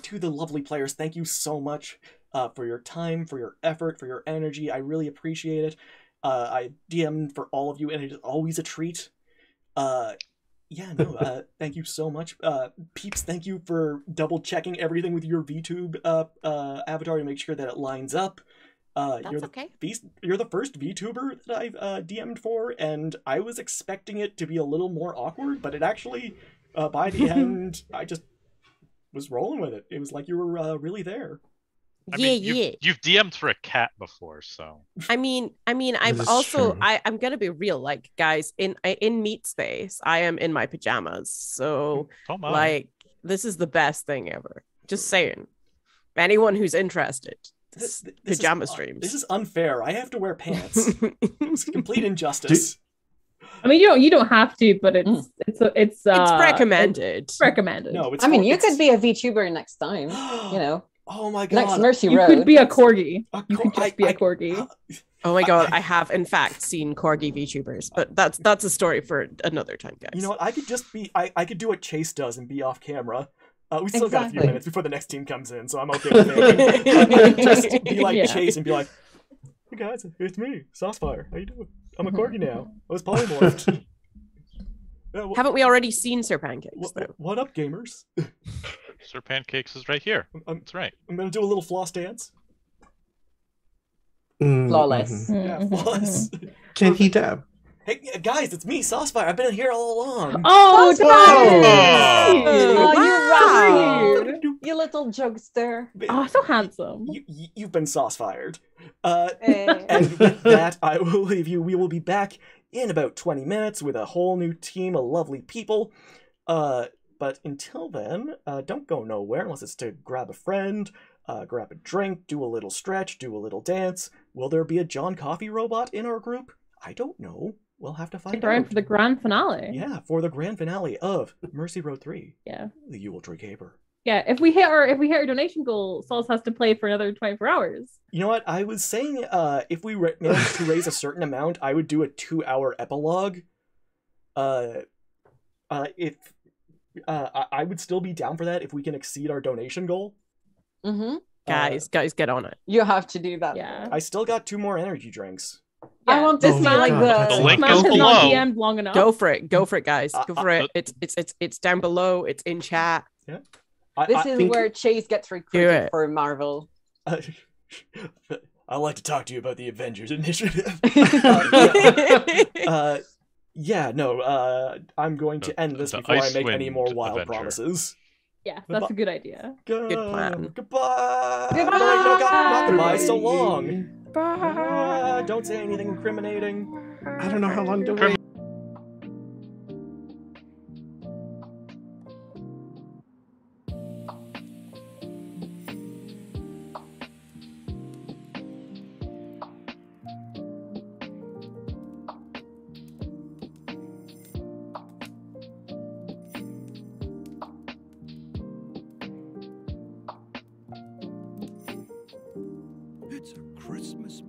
to the lovely players, thank you so much for your time, for your effort, for your energy. I really appreciate it. I DM'd for all of you, and it is always a treat. Thank you so much. Peeps, thank you for double checking everything with your VTube avatar to make sure that it lines up. That's okay. You're the first VTuber that I've DM'd for, and I was expecting it to be a little more awkward, but it actually, by the end, I just was rolling with it. It was like you were really there. I mean, you've DM'd for a cat before, so. I mean, I've is also, true. I'm gonna be real, like, guys, in meat space, I am in my pajamas, so Don't mind. like, this is the best thing ever. Just saying. Anyone who's interested, This pajama is, streams. This is unfair. I have to wear pants. It's complete injustice. I mean, you don't have to, but it's recommended. It's recommended. No, it's I mean, for- you it's- could be a VTuber next time. You know, Oh my god. next Mercy You Road. could be a corgi. A You could just be a corgi. Oh my god, I have in fact seen corgi VTubers, but that's a story for another time, guys. You know what? I could just be. I could do what Chase does and be off camera. We still got a few Exactly. minutes before the next team comes in, so I'm okay with it. Just be like Yeah. Chase and be like, "Hey guys, it's me, Saucefire. How you doing? I'm a corgi now. I was polymorphed." Yeah, Haven't we already seen Sir Pancakes though? what up, gamers? Sir Pancakes is right here. That's right. I'm gonna do a little floss dance. Flawless. Yeah, floss. Can he dab? Hey guys, it's me, Saucefire. I've been here all along. Oh, Oh. Oh, Rude. You little jokester. Oh, so handsome. You've been sauce-fired. Eh. And with that, I will leave you. We will be back in about 20 minutes with a whole new team of lovely people. But until then, don't go nowhere unless it's to grab a friend, grab a drink, do a little stretch, do a little dance. Will there be a John Coffee robot in our group? I don't know. We'll have to find Stick around out. for the grand finale. Yeah, for the grand finale of Mercy Road 3, Yeah. the Yuletree Caper. Yeah. If we hit our donation goal, Sauce has to play for another 24 hours. You know what? I was saying if we managed to raise a certain amount, I would do a 2-hour epilogue. I would still be down for that if we can exceed our donation goal. Mm-hmm. Guys, get on it. You have to do that. Yeah. I still got 2 more energy drinks. I want this Oh to be my like God, that's the The link Man is has not below. DM'd long enough. Go for it, guys. Go for uh, it. It's down below. It's in chat. This is think- where Chase gets Do recruited it. for Marvel. I'd like to talk to you about the Avengers Initiative. I'm going to end this The before I make any Icewind more wild Avenger. promises. Yeah, that's a good idea. Good plan. Goodbye. Goodbye. No, not goodbye. So long. Bye. Don't say anything incriminating. I don't know how long to wait. It's a Christmas